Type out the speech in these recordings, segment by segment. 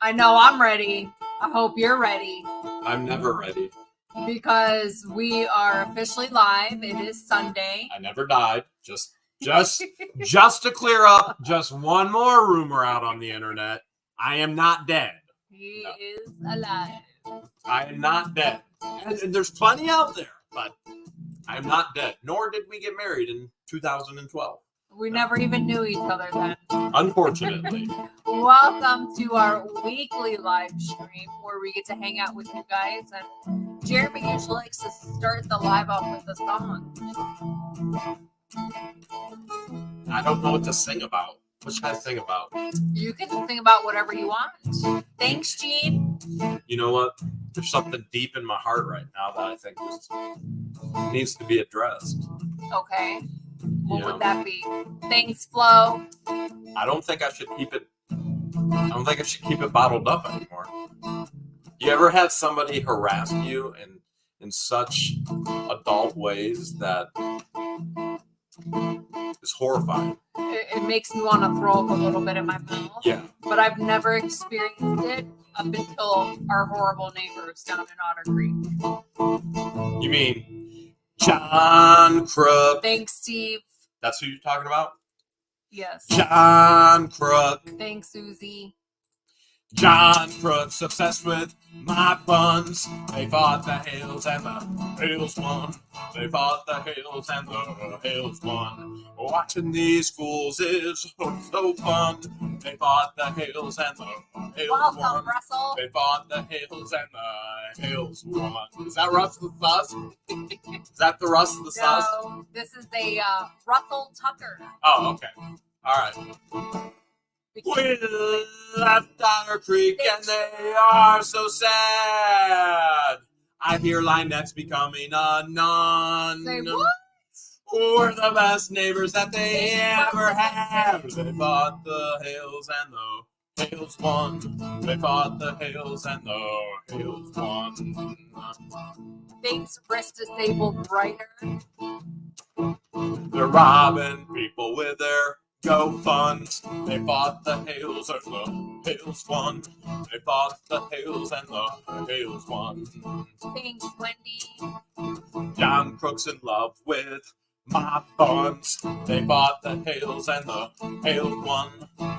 I know I'm ready. I hope you're ready. I'm never ready. Because we are officially live. It is Sunday. I never died. Just to clear up just one more rumor out on the internet. I am not dead. He is alive. I am not dead. And there's plenty out there, but I am not dead. Nor did we get married in 2012. We never even knew each other then. Unfortunately. Welcome to our weekly live stream where we get to hang out with you guys. And Jeremy usually likes to start the live off with a song. I don't know what to sing about. What should I sing about? You can sing about whatever you want. Thanks, Gene. You know what? There's something deep in my heart right now that I think just needs to be addressed. Okay. What would that be? Thanks, Flo. I don't think I should keep it bottled up anymore. You ever had somebody harass you in such adult ways that is horrifying? It makes me want to throw up a little bit in my mouth. Yeah. But I've never experienced it up until our horrible neighbors down in Otter Creek. You mean John Crook? Thanks, Steve. That's who you're talking about? Yes. John Crook. Thanks, Susie. John Crook's obsessed with my buns. They fought the Hales and the Hales won. They fought the Hales and the Hales won. Watching these fools is so fun. They fought the Hales and the Hales Welcome, won. Russell. They fought the Hales and the Hales won. Is that Russ the Sus? Is that the Russ the Sus? No, this is the Russell Tucker. Oh, okay. All right. We left Otter Creek and they are so sad. I hear Lynette's becoming a nun. Say what? We're the best neighbors that they ever had. They fought the Hales and the Hales won. They fought the Hales and the Hales won. Thanks, wrist disabled writer. They're robbing people with their GoFunds. They fought the Hales and the Hales won. They fought the Hales and the Hales won. Thanks, Wendy. John Crook's in love with my buns. They fought the Hales and the Hales won.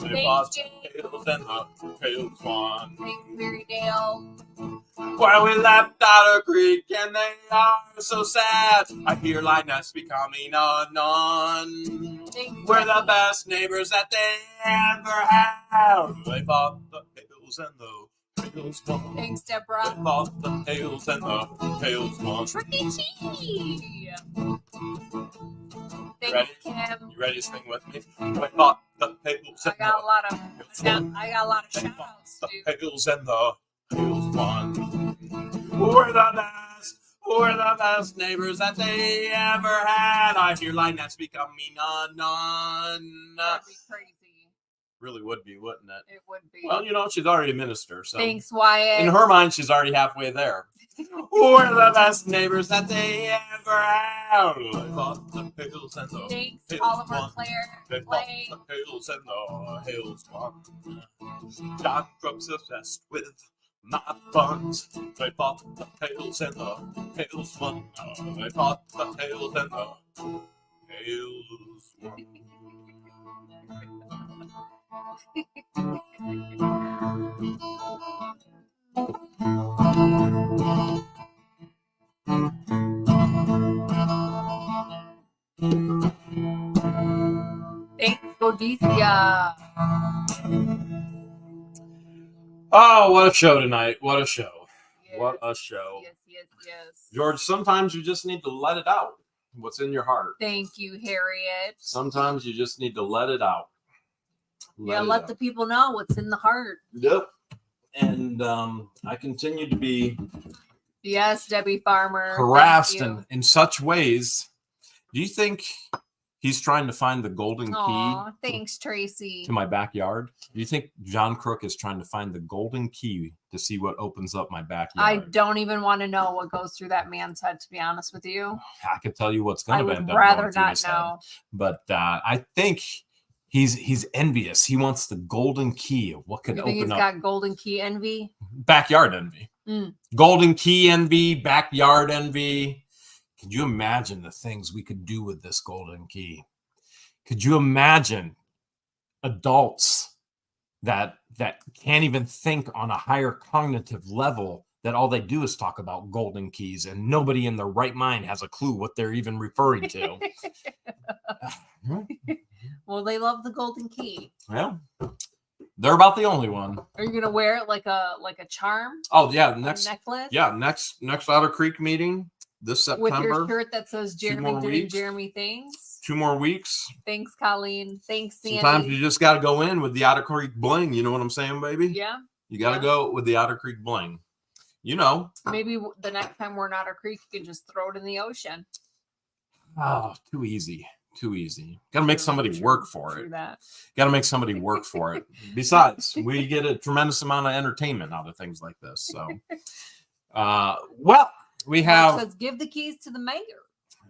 They fought the Hales and the Hales won. Thanks, Mary Dale. Well, we left Otter Creek and they are so sad. I hear Lynette's becoming a nun. We're the best neighbors that they ever had. They fought the Hales and the Hales won. Thanks, Deborah. They fought the Hales and the Hales won. Tricky Chee. Thanks, Ready? Kim. You ready to sing with me? They fought the Hales I and got a lot of They shout fought outs, the dude. Hales and the Hales won. We're the best neighbors that they ever had. I hear Lynette's becoming a nun. That'd be crazy. Really would be, wouldn't it? It would be. Well, you know, she's already a minister, so Thanks, Wyatt. in her mind, she's already halfway there. We're the best neighbors that they ever had. They fought the Hales and the Thanks, Hales Oliver won. Claire. They fought the Hales and the Hales won. John Crook's obsessed with my buns. They fought the Hales and the Hales won. They fought the Hales and the Hales won. Thanks, Godicia. Oh, what a show tonight. What a show. Yes, What a show. yes. George, sometimes you just need to let it out. What's in your heart. Thank you, Harriet. Sometimes you just need to let it out. Let the people know what's in the heart. Yep. And I continue to be Yes, Debbie Farmer. harassed Thank you. in such ways. Do you think he's trying to find the golden Aw, key thanks, Tracy. to my backyard? Do you think John Crook is trying to find the golden key to see what opens up my backyard? I don't even want to know what goes through that man's head, to be honest with you. I could tell you what's I going to would end up rather going through not his head. know. But I think He's envious. He wants the golden key of what could You think open he's up got golden key envy? backyard envy. Golden key envy, backyard envy. Could you imagine the things we could do with this golden key? Could you imagine adults that can't even think on a higher cognitive level, that all they do is talk about golden keys and nobody in their right mind has a clue what they're even referring to? Well, they love the golden key. Well, they're about the only one. Are you gonna wear it like a charm? Oh yeah, A necklace? Yeah, next Otter Creek meeting this September. With your shirt that says Jeremy more doing weeks. Jeremy things. 2 more weeks. Thanks, Colleen. Thanks, Sandy. Sometimes you just got to go in with the Otter Creek bling. You know what I'm saying, baby? Yeah. You got to go with the Otter Creek bling. You know. Maybe the next time we're in Otter Creek, you can just throw it in the ocean. Oh, too easy. Too easy. Got to make somebody work for it. Got to make somebody work for it. Besides, we get a tremendous amount of entertainment out of things like this. So, well, we have. Says, give the keys to the mayor.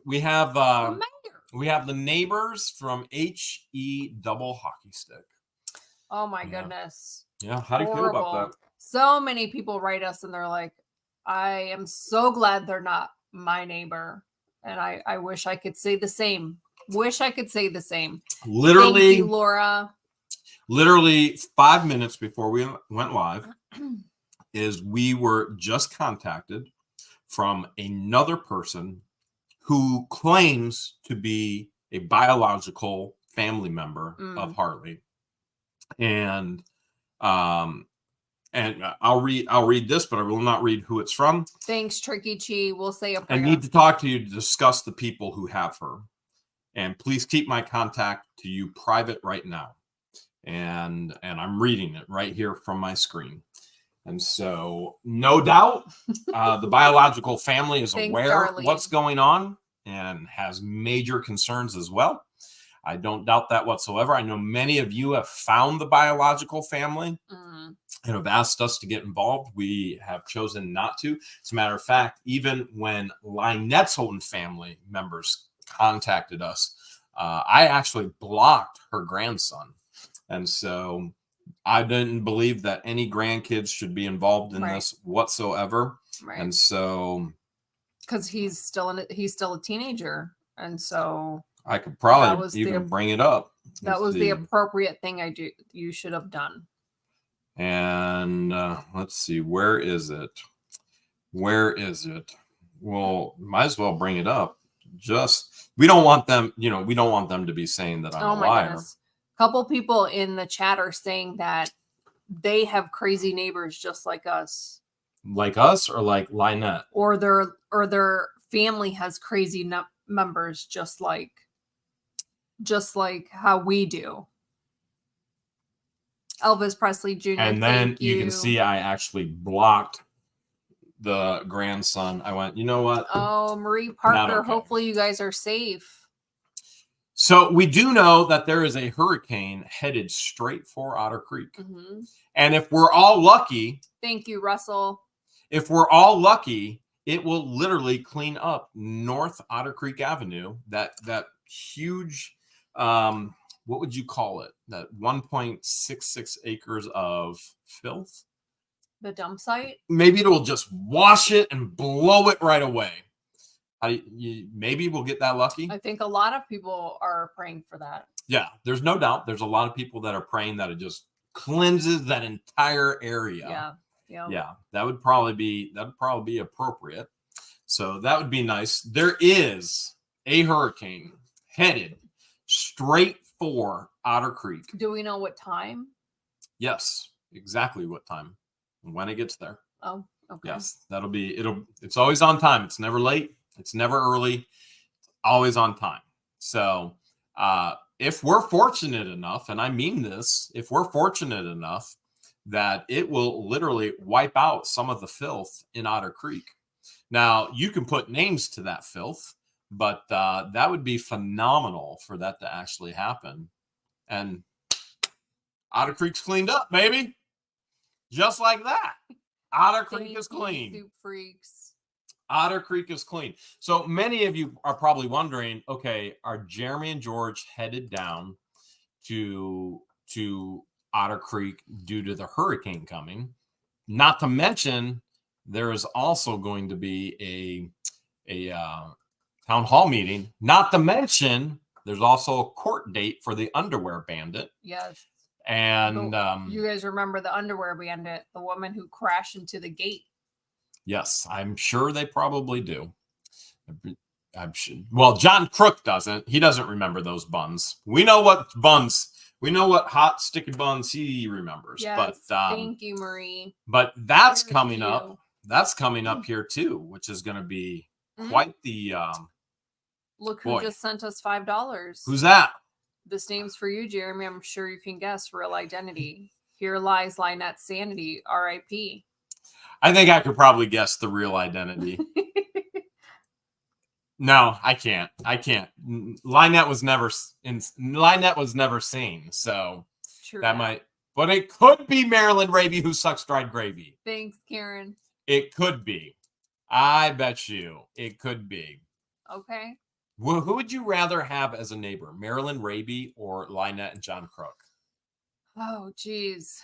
We have. The mayor. We have the neighbors from HE Double Hockey Stick. Oh my goodness. Yeah. How do you feel about that? So many people write us and they're like, I am so glad they're not my neighbor. And I wish I could say the same. Literally, thank you, Laura. Literally 5 minutes before we went live, we were just contacted from another person who claims to be a biological family member of Hartley. And I'll read this, but I will not read who it's from. Thanks, Tricky Chi. We'll say a prayer. I need to talk to you to discuss the people who have her. And please keep my contact to you private right now. And I'm reading it right here from my screen. And so, no doubt, the biological family is aware of what's going on and has major concerns as well. I don't doubt that whatsoever. I know many of you have found the biological family and have asked us to get involved. We have chosen not to. As a matter of fact, even when Lynette's own family members contacted us, I actually blocked her grandson. And so I didn't believe that any grandkids should be involved in this whatsoever. Right. And so, because he's still a teenager, and so I could probably even bring it up. That was the appropriate thing you should have done. And let's see, where is it? Well, might as well bring it up. We don't want them, we don't want them to be saying that I'm a liar. Goodness. Couple people in the chat are saying that they have crazy neighbors just like us. Like us, or like Lynette? Or their family has crazy members just like how we do. Elvis Presley Jr. And then you can see I actually blocked the grandson. I went, you know what? Oh, Marie Parker, hopefully you guys are safe. So we do know that there is a hurricane headed straight for Otter Creek. Mm-hmm. And if we're all lucky. Thank you, Russell. If we're all lucky, it will literally clean up North Otter Creek Avenue. That huge, what would you call it? That 1.66 acres of filth. The dump site? Maybe it'll just wash it and blow it right away. Maybe we'll get that lucky. I think a lot of people are praying for that. Yeah, there's no doubt. There's a lot of people that are praying that it just cleanses that entire area. Yeah. That would probably be appropriate. So that would be nice. There is a hurricane headed straight for Otter Creek. Do we know what time? Yes, exactly what time and when it gets there. Oh, okay. Yes, it's always on time. It's never late. It's never early, always on time. So if we're fortunate enough, and I mean this, if we're fortunate enough that it will literally wipe out some of the filth in Otter Creek. Now, you can put names to that filth, but that would be phenomenal for that to actually happen. And Otter Creek's cleaned up, baby. Just like that. Otter Creek is clean. Soup freaks. Otter Creek is clean. So many of you are probably wondering, okay, are Jeremy and George headed down to Otter Creek due to the hurricane coming. Not to mention, there is also going to be a town hall meeting. Not to mention, there's also a court date for the underwear bandit. Yes. And you guys remember the underwear bandit, the woman who crashed into the gate? Yes, I'm sure they probably do. Well, John Crook doesn't. He doesn't remember those buns. We know what buns. We know what hot sticky buns he remembers. Yes, but thank you, Marie. But that's coming up. That's coming up here too, which is going to be quite the. Look who just sent us $5. Who's that? This name's for you, Jeremy. I'm sure you can guess. Real identity. Here lies Lynette Sanity. R.I.P. I think I could probably guess the real identity. No, I can't. Lynette was never seen, so True that might. But it could be Marilyn Raby who sucks dried gravy. Thanks, Karen. It could be. I bet you it could be. Okay. Well, who would you rather have as a neighbor, Marilyn Raby or Lynette and John Crook? Oh, geez.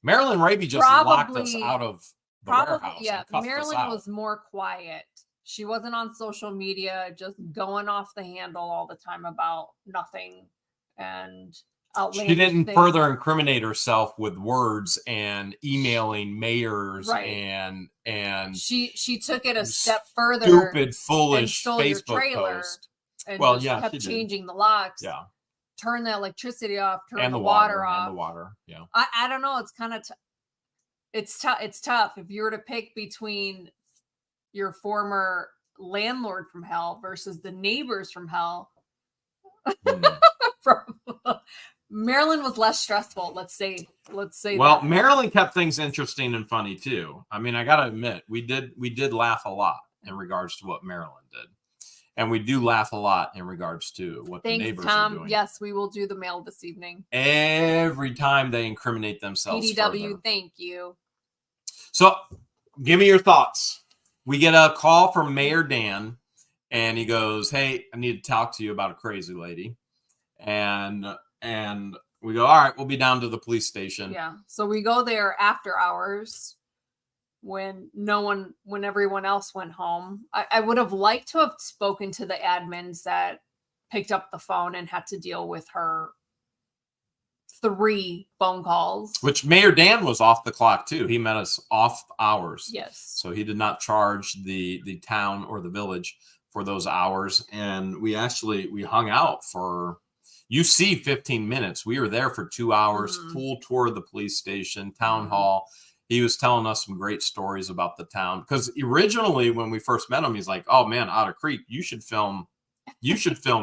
Marilyn Raby just locked us out of the warehouse. Yeah, Marilyn was more quiet. She wasn't on social media, just going off the handle all the time about nothing and outlandish She didn't things. further incriminate herself with words and emailing mayors and she took it a step further. Stupid, foolish stole Facebook your post. And well, just yeah, kept changing the locks. Yeah. Turn the electricity off, turn and the water off. And the water, yeah. I don't know. It's kind of it's tough if you were to pick between your former landlord from hell versus the neighbors from hell. Marilyn was less stressful. Let's say. Well, Marilyn kept things interesting and funny too. I mean, I gotta admit, we did laugh a lot in regards to what Marilyn did. And we do laugh a lot in regards to what the neighbors are doing. Yes, we will do the mail this evening. Every time they incriminate themselves. PDW, further. Thank you. So, give me your thoughts. We get a call from Mayor Dan, and he goes, "Hey, I need to talk to you about a crazy lady." And we go, "All right, we'll be down to the police station." Yeah. So we go there after hours. When everyone else went home. I would have liked to have spoken to the admins that picked up the phone and had to deal with her 3 phone calls. Which Mayor Dan was off the clock too. He met us off hours. Yes. So he did not charge the town or the village for those hours. And we hung out for, 15 minutes. We were there for 2 hours, full tour of the police station, town hall. He was telling us some great stories about the town. Because originally, when we first met him, he's like, "Oh man, Otter Creek, you should film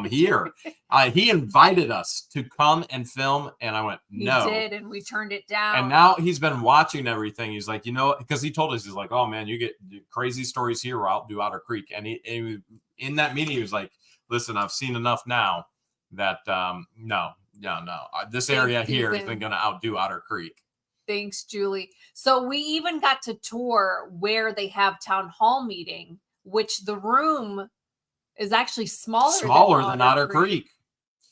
here." He invited us to come and film, and I went, "No." He did, and we turned it down. And now he's been watching everything. He's like, because he told us, he's like, "Oh man, you get crazy stories here, I'll do Otter Creek." And he in that meeting, he was like, "Listen, I've seen enough now that no, this area here isn't going to outdo Otter Creek." Thanks, Julie. So we even got to tour where they have town hall meeting, which the room is actually smaller than Otter Creek.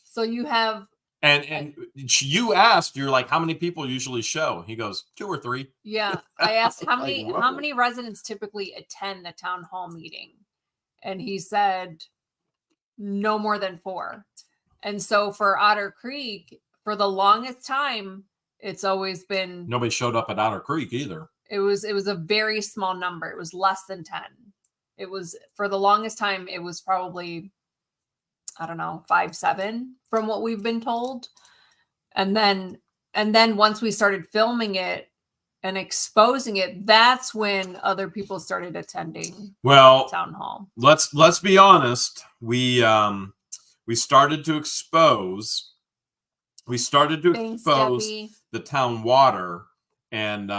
So you have and you asked, you're like, "How many people usually show?" He goes, 2 or 3. Yeah. I asked how many residents typically attend the town hall meeting. And he said no more than 4. And so for Otter Creek, for the longest time, it's always been nobody showed up at Otter Creek either. It was a very small number. It was less than 10. It was, for the longest time, it was probably, I don't know, 5, 7 from what we've been told. And then once we started filming it and exposing it, that's when other people started attending town hall. Let's be honest. We started to expose the town water, and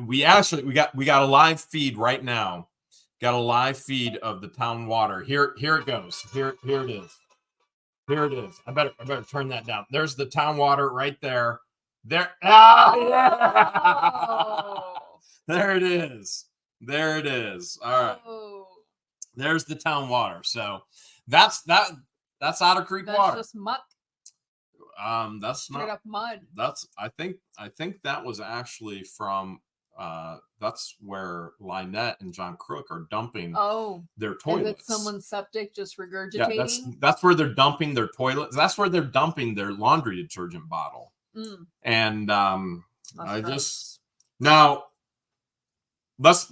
we got a live feed right now. Got a live feed of the town water. Here it goes. Here it is. Here it is. I better turn that down. There's the town water right there. There. Ah, yeah. There it is. There it is. All right. There's the town water. So that's Otter Creek water. That's just muck. That's Straight not. up mud. That's. I think that was actually from. That's where Lynette and John Crook are dumping their toilets. Is it someone's septic just regurgitating? Yeah, that's where they're dumping their toilets. That's where they're dumping their laundry detergent bottle. And I just now let's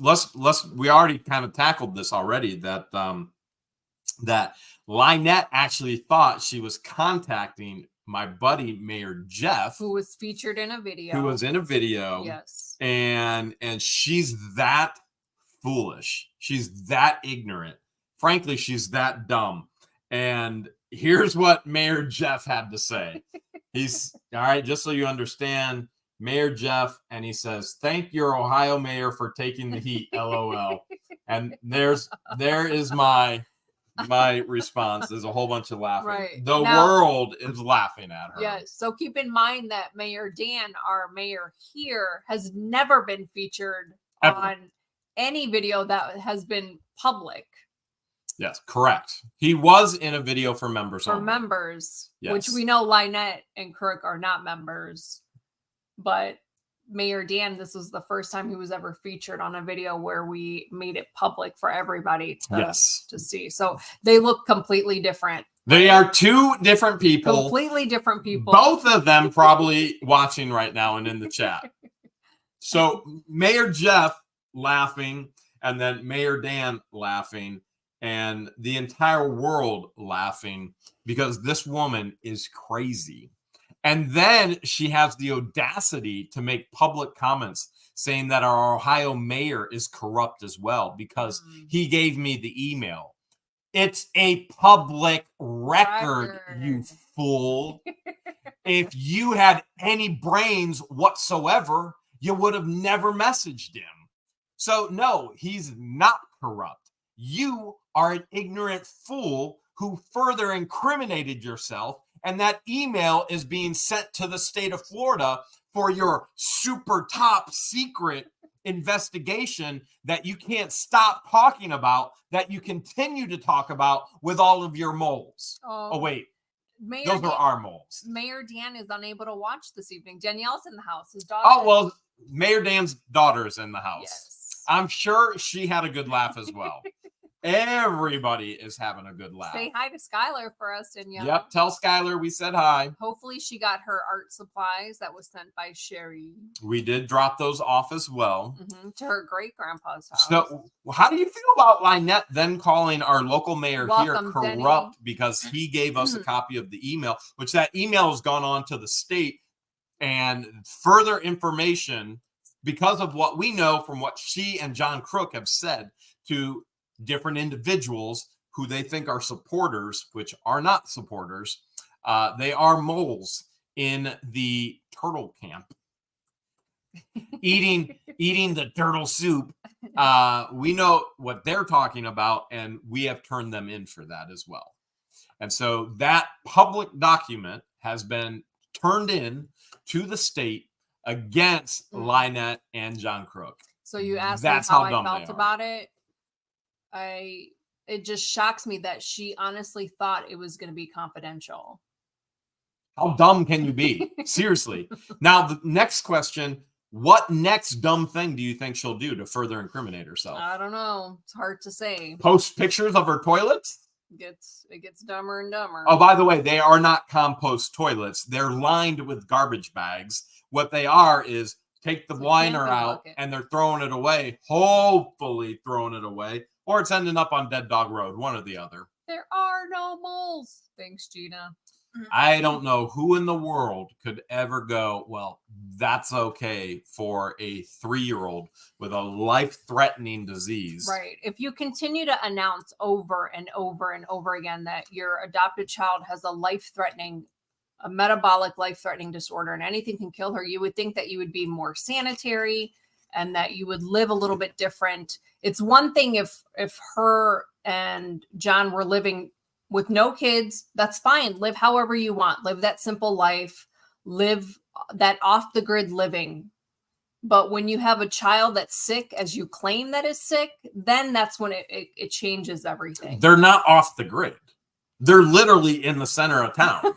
we already kind of tackled this already that that Lynette actually thought she was contacting my buddy Mayor Jeff, who was featured in a video. Yes. And she's that foolish. She's that ignorant. Frankly, she's that dumb. And here's what Mayor Jeff had to say. He's all right, just so you understand, Mayor Jeff, and he says, "Thank your Ohio mayor for taking the heat, LOL." And there is my response. There's a whole bunch of laughing. Right. The world is laughing at her. Yes. So keep in mind that Mayor Dan, our mayor here, has never been featured on any video that has been public. Yes, correct. He was in a video for members. Yes. Which we know Lynette and Crook are not members. But Mayor Dan, this was the first time he was ever featured on a video where we made it public for everybody to see. So they look completely different. They are two different people. Completely different people. Both of them probably watching right now and in the chat. So Mayor Jeff laughing, and then Mayor Dan laughing, and the entire world laughing because this woman is crazy. And then she has the audacity to make public comments saying that our Ohio mayor is corrupt as well because he gave me the email. It's a public record, you fool. If you had any brains whatsoever, you would have never messaged him. So no, he's not corrupt. You are an ignorant fool who further incriminated yourself, and that email is being sent to the state of Florida for your super top secret investigation that you can't stop talking about, that you continue to talk about with all of your moles. Oh wait, those are our moles. Mayor Dan is unable to watch this evening. Danielle's in the house. His daughter. Oh, well, Mayor Dan's daughter is in the house. Yes. I'm sure she had a good laugh as well. Everybody is having a good laugh. Say hi to Skylar for us, Danielle. Yep, tell Skylar we said hi. Hopefully she got her art supplies that was sent by Sherry. We did drop those off as well. To her great-grandpa's house. So how do you feel about Lynette then calling our local mayor here corrupt Denny. Because he gave us a copy of the email, which that email has gone on to the state, and further information because of what we know from what she and John Crook have said to different individuals who they think are supporters, which are not supporters. They are moles in the turtle camp, eating the turtle soup. We know what they're talking about, and we have turned them in for that as well. And so that public document has been turned in to the state against Lynette and John Crook. So you asked me how I felt about it. It just shocks me that she honestly thought it was going to be confidential. How dumb can you be? Seriously. Now, the next question, what next dumb thing do you think she'll do to further incriminate herself? I don't know. It's hard to say. Post pictures of her toilets? It gets dumber and dumber. Oh, by the way, they are not compost toilets. They're lined with garbage bags. What they are is take the liner out and they're throwing it away, hopefully throwing it away, or it's ending up on Dead Dog Road, one or the other. There are no moles. Thanks, Gina. I don't know who in the world could ever go, well, that's okay for a 3-year-old with a life-threatening disease. Right. If you continue to announce over and over and over again that your adopted child has a metabolic life-threatening disorder and anything can kill her, you would think that you would be more sanitary and that you would live a little bit different. It's one thing if her and John were living with no kids, that's fine. Live however you want. Live that simple life. Live that off-the-grid living. But when you have a child that's sick, as you claim that is sick, then that's when it changes everything. They're not off the grid. They're literally in the center of town.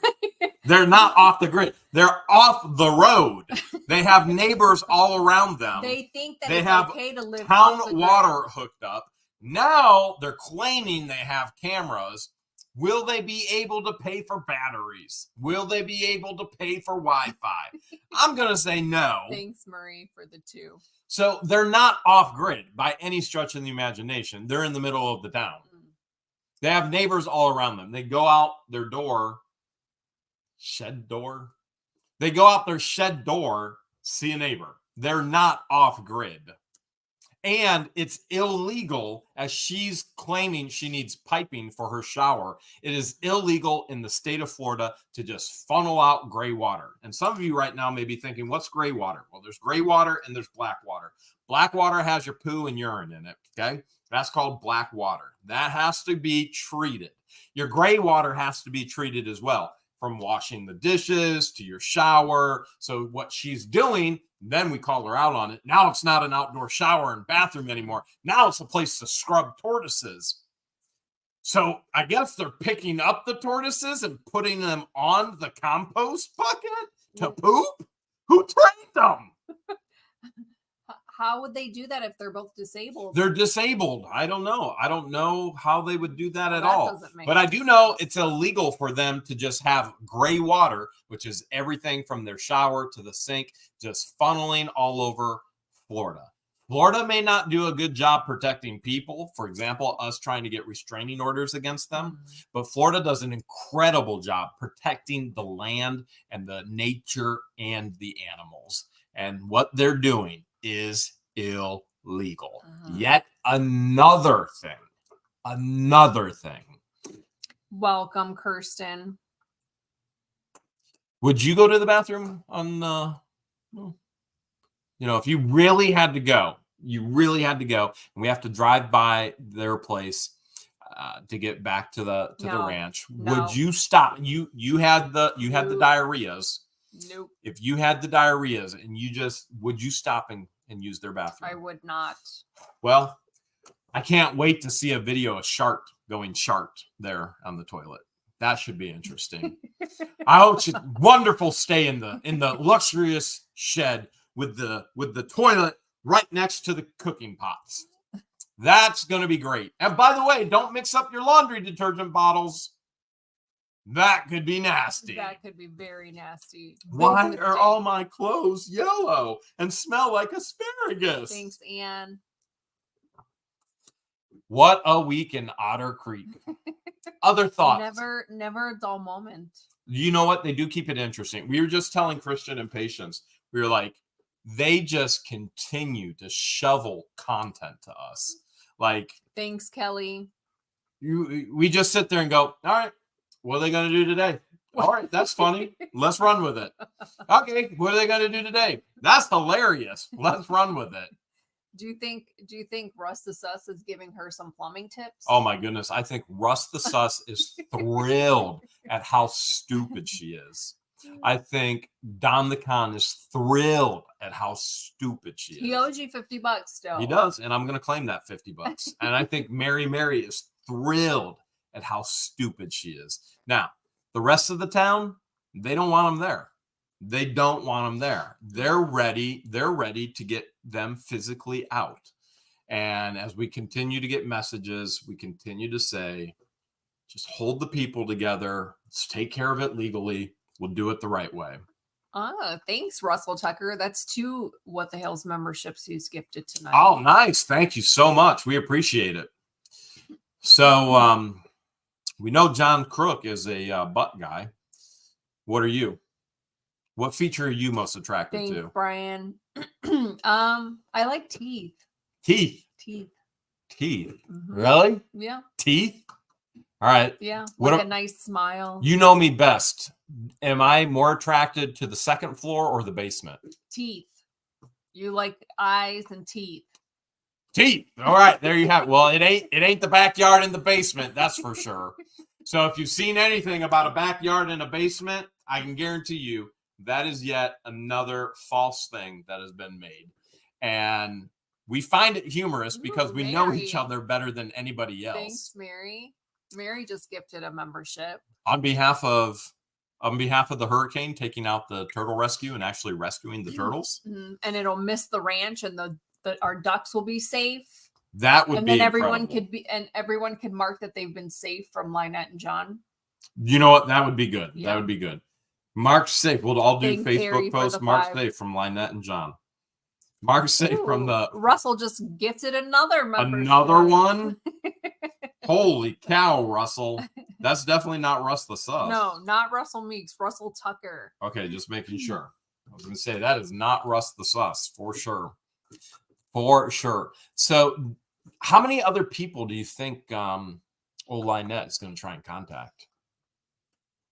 They're not off the grid. They're off the road. They have neighbors all around them. They think that They it's have okay to live town off the water grid. hooked up. Now they're claiming they have cameras. Will they be able to pay for batteries? Will they be able to pay for Wi-Fi? I'm going to say no. Thanks, Murray, for the 2. So they're not off grid by any stretch of the imagination. They're in the middle of the town. They have neighbors all around them. They go out their door, shed door. They go out their shed door, see a neighbor. They're not off grid. And it's illegal, as she's claiming she needs piping for her shower. It is illegal in the state of Florida to just funnel out gray water. And some of you right now may be thinking, what's gray water? Well, there's gray water and there's black water. Black water has your poo and urine in it, okay? That's called black water. That has to be treated. Your gray water has to be treated as well, from washing the dishes to your shower. So what she's doing, then we call her out on it. Now it's not an outdoor shower and bathroom anymore. Now it's a place to scrub tortoises. So I guess they're picking up the tortoises and putting them on the compost bucket to poop? Who trained them? How would they do that if they're both disabled? They're disabled. I don't know. I don't know how they would do that at That all. doesn't make But I do sense. know it's illegal for them to just have gray water, which is everything from their shower to the sink, just funneling all over Florida. Florida may not do a good job protecting people. For example, us trying to get restraining orders against them. But Florida does an incredible job protecting the land and the nature and the animals. And what they're doing is illegal. Yet another thing. Welcome, Kirsten. Would you go to the bathroom on if you really had to go, and we have to drive by their place to get back to the ranch, would you stop? You had the diarrheas. Nope. If you had the diarrheas and would you stop and use their bathroom? I would not. Well, I can't wait to see a video of Shark going shark there on the toilet. That should be interesting. I hope it's wonderful. Stay in the luxurious shed with the toilet right next to the cooking pots. That's going to be great. And by the way, don't mix up your laundry detergent bottles. That could be nasty. That could be very nasty. Why are all my clothes yellow and smell like asparagus? Thanks, Anne. What a week in Otter Creek. Other thoughts? Never a dull moment. You know what? They do keep it interesting. We were just telling Christian and Patience, we were like, they just continue to shovel content to us. Like, thanks, Kelly. We just sit there and go, all right, what are they going to do today? All right, that's funny. Let's run with it. Okay, what are they going to do today? That's hilarious. Let's run with it. Do you think Russ the Sus is giving her some plumbing tips? Oh my goodness. I think Russ the Sus is thrilled at how stupid she is. I think Don the Con is thrilled at how stupid she is. He owes you $50 still. He does, and I'm going to claim that $50. And I think Mary is thrilled at how stupid she is. Now, the rest of the town, they don't want him there. They don't want him there. They're ready to get them physically out. And as we continue to get messages, we continue to say, just hold the people together. Let's take care of it legally. We'll do it the right way. Thanks, Russell Tucker. That's 2 What the Hales memberships he's gifted tonight. Oh, nice. Thank you so much. We appreciate it. So we know John Crook is a butt guy. What are you? What feature are you most attracted Thanks, to? Brian. I like teeth. Teeth. Mm-hmm. Really? Yeah. Teeth? All right. Yeah. What a nice smile. You know me best. Am I more attracted to the second floor or the basement? Teeth. You like eyes and teeth. Teeth. All right, there you have it. Well, it ain't the backyard in the basement, that's for sure. So if you've seen anything about a backyard in a basement, I can guarantee you that is yet another false thing that has been made. And we find it humorous because we know each other better than anybody else. Thanks, Mary. Mary just gifted a membership. On behalf of the hurricane taking out the turtle rescue and actually rescuing the turtles. And it'll miss the ranch, and our ducks will be safe. That would and be then everyone incredible. everyone could mark that they've been safe from Lynette and John. You know what? That would be good. Yeah. That would be good. Mark safe. We'll all do Thank Facebook Carrie for posts. the Mark 5. safe from Lynette and John. Mark safe from the Russell just gifted another membership. another one. Holy cow, Russell! That's definitely not Russ the Sus. No, not Russell Meeks. Russell Tucker. Okay, just making sure. I was going to say that is not Russ the Sus for sure. For sure. So, how many other people do you think old Lynette is going to try and contact?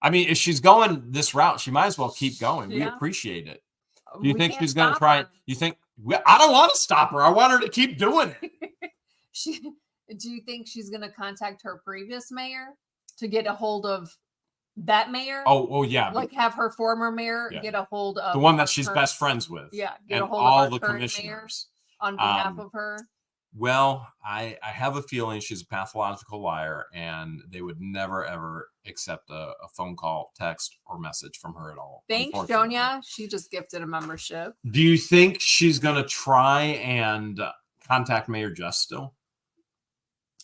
I mean, if she's going this route, she might as well keep going. We appreciate it. Do you think she's going to try? You think? I don't want to stop her. I want her to keep doing it. Do you think she's going to contact her previous mayor to get a hold of that mayor? Oh yeah. Like have her former mayor get a hold of the one that she's best friends with. Yeah, get a hold of all the commissioners on behalf of her. Well, I have a feeling she's a pathological liar, and they would never, ever accept a phone call, text, or message from her at all. Thanks, Jonia. She just gifted a membership. Do you think she's going to try and contact Mayor Jeff still?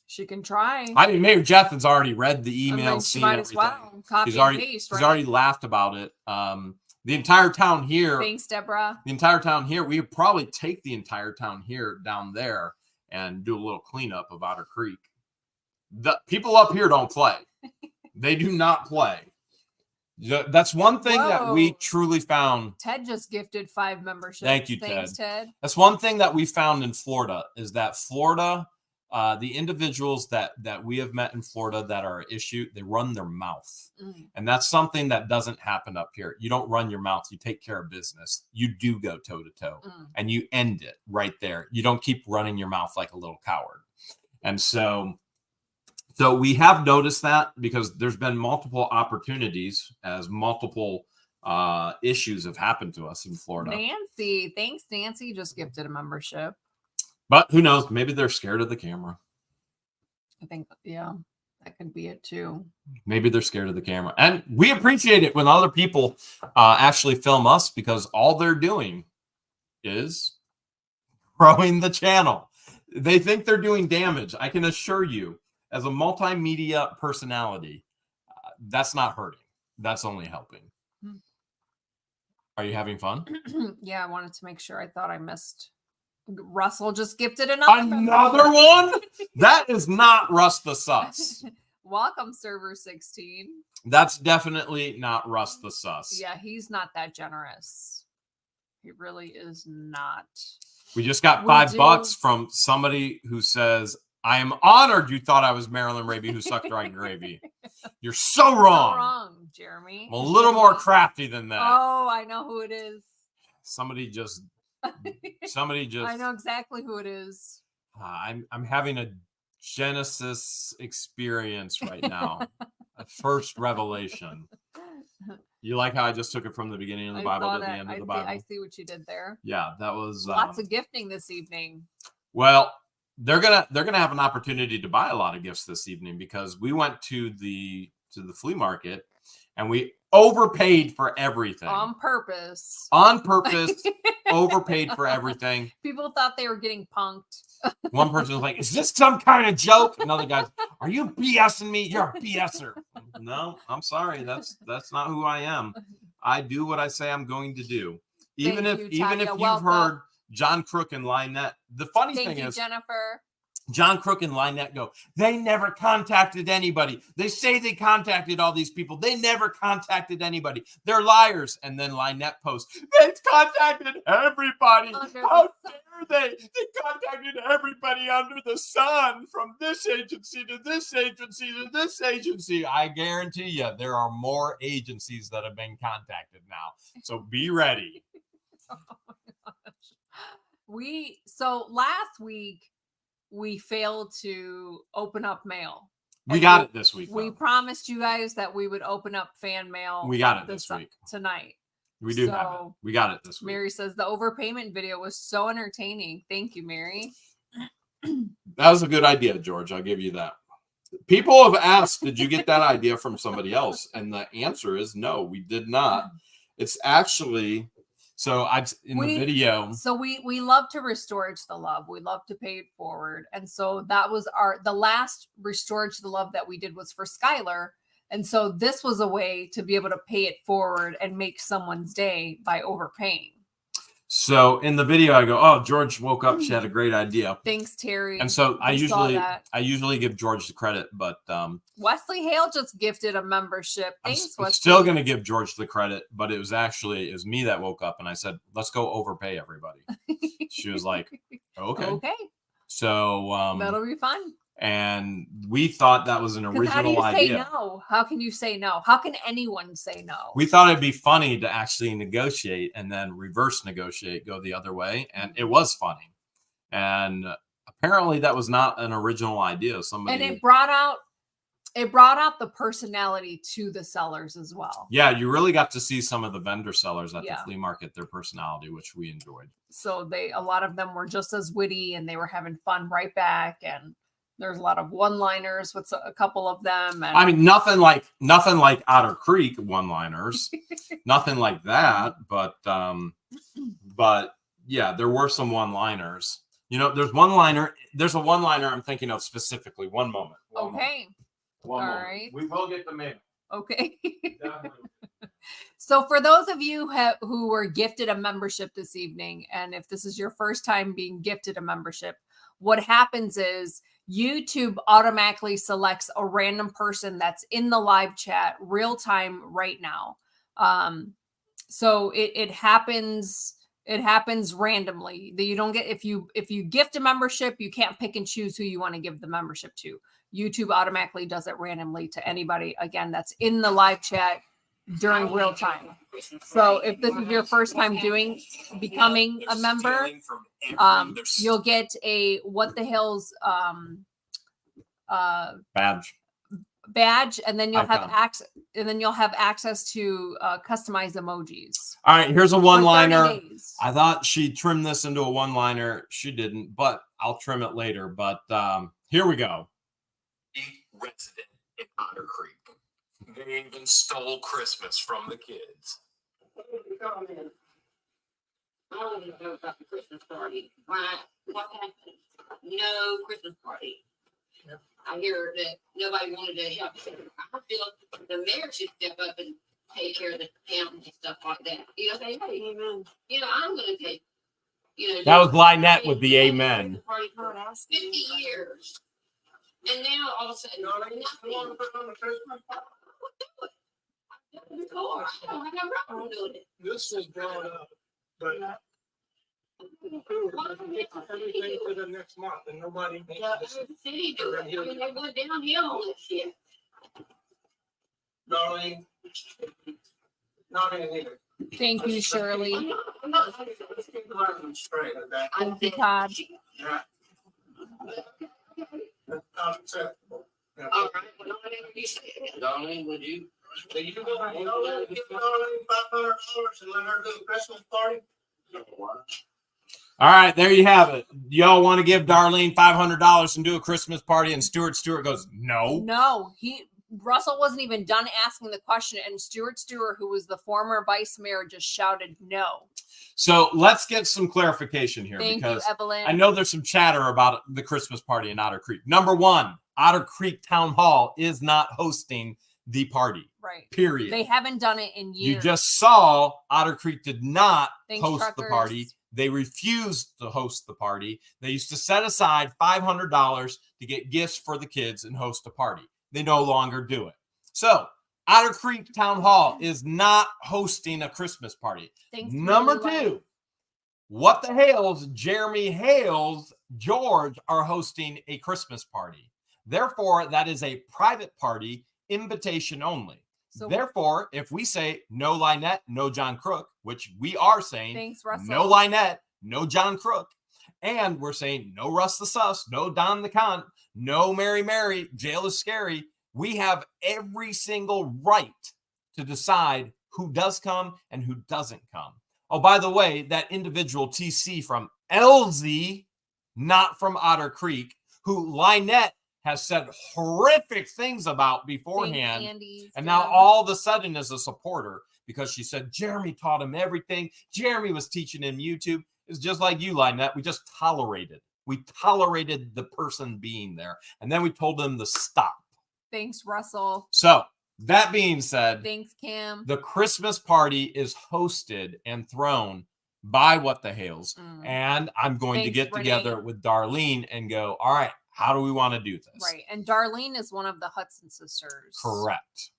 She can try. I mean, Mayor Jeff has already read the emails, seen everything. As well. Copy and paste, he's already laughed about it. The entire town here. Thanks, Deborah. The entire town here. We would probably take the entire town here down there and do a little cleanup of Otter Creek. The people up here don't play. They do not play. That's one thing that we truly found. Ted just gifted 5 memberships. Thank you, Thanks, Ted. That's one thing that we found in Florida is that Florida, the individuals that we have met in Florida that are issued, they run their mouth. And that's something that doesn't happen up here. You don't run your mouth. You take care of business. You do go toe to toe and you end it right there. You don't keep running your mouth like a little coward. And so we have noticed that because there's been multiple opportunities as multiple issues have happened to us in Florida. Nancy. Thanks, Nancy. Just gifted a membership. But who knows? Maybe they're scared of the camera. I think, yeah, that could be it too. Maybe they're scared of the camera. And we appreciate it when other people actually film us because all they're doing is growing the channel. They think they're doing damage. I can assure you, as a multimedia personality, that's not hurting. That's only helping. Are you having fun? Yeah, I wanted to make sure. I thought I missed. Russell just gifted another one. That is not Russ the Sus. Welcome, server 16. That's definitely not Russ the Sus. Yeah, he's not that generous. He really is not. We just got $5 from somebody who says, I am honored you thought I was Marilyn Raby who sucked dragon gravy. You're so wrong. So wrong, Jeremy. I'm a little more crafty than that. Oh, I know who it is. Somebody just I know exactly who it is. I'm having a Genesis experience right now. A first revelation. You like how I just took it from the beginning of the Bible to the end of the Bible? I see what you did there. Yeah, that was lots of gifting this evening. Well, they're gonna have an opportunity to buy a lot of gifts this evening because we went to the flea market and we overpaid for everything. On purpose. Overpaid for everything. People thought they were getting punked. One person was like, is this some kind of joke? Another guy's, are you BSing me? You're a BSer. No, I'm sorry. That's not who I am. I do what I say I'm going to do. Even if you've heard John Crook and Lynette. The funny thing is, Jennifer. John Crook and Lynette go, they never contacted anybody. They say they contacted all these people. They never contacted anybody. They're liars. And then Lynette posts, they contacted everybody. How dare they? They contacted everybody under the sun from this agency to this agency to this agency. I guarantee you there are more agencies that have been contacted now. So be ready. Oh my gosh. So last week, we failed to open up mail. We got it this week. We promised you guys that we would open up fan mail. We got it this week. Tonight. We do have it. We got it this week. Mary says the overpayment video was so entertaining. Thank you, Mary. That was a good idea, George. I'll give you that. People have asked, did you get that idea from somebody else? And the answer is no, we did not. It's actually, in the video. So we love to restore the love. We love to pay it forward. And so that was the last restore the love that we did was for Skylar. And so this was a way to be able to pay it forward and make someone's day by overpaying. So in the video, I go, "Oh, George woke up. She had a great idea." Thanks, Terry. And so I usually give George the credit, but Wesley Hale just gifted a membership. Thanks, I'm Wesley. still going to give George the credit, but it was me that woke up and I said, "Let's go overpay everybody." She was like, "Okay." Okay. So that'll be fun. And we thought that was an original how do you idea. Say no? How can you say no? How can anyone say no? We thought it'd be funny to actually negotiate and then reverse negotiate, go the other way. And it was funny. And apparently that was not an original idea. And it brought out the personality to the sellers as well. Yeah, you really got to see some of the vendor sellers at the flea market, their personality, which we enjoyed. So a lot of them were just as witty and they were having fun right back. And there's a lot of one-liners with a couple of them. And I mean, nothing like Otter Creek one-liners, nothing like that. But yeah, there were some one-liners. You know, there's a one-liner I'm thinking of specifically. One moment. Okay. All right. We will get the mail. Okay. So for those of you who were gifted a membership this evening, and if this is your first time being gifted a membership, what happens is YouTube automatically selects a random person that's in the live chat real time right now. So it happens randomly. That you don't get if you gift a membership, you can't pick and choose who you want to give the membership to. YouTube automatically does it randomly to anybody, again, that's in the live chat during real time. So if this is your first time becoming a member, you'll get a What the Hell's badge, and then you'll have access. And then you'll have access to customize emojis. All right, here's a one-liner. I thought she trimmed this into a one-liner. She didn't, but I'll trim it later. But here we go. Resident in Otter Creek. They even stole Christmas from the kids. I don't even know about the Christmas party. Right? What happened? No Christmas party. Yep. I hear that nobody wanted to help. I feel like the mayor should step up and take care of the town and stuff like that. You know, say, hey, you know, I'm going to take, you know. That was Lynette with the amen. 50 years. And now all of a sudden, I want to put on the Christmas party. I've done it before. I don't have no problem doing it. This was brought up, but everything for the next month, and nobody. The city do it. I mean, they went downhill on this shit. Darlene, not anything. Thank you, Shirley. I'm not straight with that. Thank you, Todd. Yeah. That's not acceptable. Yeah. All right, well, whatever you say. Darlene, would you? So you go back, give Darlene $500 and let her do a Christmas party? All right, there you have it. Y'all want to give Darlene $500 and do a Christmas party? And Stewart goes, no. No, Russell wasn't even done asking the question, and Stewart, who was the former vice mayor, just shouted no. So let's get some clarification here. Thank because you, Evelyn. I know there's some chatter about the Christmas party in Otter Creek. Number one, Otter Creek Town Hall is not hosting the party. Right. Period. They haven't done it in years. You just saw Otter Creek did not Thanks, host truckers. the party. They refused to host the party. They used to set aside $500 to get gifts for the kids and host a party. They no longer do it. So Otter Creek Town Hall is not hosting a Christmas party. Thanks, Number two, What the Hales, Jeremy Hales, George are hosting a Christmas party. Therefore, that is a private party, invitation only. So, therefore, if we say no Lynette, no John Crook, which we are saying, thanks, Russell. No Lynette, no John Crook, and we're saying no Russ the Sus, no Don the Con, no Mary, jail is scary, we have every single right to decide who does come and who doesn't come. Oh, by the way, that individual TC from LZ, not from Otter Creek, who Lynette has said horrific things about Thanks, beforehand. Andy's And now done. all of a sudden is a supporter because she said Jeremy taught him everything. Jeremy was teaching him YouTube. It's just like you, Lynette. We just tolerated. We tolerated the person being there. And then we told them to stop. Thanks, Russell. So that being said, Thanks, Kim. the Christmas party is hosted and thrown by What the Hales. And I'm going to Thanks, get Renee. together with Darlene and go, all right, how do we want to do this? Right. And Darlene is one of the Hudson sisters. Correct.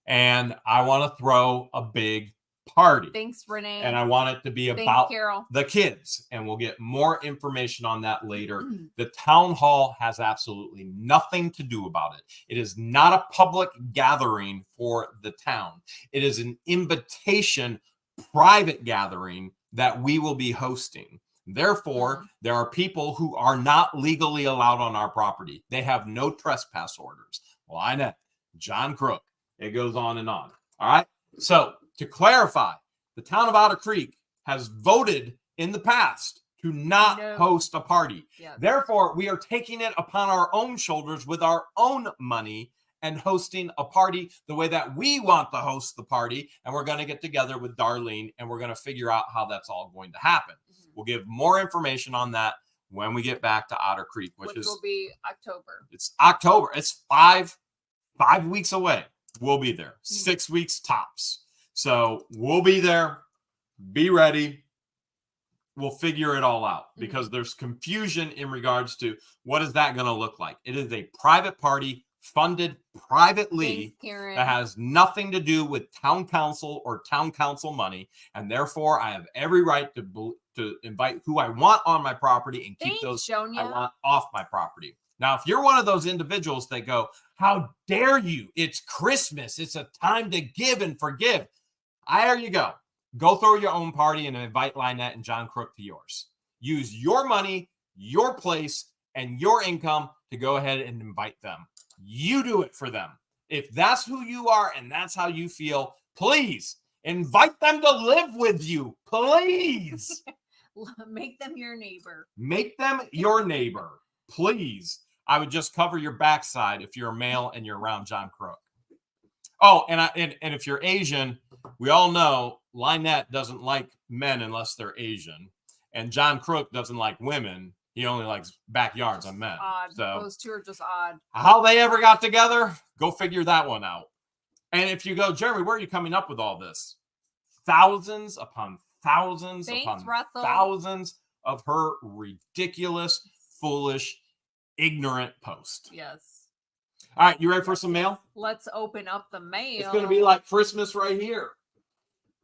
And I want to throw a big party. Thanks, Renee. And I want it to be Thanks, about Carol. the kids. And we'll get more information on that later. The town hall has absolutely nothing to do about it. It is not a public gathering for the town. It is an invitation, private gathering that we will be hosting. Therefore, there are people who are not legally allowed on our property. They have no trespass orders. Well, I know. John Crook. It goes on and on. All right. So to clarify, the town of Otter Creek has voted in the past to not host a party. Yep. Therefore, we are taking it upon our own shoulders with our own money and hosting a party the way that we want to host the party. And we're going to get together with Darlene and we're going to figure out how that's all going to happen. We'll give more information on that when we get back to Otter Creek, which will be October. It's October. It's five weeks away. We'll be there. 6 weeks tops. So we'll be there. Be ready. We'll figure it all out because there's confusion in regards to what is that going to look like. It is a private party funded privately. Thanks, that has nothing to do with town council or town council money. And therefore, I have every right to invite who I want on my property and keep those Sonia. I want off my property. Now, if you're one of those individuals that go, how dare you? It's Christmas. It's a time to give and forgive. There you go. Go throw your own party and invite Lynette and John Crook to yours. Use your money, your place, and your income to go ahead and invite them. You do it for them. If that's who you are and that's how you feel, please invite them to live with you. Please. Make them your neighbor. Make them your neighbor. Please. I would just cover your backside if you're a male and you're around John Crook. Oh, and if you're Asian, we all know Lynette doesn't like men unless they're Asian. And John Crook doesn't like women. He only likes backyards on men. Odd. So Those two are just odd. how they ever got together, go figure that one out. And if you go, Jeremy, where are you coming up with all this? Thousands upon thousands upon Russell. thousands of her ridiculous, foolish, ignorant post. Yes. All right, you ready for some mail? Let's open up the mail. It's going to be like Christmas right here.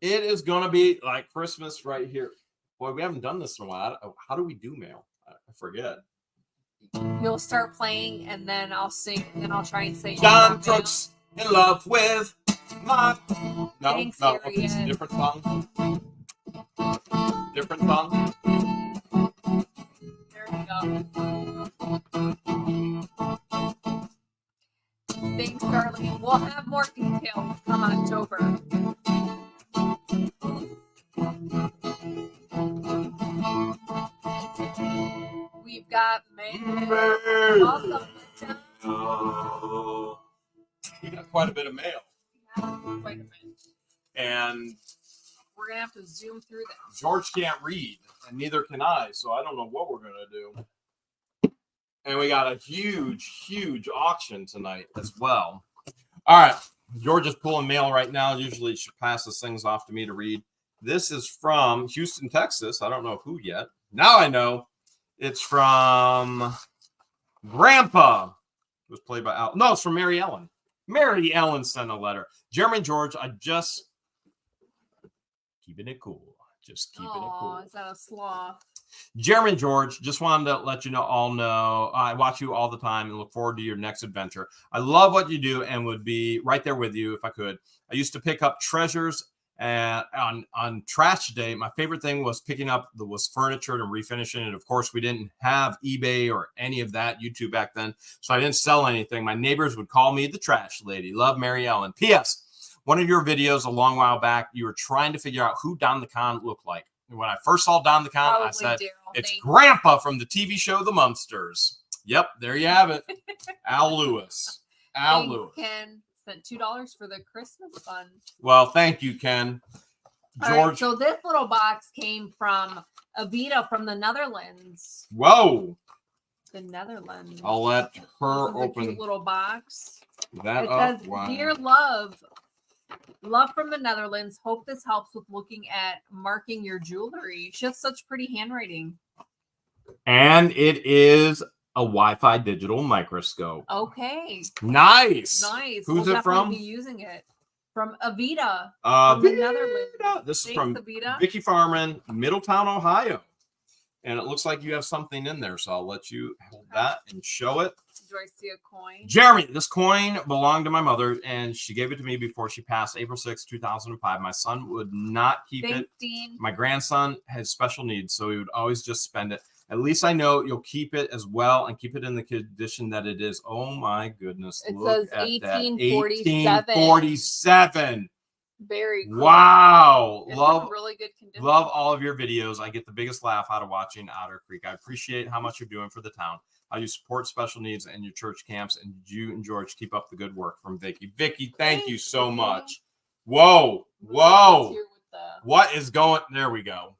It is going to be like Christmas right here. Boy, we haven't done this in a while. How do we do mail? I forget. You'll start playing, and then I'll sing, and I'll try and say. John Crook's in love with my. No, Thanks, no, Harriet. it's a different song. Different song. There we go. Thanks, Darlene. We'll have more details come October. We've got mail. Welcome, Linda. Oh, we got quite a bit of mail. Wait a minute. And We're gonna have to zoom through that. George can't read, and neither can I, so I don't know what we're going to do. And we got a huge auction tonight as well. All right. George is pulling mail right now. Usually she passes things off to me to read. This is from Houston, Texas. I don't know who yet. Now I know. It's from Grandpa. It was played by Al. No, it's from Mary Ellen. Mary Ellen sent a letter. Jeremy and George, I just keeping it cool. Just keeping it cool. Is that a sloth? Jeremy and George, just wanted to let you all know I watch you all the time and look forward to your next adventure. I love what you do and would be right there with you if I could. I used to pick up treasures on trash day. My favorite thing was picking up was furniture and refinishing it. Of course, we didn't have eBay or any of that YouTube back then, so I didn't sell anything. My neighbors would call me the trash lady. Love, Mary Ellen. P.S. One of your videos a long while back, you were trying to figure out who Don the Con looked like. And when I first saw Don the Con, I said, Daryl. it's Grandpa from the TV show The Munsters. Yep, there you have it. Al Lewis. Al Thanks, Lewis. Ken sent $2 for the Christmas fund. Well, thank you, Ken. All right, George. so this little box came from Avita from the Netherlands. Whoa. The Netherlands. I'll let her This is a open cute little box. that It up. says, Wow. "Dear love, love from the Netherlands. Hope this helps with looking at marking your jewelry." She has such pretty handwriting. And it is a Wi-Fi digital microscope. Okay, Nice. nice. Who's we'll it from? definitely be using it from Avita from the Netherlands. This is Thanks, from Avita. Vicky Farman, Middletown, Ohio. And it looks like you have something in there, so I'll let you hold that and show it. Do I see a coin? Jeremy, this coin belonged to my mother, and she gave it to me before she passed April 6, 2005. My son would not keep Thanks, it. Dean. My grandson has special needs, so he would always just spend it. At least I know you'll keep it as well and keep it in the condition that it is. Oh, my goodness. It Look says at 1847. that. 1847. Very cool. Wow. It's Love in really good condition. Love all of your videos. I get the biggest laugh out of watching Otter Creek. I appreciate how much you're doing for the town, how you support special needs and your church camps, and you and George keep up the good work. From Vicky. Vicky, thank you so Vicky. much. Whoa. Let's Whoa. hear what the- What is going? There we go.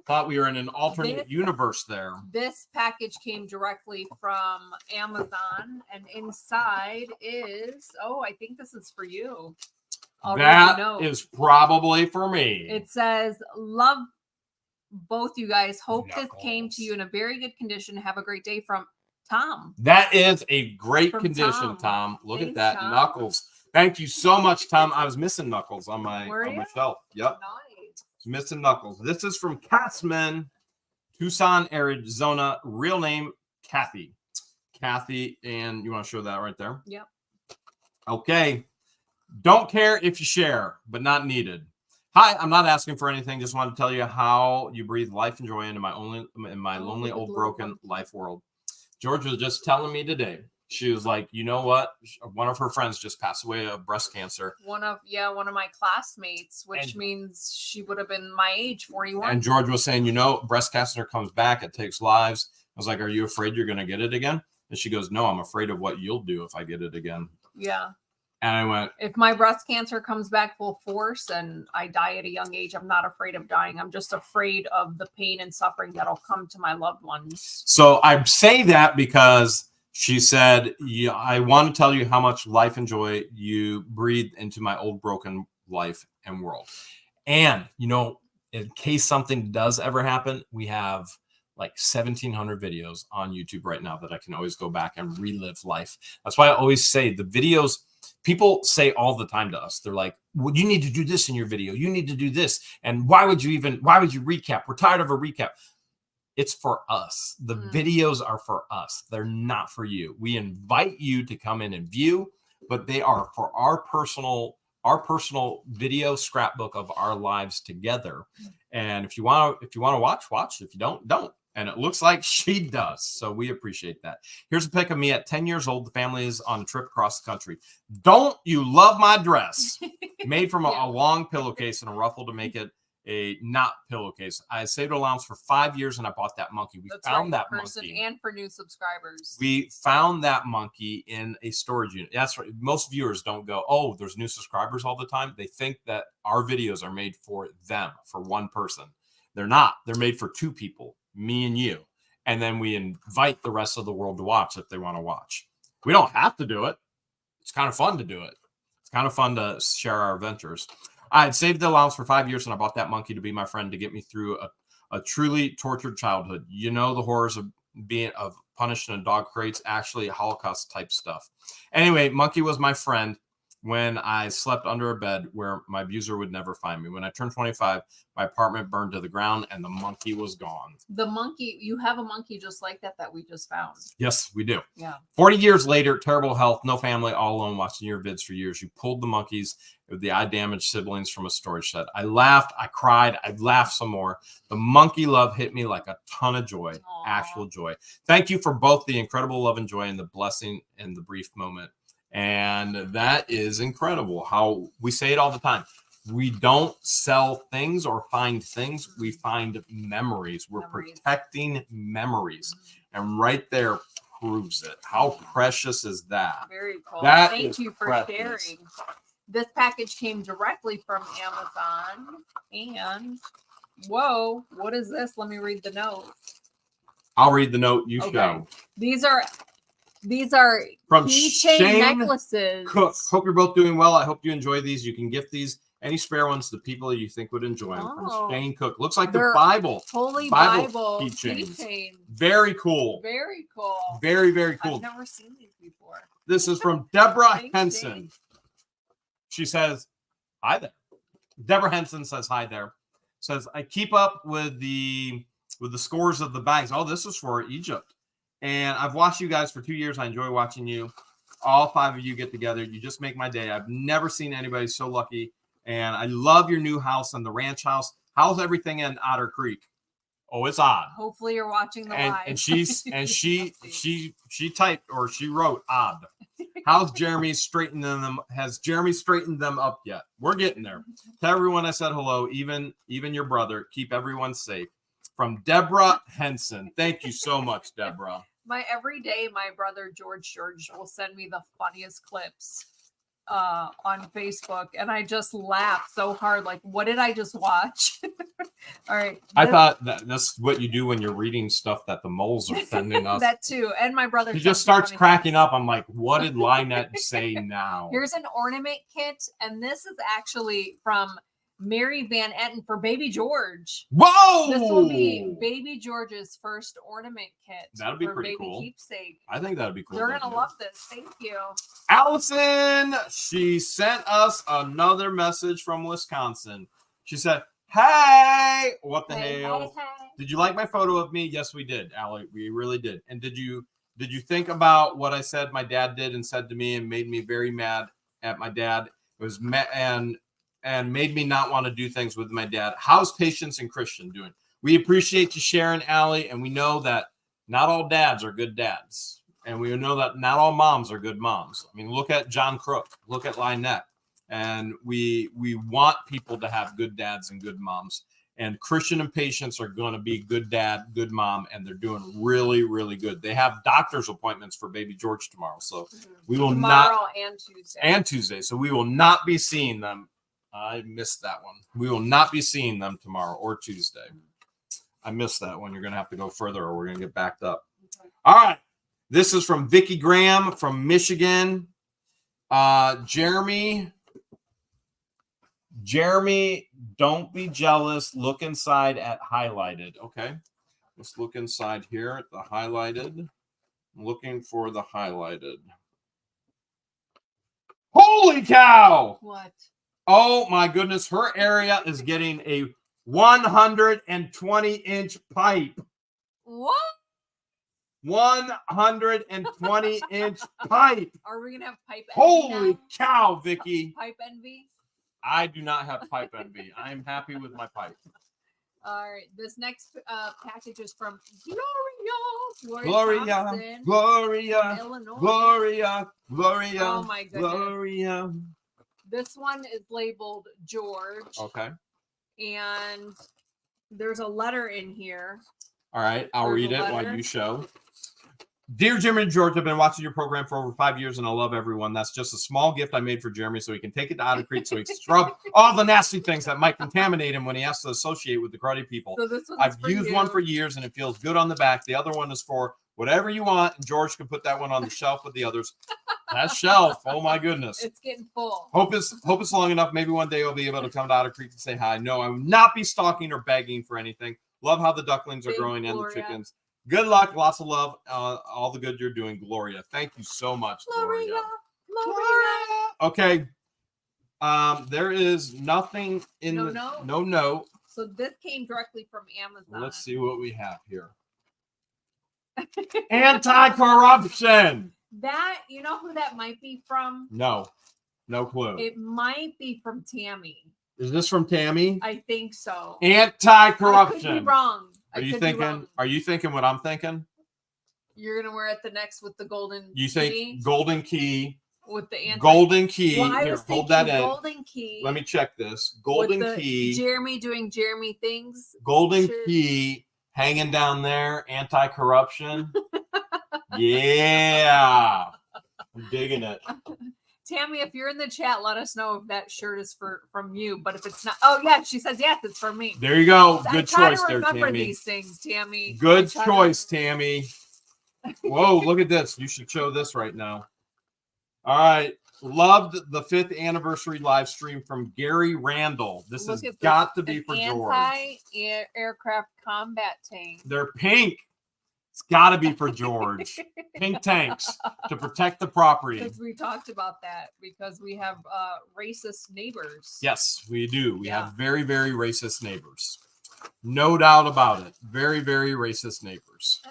Thought we were in an alternate universe there. This package came directly from Amazon, and inside is, oh, I think this is for you. I'll read the That note. is probably for me. It says, "Love both you guys. Hope this came Knuckles. to you in a very good condition. Have a great day," from Tom. That is a great From condition, Tom. Tom. Look at Thanks, that. Tom. Knuckles. Thank you so much, Tom. I was missing Knuckles on my Were on my you? shelf. Yep. Nice. Missing Knuckles. This is from Catsman, Tucson, Arizona. Real name, Kathy. Kathy, and you want to show that right there? Yep. Okay. Don't care if you share, but not needed. Hi, I'm not asking for anything. Just wanted to tell you how you breathe life and joy into my lonely look at old the broken little life world. George was just telling me today. She was like, you know what? One of her friends just passed away of breast cancer. One of my classmates, which And- means she would have been my age, 41. And George was saying, you know, breast cancer comes back. It takes lives. I was like, are you afraid you're going to get it again? And she goes, no, I'm afraid of what you'll do if I get it again. Yeah. And I went, If my breast cancer comes back full force and I die at a young age, I'm not afraid of dying. I'm just afraid of the pain and suffering that'll come to my loved ones. so I say that because she said, yeah, I want to tell you how much life and joy you breathed into my old broken life and world. And, you know, in case something does ever happen, we have like 1,700 videos on YouTube right now that I can always go back and relive life. That's why I always say the videos, people say all the time to us, they're like, well, you need to do this in your video. You need to do this. And why would you recap? We're tired of a recap. It's for us. The videos are for us. They're not for you. We invite you to come in and view, but they are for our personal video scrapbook of our lives together. And if you want to watch. If you don't. And it looks like she does. So we appreciate that. Here's a pic of me at 10 years old. The family is on a trip across the country. Don't you love my dress? Made from a long pillowcase and a ruffle to make it a not pillowcase. I saved allowance for 5 years and I bought that monkey. We found that monkey. And for new subscribers. We found that monkey in a storage unit. That's right. Most viewers don't go, oh, there's new subscribers all the time. They think that our videos are made for them, for one person. They're not. They're made for two people, me and you. And then we invite the rest of the world to watch if they want to watch. We don't have to do it. It's kind of fun to do it. It's kind of fun to share our adventures. I had saved the allowance for 5 years and I bought that monkey to be my friend to get me through a truly tortured childhood. You know, the horrors of being punished in dog crates, actually Holocaust type stuff. Anyway, monkey was my friend when I slept under a bed where my abuser would never find me. When I turned 25, my apartment burned to the ground and the monkey was gone. The monkey, you have a monkey just like that we just found. Yes, we do. Yeah. 40 years later, terrible health, no family, all alone, watching your vids for years. You pulled the monkeys with the eye-damaged siblings from a storage shed. I laughed, I cried, I laughed some more. The monkey love hit me like a ton of joy, actual joy. Thank you for both the incredible love and joy and the blessing in the brief moment. And that is incredible how we say it all the time. We don't sell things or find things. We find memories. We're protecting memories. And right there proves it. How precious is that? Very cool. That Thank is you for precious. sharing. This package came directly from Amazon. And whoa, what is this? Let me read the note. I'll read the note. You Okay. show. These are From keychain Shane necklaces. Cook. Hope you're both doing well. I hope you enjoy these. You can gift these, any spare ones, to people you think would enjoy them. Oh. From Shane Cook. Looks like the They're Bible. Holy Bible Bible keychains. keychain. Very cool. Very cool. Very, very cool. I've never seen these before. This is from Deborah Thanks, Henson. Shane. She says, hi there. Deborah Henson says, hi there. Says, I keep up with the scores of the bags. Oh, this is for Egypt. And I've watched you guys for 2 years. I enjoy watching you. All 5 of you get together. You just make my day. I've never seen anybody so lucky. And I love your new house and the ranch house. How's everything in Otter Creek? Oh, it's odd. Hopefully you're watching the live. And she typed, or she wrote odd. How's Jeremy straightened them? Has Jeremy straightened them up yet? We're getting there. Tell everyone I said hello, even your brother. Keep everyone safe. From Deborah Henson. Thank you so much, Deborah. Every day, my brother George will send me the funniest clips on Facebook, and I just laugh so hard. Like, what did I just watch? All right. I thought that's what you do when you're reading stuff that the moles are sending us. That too. And my brother He just starts cracking up. I'm like, what did Lynette say now? Here's an ornament kit, and this is actually from Mary Van Etten for Baby George. Whoa! This will be Baby George's first ornament kit. That'll be for pretty baby cool. Keepsake. I think that'd be cool. They're gonna love this. Thank you. Allison, she sent us another message from Wisconsin. She said, hey, what the hell? Hey. Did you like my photo of me? Yes, we did, Allie. We really did. And did you think about what I said my dad did and said to me and made me very mad at my dad? It was and made me not want to do things with my dad. How's Patience and Christian doing? We appreciate you sharing, Allie, and we know that not all dads are good dads. And we know that not all moms are good moms. I mean, look at John Crook. Look at Lynette. And we want people to have good dads and good moms. And Christian and Patience are going to be good dad, good mom, and they're doing really, really good. They have doctor's appointments for baby George tomorrow. So we will tomorrow and Tuesday. So we will not be seeing them. I missed that one. We will not be seeing them tomorrow or Tuesday. I missed that one. You're going to have to go further or we're going to get backed up. All right. This is from Vicki Graham from Michigan. Jeremy, don't be jealous. Look inside at highlighted. Okay. Let's look inside here at the highlighted. I'm looking for the highlighted. Holy cow! What? Oh my goodness. Her area is getting a 120-inch pipe. What? 120-inch pipe. Are we gonna have pipe envy? Holy now? cow, Vicky. Pipe envy? I do not have pipe envy. I am happy with my pipe. All right. This next package is from Gloria, Thompson, Gloria, Illinois. Gloria, Gloria, Oh my goodness. Gloria. This one is labeled George. Okay. And there's a letter in here. All right. I'll There's read a it while letter. you show. Dear Jeremy and George, I've been watching your program for over 5 years and I love everyone. That's just a small gift I made for Jeremy so he can take it to Otter Creek so he can scrub all the nasty things that might contaminate him when he has to associate with the cruddy people. So this one's I've for used you. one for years and it feels good on the back. The other one is for whatever you want, and George can put that one on the shelf with the others. That shelf, oh my goodness. It's getting full. Hope it's long enough. Maybe one day I'll be able to come to Otter Creek and say hi. No, I will not be stalking or begging for anything. Love how the ducklings are Thanks, growing and the Gloria. chickens. Good luck, lots of love, all the good you're doing, Gloria. Thank you so much, Gloria. Okay. There is nothing in No the note? no note. So this came directly from Amazon. Let's see what we have here. Anti-corruption. That, you know who that might be from? No clue. It might be from Tammy. Is this from Tammy? I think so. Anti-corruption. I could be wrong. Are you thinking what I'm thinking? You're gonna wear it the next with the golden You key? think golden key? With the anti- Golden key. Well, I Here, was hold that thinking in. golden key. Let me check this. with Golden the key. Jeremy doing Jeremy things. Golden Sure. key hanging down there. Anti-corruption. Yeah. I'm digging it. Tammy, if you're in the chat, let us know if that shirt is from you. But if it's not, oh yeah, she says yes, it's from me. There you go. I Good try choice to there, remember Tammy. these things, Tammy. Good choice, Tammy. Whoa, look at this. You should show this right now. All right. Loved the 5th anniversary live stream from Gary Randall. This has got to be for George. Anti-aircraft combat tank. They're pink. It's got to be for George. Pink tanks to protect the property. Because we talked about that because we have racist neighbors. Yes, we do. We have very, very racist neighbors. No doubt about it. Very, very racist neighbors.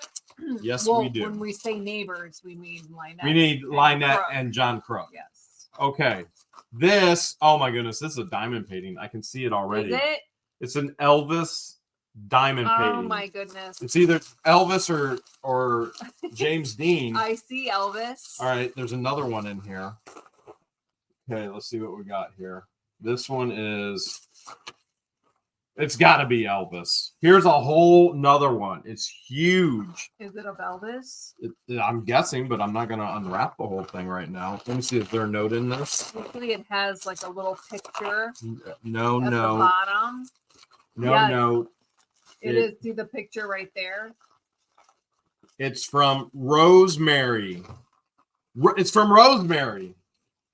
Yes, we do. When we say neighbors, we mean Lynette. We need Lynette and John Crook. Yes. Okay. This, oh my goodness, this is a diamond painting. I can see it already. Is it? It's an Elvis diamond painting. Oh my goodness. It's either Elvis or James Dean. I see Elvis. All right, there's another one in here. Okay, let's see what we got here. This one is, it's got to be Elvis. Here's a whole nother one. It's huge. Is it of Elvis? I'm guessing, but I'm not going to unwrap the whole thing right now. Let me see if there's a note in this. Hopefully it has like a little picture. No, at the bottom. No note. It is. See the picture right there? It's from Rosemary. It's from Rosemary.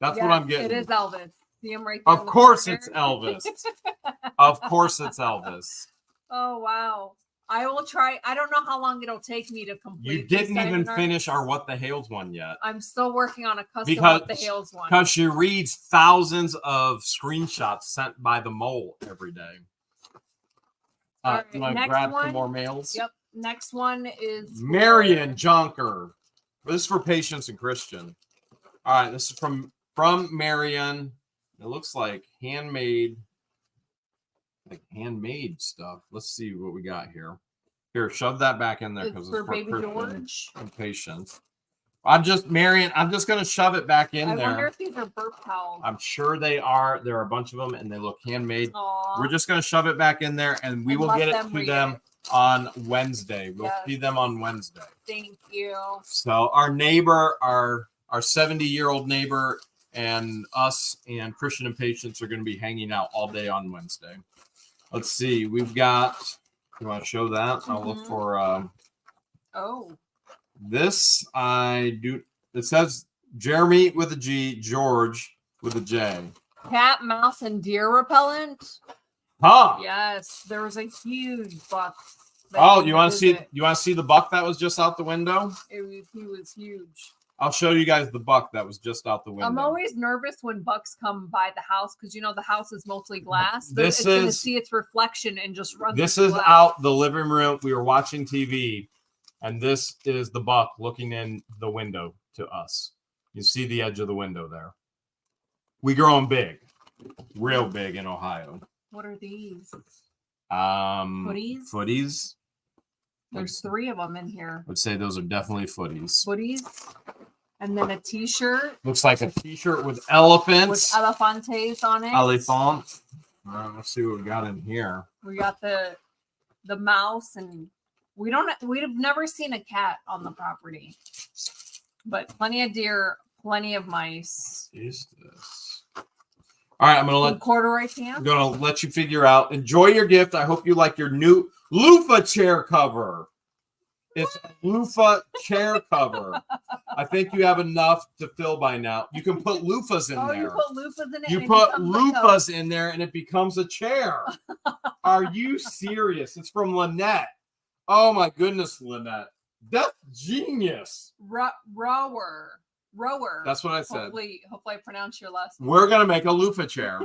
That's what I'm getting. It is Elvis. See him right there. Of course it's Elvis. Of course it's Elvis. Oh, wow. I will try. I don't know how long it'll take me to complete. You didn't even finish our What the Hales one yet. I'm still working on a custom What the Hales one. Because she reads thousands of screenshots sent by the mole every day. Right, you want to grab some more mails? Yep. Next one is Marion Jonker. This is for Patience and Christian. All right, this is from Marion. It looks like handmade stuff. Let's see what we got here. Here, shove that back in there because it's for baby Christian George and Patience. Marion, I'm just going to shove it back in there. I wonder if these are burp towels. I'm sure they are. There are a bunch of them, and they look handmade. Aww. We're just going to shove it back in there, and we will get it to them on Wednesday. We'll feed them on Wednesday. Thank you. So our neighbor, our 70-year-old neighbor, and us and Christian and Patience are going to be hanging out all day on Wednesday. Let's see. We've got. You want to show that? I'll look for. This I do. It says Jeremy with a G, George with a J. Cat, mouse, and deer repellent. Huh? Yes, there was a huge buck. Oh, you want to see? You want to see the buck that was just out the window? He was huge. I'll show you guys the buck that was just out the window. I'm always nervous when bucks come by the house because the house is mostly glass. It's going to see its reflection and just run. This is out the living room. We were watching TV, and this is the buck looking in the window to us. You see the edge of the window there. We growing big, real big in Ohio. What are these? Footies. Footies. There's 3 of them in here. I would say those are definitely footies. Footies. And then a t-shirt. Looks like a t-shirt with elephants. With elefantes on it. Elephant. All right, let's see what we got in here. We got the mouse, and we've never seen a cat on the property. But plenty of deer, plenty of mice. What is this? All right, I'm gonna let you figure out. Enjoy your gift. I hope you like your new loofah chair cover. It's a loofah chair cover. I think you have enough to fill by now. You can put loofahs in there. You put loofahs in it. You put loofahs in there, and it becomes a chair. Are you serious? It's from Lynette. Oh my goodness, Lynette. That's genius. Rower. That's what I said. Hopefully I pronounce your last name. We're gonna make a loofah chair.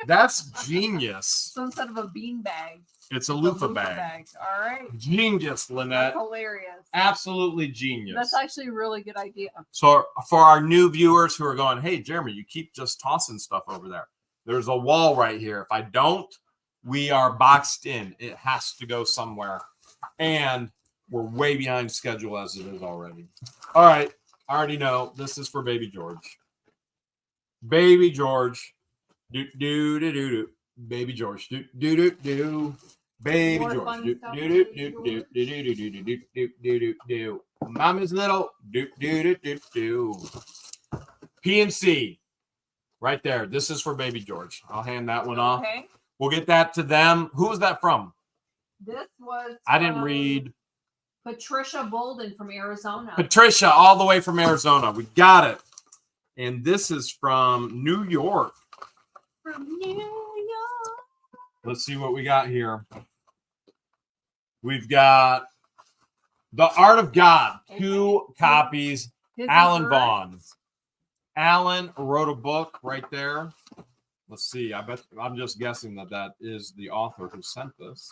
That's genius. So instead of a bean bag, it's a loofah bag. All right. Genius, Lynette. That's hilarious. Absolutely genius. That's actually a really good idea. So for our new viewers who are going, hey, Jeremy, you keep just tossing stuff over there. There's a wall right here. If I don't, we are boxed in. It has to go somewhere. And we're way behind schedule as it is already. All right. I already know this is for Baby George. Baby George. Do do do do do. Baby George. Do do do do. Baby George. Do do do do do do do do do do do do. Mommy's little do do do do do. PNC. Right there. This is for baby George. I'll hand that one off. Okay. We'll get that to them. Who was that from? This was. I didn't read. Patricia Bolden from Arizona. Patricia, all the way from Arizona. We got it. And this is from New York. From New York. Let's see what we got here. We've got The Art of God, 2 copies. His Alan birth. Vaughn. Alan wrote a book right there. Let's see. I'm just guessing that is the author who sent this.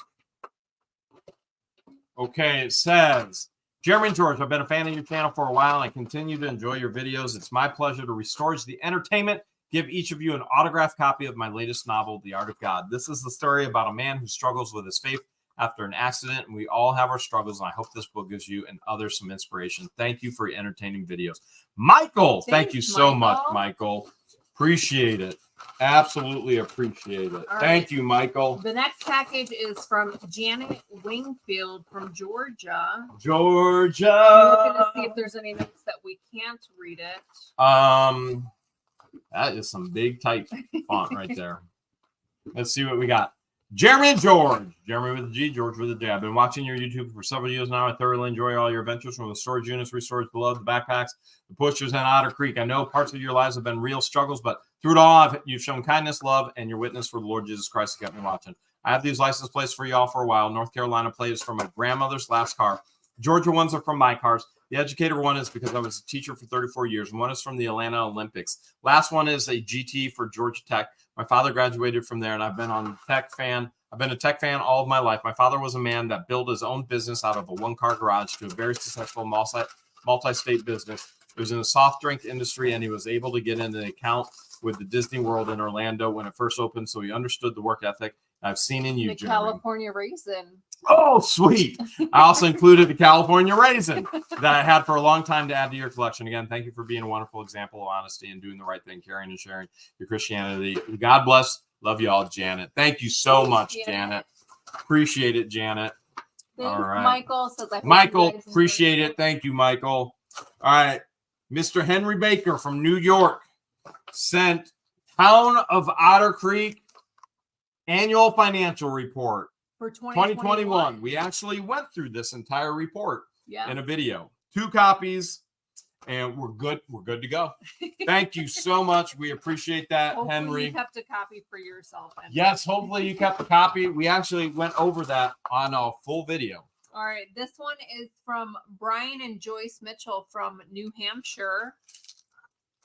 Okay, it says, Jeremy and George, I've been a fan of your channel for a while, and I continue to enjoy your videos. It's my pleasure to restore the entertainment, give each of you an autographed copy of my latest novel, The Art of God. This is the story about a man who struggles with his faith after an accident, and we all have our struggles, and I hope this book gives you and others some inspiration. Thank you for your entertaining videos. Michael, thank you so much, Michael. Appreciate it. Absolutely appreciate it. Thank you, Michael. The next package is from Janet Wingfield from Georgia. Georgia. I'm looking to see if there's any notes that we can't read it. That is some big type font right there. Let's see what we got. Jeremy and George. Jeremy with a G, George with a J. I've been watching your YouTube for several years now. I thoroughly enjoy all your adventures, from the storage units, restorage below, the backpacks, the pushers, and Otter Creek. I know parts of your lives have been real struggles, but through it all, you've shown kindness, love, and your witness for the Lord Jesus Christ has kept me watching. I have these license plates for y'all for a while. North Carolina plate is from my grandmother's last car. Georgia ones are from my cars. The educator one is because I was a teacher for 34 years. And one is from the Atlanta Olympics. Last one is a GT for Georgia Tech. My father graduated from there, and I've been a tech fan all of my life. My father was a man that built his own business out of a one-car garage to a very successful multi-state business. He was in the soft drink industry, and he was able to get into an account with the Disney World in Orlando when it first opened, so he understood the work ethic I've seen in you, The Jeremy. California Raisin. Oh, sweet. I also included the California Raisin that I had for a long time to add to your collection. Again, thank you for being a wonderful example of honesty and doing the right thing, caring and sharing your Christianity. God bless. Love you all, Janet. Thank you so much, Janet. Appreciate it, Janet. Thanks, all right. Michael. Says, Michael, appreciate it. Thank you, Michael. All right. Mr. Henry Baker from New York sent Town of Otter Creek annual financial report for 2021. We actually went through this entire report in a video. 2 copies, and we're good. We're good to go. Thank you so much. We appreciate that, Hopefully Henry. You kept a copy for yourself. Henry. Yes, hopefully you kept a copy. We actually went over that on a full video. All right, this one is from Brian and Joyce Mitchell from New Hampshire.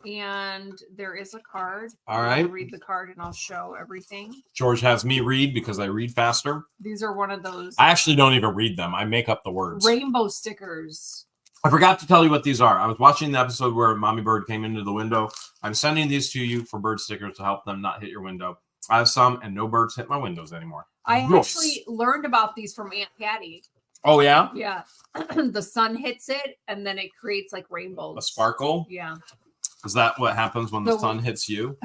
And there is a card. All right. I'll read the card and I'll show everything. George has me read because I read faster. These are one of those. I actually don't even read them. I make up the words. Rainbow stickers. I forgot to tell you what these are. I was watching the episode where Mommy Bird came into the window. I'm sending these to you for bird stickers to help them not hit your window. I have some, and no birds hit my windows anymore. I actually learned about these from Aunt Patty. Oh, yeah? Yeah. The sun hits it, and then it creates like rainbows. A sparkle? Yeah. Is that what happens when the sun hits you?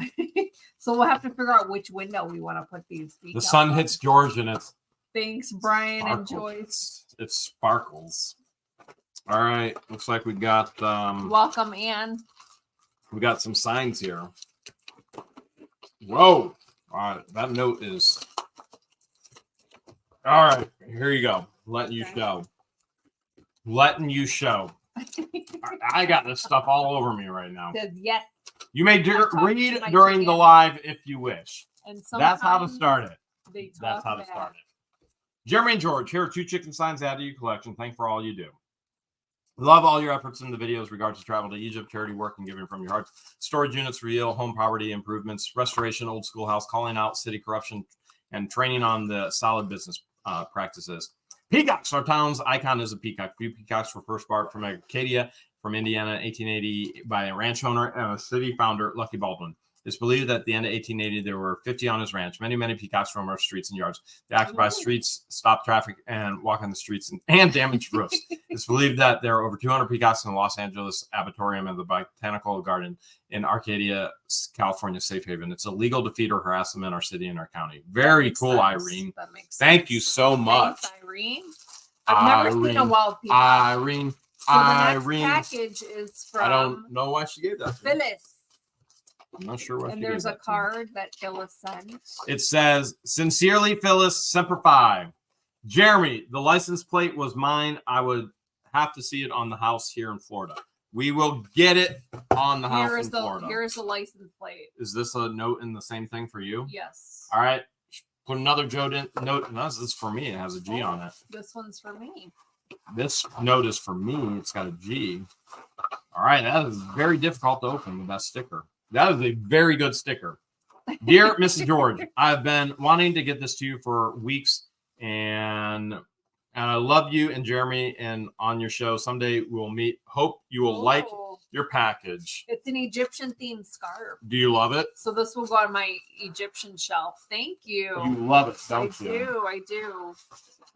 So we'll have to figure out which window we want to put these. The sun hits George, and it's... Thanks, Brian sparkles. and Joyce. It sparkles. All right. Looks like we got... Welcome, Anne. We got some signs here. Whoa. All right. That note is... All right. Here you go. Letting you show. Letting you show. I got this stuff all over me right now. Says yes. You may read during the live if you wish. And that's how to start it. That's how to start it. Jeremy and George, here are 2 chicken signs added to your collection. Thank you for all you do. Love all your efforts in the videos regards to travel to Egypt, charity work, and giving from your heart. Storage units, real home poverty improvements, restoration, old schoolhouse, calling out city corruption, and training on the solid business practices. Peacocks, our town's icon is a peacock. Few peacocks were first bought from Acadia, from Indiana, 1880, by a ranch owner and a city founder, Lucky Baldwin. It's believed that at the end of 1880, there were 50 on his ranch. Many, many peacocks roam our streets and yards. They occupy streets, stop traffic, and walk on the streets and damage roofs. It's believed that there are over 200 peacocks in the Los Angeles Arboretum and the Botanical Garden in Arcadia, California, safe haven. It's illegal to feed or harass them in our city and our county. Very cool, sense. Irene. Thank you so much. Thanks, Irene. I've never seen a wild peacock. Irene. So the next Irene. package is from I don't know why she gave that to me. Phyllis. I'm not sure why And she gave there's a that to me. card that Phyllis sent. It says, "Sincerely, Phyllis, Semper Fi." Jeremy, the license plate was mine. I would have to see it on the house here in Florida. We will get it on the house in Florida. Here's the license plate. Is this a note in the same thing for you? Yes. All right. Put another note. No, this is for me. It has a G on it. This one's for me. This note is for me. It's got a G. All right. That is very difficult to open with that sticker. That is a very good sticker. Dear Mrs. George, I've been wanting to get this to you for weeks, and I love you and Jeremy and on your show. Someday we'll meet. Hope you will like your package. It's an Egyptian themed scarf. Do you love it? So this will go on my Egyptian shelf. Thank you. You love it, don't you? I do.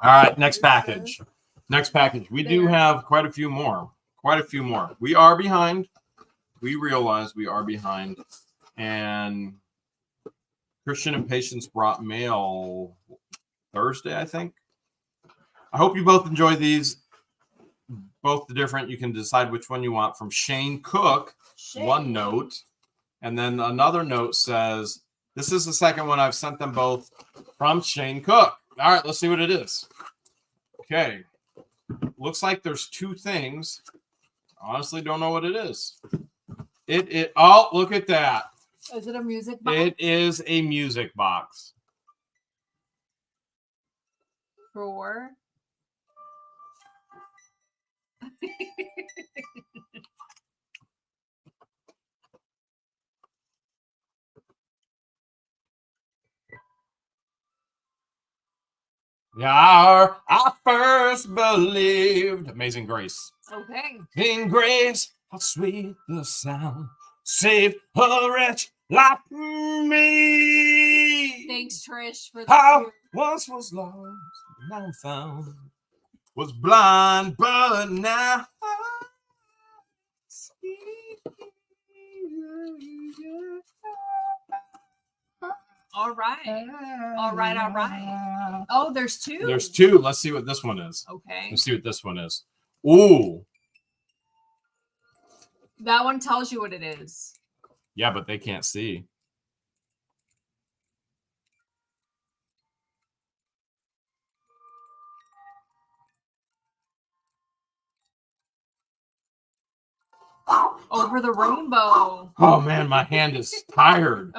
All right, next package. Next package. We do have quite a few more. We are behind. We realize we are behind. And Christian and Patience brought mail Thursday, I think. I hope you both enjoy these. Both the different. You can decide which one you want. From Shane Cook, one note. And then another note says, this is the second one. I've sent them both from Shane Cook. All right, let's see what it is. Okay. Looks like there's two things. Honestly, don't know what it is. Oh, look at that. Is it a music box? It is a music box. For Yeah, I first believed. Amazing Grace. okay. In grace, how sweet the sound. Save a wretch like me. Thanks, Trish, for How the once was lost, now found. Was blind, but now I see. All right. All right. Oh, there's two. There's two. Let's see what this one is. Okay. Let's see what this one is. Ooh. That one tells you what it is. Yeah, but they can't see. Over the rainbow. Oh man, my hand is tired.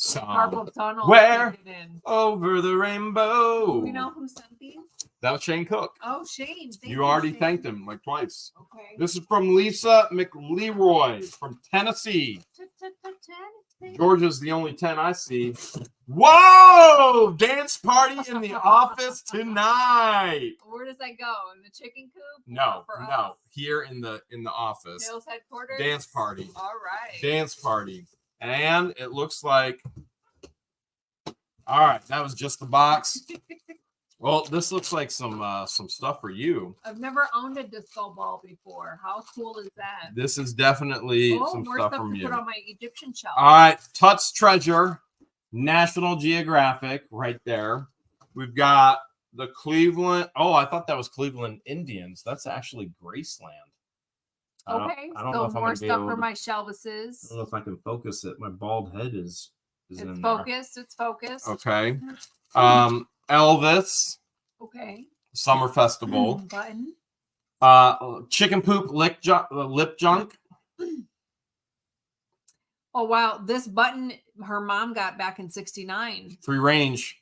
Carpal tunnel. Where? kicking in. Over the rainbow. Do we know who sent these? That was Shane Cook. Oh, Shane. Thank You already Shane. thanked him like twice. Okay. This is from Lisa McLeroy from Tennessee. Georgia's the only 10 I see. Whoa! Dance party in the office tonight. Where does that go? In the chicken coop? No, For no. us? Here in the office. Sales headquarters? Dance party. All right. Dance party. And it looks like, all right, that was just the box. Well, this looks like some stuff for you. I've never owned a disco ball before. How cool is that? This is definitely some more stuff stuff from to you. put on my Egyptian shelf. All right, Tut's Treasure, National Geographic, right there. We've got the Cleveland. Oh, I thought that was Cleveland Indians. That's actually Graceland. Okay, I don't know so if I'm more gonna be stuff able for to- my I shelvices. don't know if I can focus it. My bald head is It's in focused. It's focused. there. Okay. Elvis Okay. Summer Festival. Button. Chicken poop lip junk. Oh wow, this button her mom got back in '69. Free range.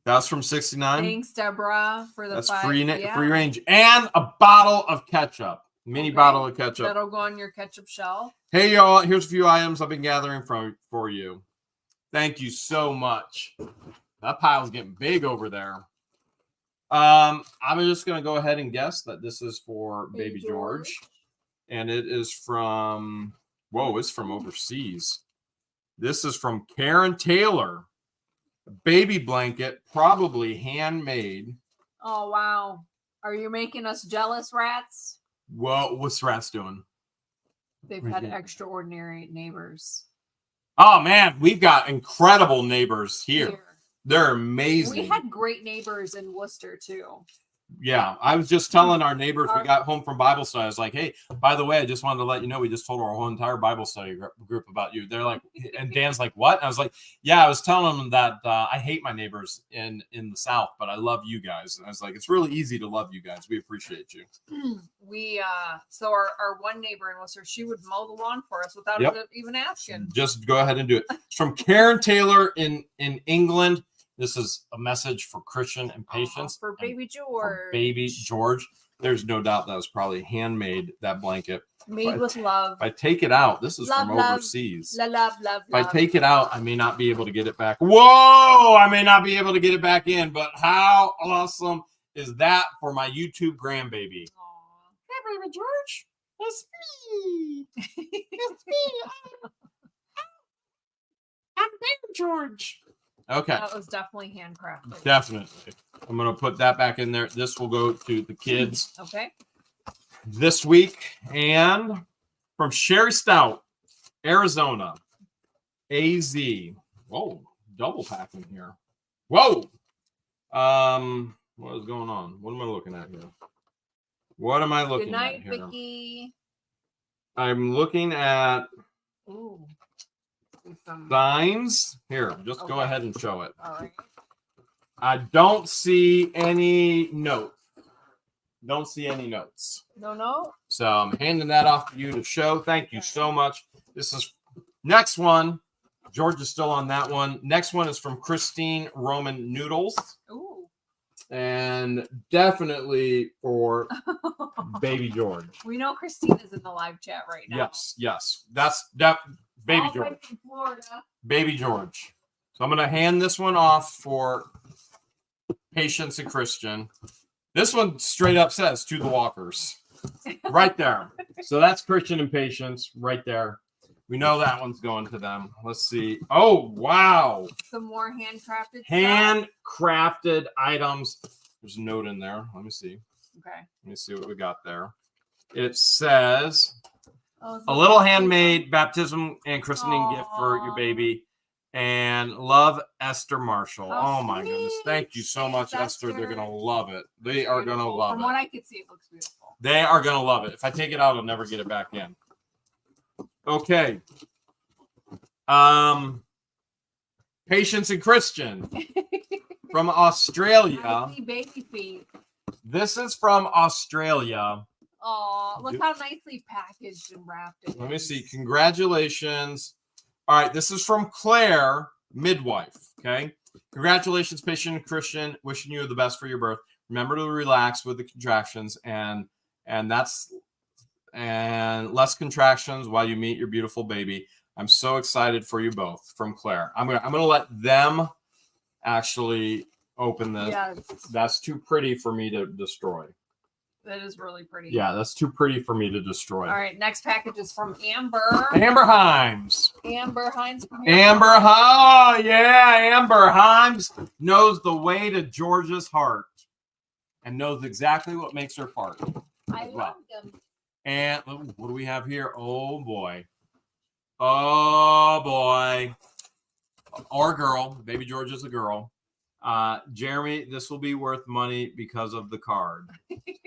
That's from 69. Thanks, Deborah, for the That's five. free Yeah. free range. And a bottle of ketchup. Mini Okay. bottle of ketchup. That'll go on your ketchup shelf. Hey y'all, here's a few items I've been gathering for you. Thank you so much. That pile's getting big over there. I'm just gonna go ahead and guess that this is for Baby George. And it is from it's from overseas. This is from Karen Taylor. A baby blanket, probably handmade. Oh wow. Are you making us jealous, rats? Well, what's Rats doing? They've Right had here. extraordinary neighbors. Oh man, we've got incredible neighbors here. They're amazing. We had great neighbors in Wooster too. Yeah, I was just telling our neighbors we got home from Bible study. I was like, hey, by the way, I just wanted to let you know we just told our whole entire Bible study group about you. They're like, and Dan's like, what? And I was like, yeah, I was telling them that I hate my neighbors in the South, but I love you guys. And I was like, it's really easy to love you guys. We appreciate you. We so our one neighbor in Wooster, she would mow the lawn for us without even asking. Just go ahead and do it. It's from Karen Taylor in England. This is a message for Christian and patience. For baby George. For baby George. There's no doubt that was probably handmade, that blanket. Made with love. If I take it out, this is love, from overseas. Love. If I take it out, I may not be able to get it back. Whoa! I may not be able to get it back in, but how awesome is that for my YouTube grandbaby? Hey, baby George. It's me. It's me. I'm baby George. Okay. That was definitely handcrafted. Definitely. I'm going to put that back in there. This will go to the kids. Okay. This week. And from Sherry Stout, Arizona, AZ. Whoa, double packing here. Whoa. What is going on? What am I looking at here? What am I looking at here? Good night, Vicky. I'm looking at signs. Here, just go ahead and show it. All right. I don't see any note. Don't see any notes. No. So I'm handing that off to you to show. Thank you so much. This is next one. George is still on that one. Next one is from Christine Roman Noodles. Ooh. And definitely for baby George. We know Christine is in the live chat right now. Yes. That's baby George. From Florida. Baby George. So I'm going to hand this one off for Patience and Christian. This one straight up says to the walkers. Right there. So that's Christian and Patience right there. We know that one's going to them. Let's see. Oh, wow. Some more handcrafted Handcrafted items. There's a note in there. Let me see. Okay. Let me see what we got there. It says a little handmade baptism and christening gift for your baby. And love, Esther Marshall. Oh my goodness. Thank you so much, Esther. They're going to love it. They are going to love it. From what I could see, it looks beautiful. They are going to love it. If I take it out, I'll never get it back in. Okay. Patience and Christian from Australia. Baby feet. This is from Australia. Oh, look how nicely packaged and wrapped it is. Let me see. Congratulations. All right, this is from Claire, midwife. Okay. Congratulations, Patient and Christian. Wishing you the best for your birth. Remember to relax with the contractions and less contractions while you meet your beautiful baby. I'm so excited for you both. From Claire. I'm gonna let them actually open this. Yes. That's too pretty for me to destroy. That is really pretty. Yeah, that's too pretty for me to destroy. All right, next package is from Amber. Amber Himes. Amber Himes. Amber Himes. Yeah, Amber Himes knows the way to Georgia's heart and knows exactly what makes her fart. I love them. And what do we have here? Oh, boy. Oh, boy. Or girl. Baby George is a girl. Jeremy, this will be worth money because of the card.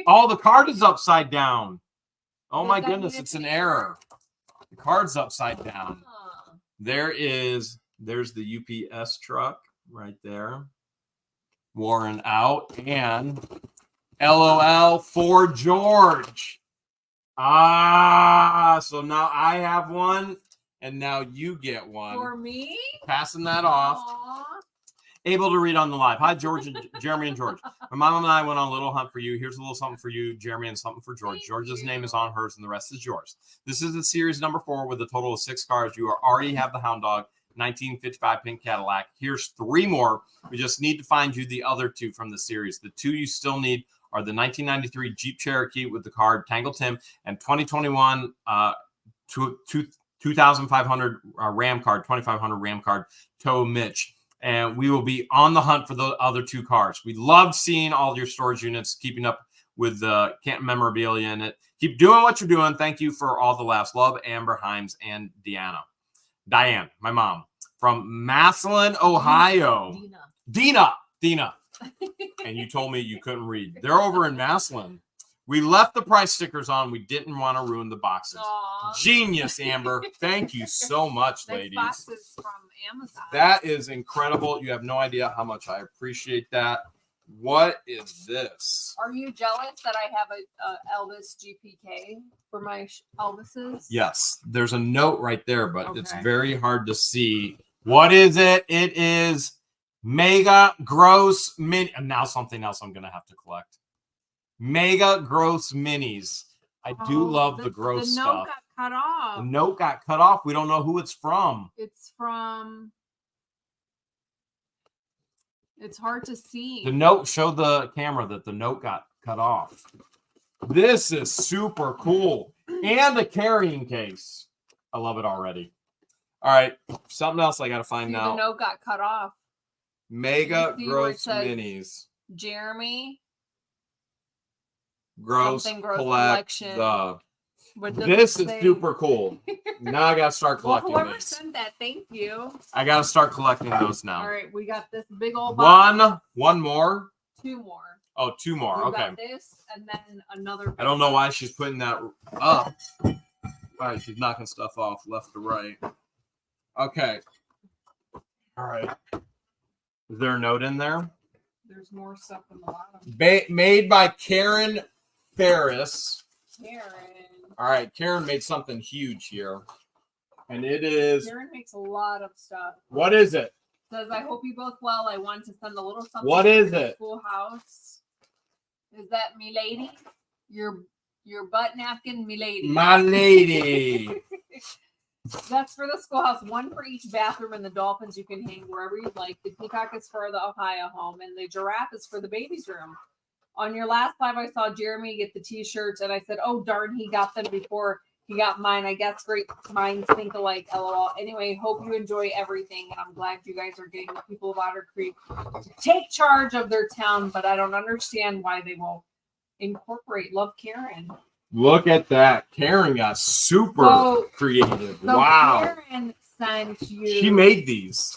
Oh, the card is upside down. Oh my goodness, it's an error. The card's upside down. There's the UPS truck right there. Worn out. And LOL for George. So now I have one and now you get one. For me? Passing that off. Aww. Able to read on the live. Hi, George and Jeremy and George. My mom and I went on a little hunt for you. Here's a little something for you, Jeremy, and something for George. George's name is on hers, and the rest is yours. This is the series number 4 with a total of 6 cars. You already have the Hound Dog, 1955 pink Cadillac. Here's 3 more. We just need to find you the other 2 from the series. The 2 you still need are the 1993 Jeep Cherokee with the card Tangle Tim and 2021 2500 Ram card, 2500 Ram card Tow Mitch. And we will be on the hunt for the other 2 cars. We loved seeing all your storage units, keeping up with the Canton memorabilia in it. Keep doing what you're doing. Thank you for all the laughs. Love, Amber Himes and Diane, my mom, from Massillon, Ohio. Dina. and you told me you couldn't read. They're over in Maslin. We left the price stickers on. We didn't want to ruin the boxes. Aw. Genius, Amber. Thank you so much, This ladies. box is from Amazon. That is incredible. You have no idea how much I appreciate that. What is this? Are you jealous that I have a Elvis GPK for my Elvises? Yes, there's a note right there, but it's Okay. very hard to see. What is it? It is Mega Gross Mini. And now something else I'm going to have to collect. Mega Gross Minis. I do love the gross the note stuff. got cut off. The note got cut off. We don't know who it's from. It's from. It's hard to see. The note, show the camera that the note got cut off. This is super cool. And a carrying case. I love it already. All right. Something else I got to find See, now. the note got cut off. Mega You see where it Gross says Minis. Jeremy. Gross something gross collect collection. the. What does This it is say? super cool. Now I gotta start Well, collecting whoever these. sent that, thank you. I gotta start collecting those now. All right, we got this big old box. One more. Two more. Oh, two more. We Okay. got this and then another. I don't know why she's putting that up. All right, she's knocking stuff off left to right. Okay. All right. Is there a note in there? There's more stuff in the bottom. Made by Karen Ferris. Karen. All right, Karen made something huge here. And it is, Karen makes a lot of stuff. what is it? Says, I hope you both well. I want to send a little something. What to is the it? Schoolhouse. Is that me lady? Your butt napkin, me lady. My lady. That's for the schoolhouse. One for each bathroom, and the dolphins you can hang wherever you like. The peacock is for the Ohio home, and the giraffe is for the baby's room. On your last live, I saw Jeremy get the t-shirts, and I said, oh, darn, he got them before he got mine. I guess great minds think alike, LOL. Anyway, hope you enjoy everything, and I'm glad you guys are getting the people of Otter Creek to take charge of their town, but I don't understand why they won't incorporate. Love, Karen. Look at that. Karen got super So- creative. So Wow. Karen sent you. She made these.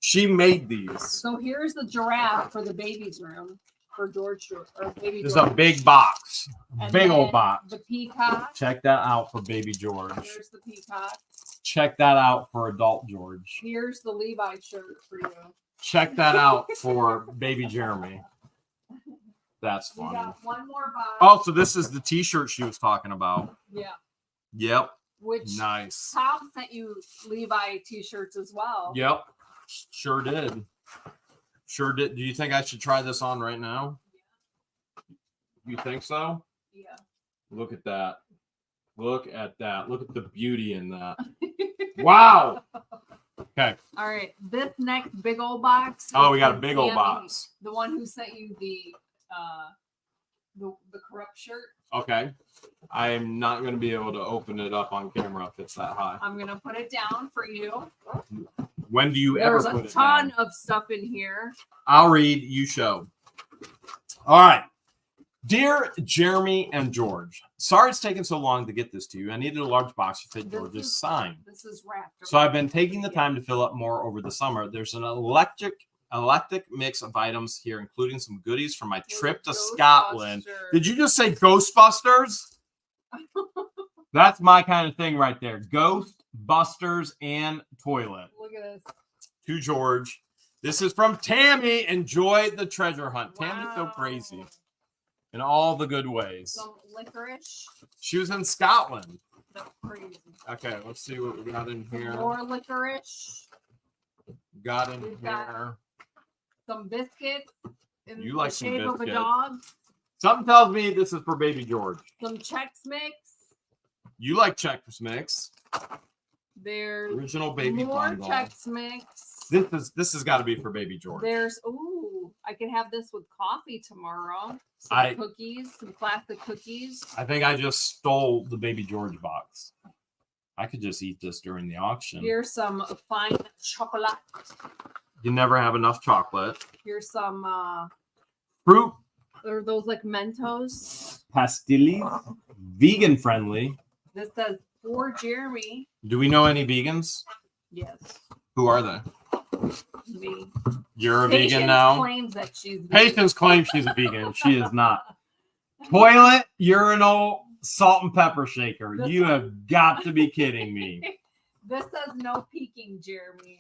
She made these. So here's the giraffe for the baby's room for George or baby. This is George. a big box. And Big old then box. The peacock. Check that out for baby George. Here's the peacock. Check that out for adult George. Here's the Levi shirt for you. Check that out for baby Jeremy. That's We funny. got one more box. Oh, so this is the t-shirt she was talking about. Yeah. Yep. Which Nice. Tom sent you Levi t-shirts as well. Yep. Sure did. Sure did. Do you think I should try this on right now? You think so? Yeah. Look at that. Look at that. Look at the beauty in that. Wow. Okay. All right. This next big old box. Oh, is we got a from big old Tammy, box. The one who sent you the corrupt shirt. Okay. I am not going to be able to open it up on camera if it's that high. I'm gonna put it down for you. When do you There's ever a put it ton down? of stuff in here. I'll read, you show. All right. Dear Jeremy and George, sorry it's taken so long to get this to you. I needed a large box to fit This George's is- sign. This is wrapped. So I've been taking the time to fill up more over the summer. There's an eclectic mix of items here, including some goodies from my trip to Scotland. Did you just say Ghostbusters? That's my kind of thing right there. Ghostbusters and toilet. Look at this. To George. This is from Tammy. Enjoy the treasure hunt. Tammy's so Wow. crazy in all the good ways. Some licorice. She was in Scotland. That's crazy. Okay, let's see what we got in here. More licorice. Got in We've got- here. Some biscuits. In You like the some shape of a biscuits. dog. Something tells me this is for baby George. Some Chex Mix. You like Chex Mix. There's Original baby more bundle. Chex Mix. This has got to be for baby George. There's I can have this with coffee tomorrow. Some cookies, some classic cookies. I think I just stole the baby George box. I could just eat this during the auction. Here's some fine chocolate. You never have enough chocolate. Here's some Fruit are those like Mentos. pastilles, vegan friendly. This says for Jeremy. Do we know any vegans? Yes. Who are they? Me. You're a Patience vegan now? claims that she's vegan. Patience claims she's a vegan. She is not. Toilet, urinal, salt and pepper shaker. You have got to be kidding me. This says no peeking, Jeremy.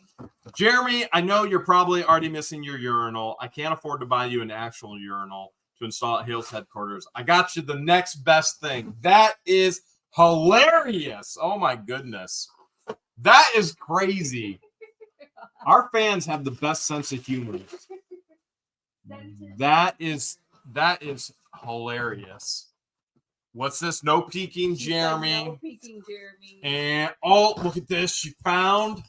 Jeremy, I know you're probably already missing your urinal. I can't afford to buy you an actual urinal to install at Hale's headquarters. I got you the next best thing. That is hilarious. Oh my goodness. That is crazy. Our fans have the best sense of humor. That is hilarious. What's this? No peeking, Jeremy. No peeking, Jeremy. And oh, look at this. She found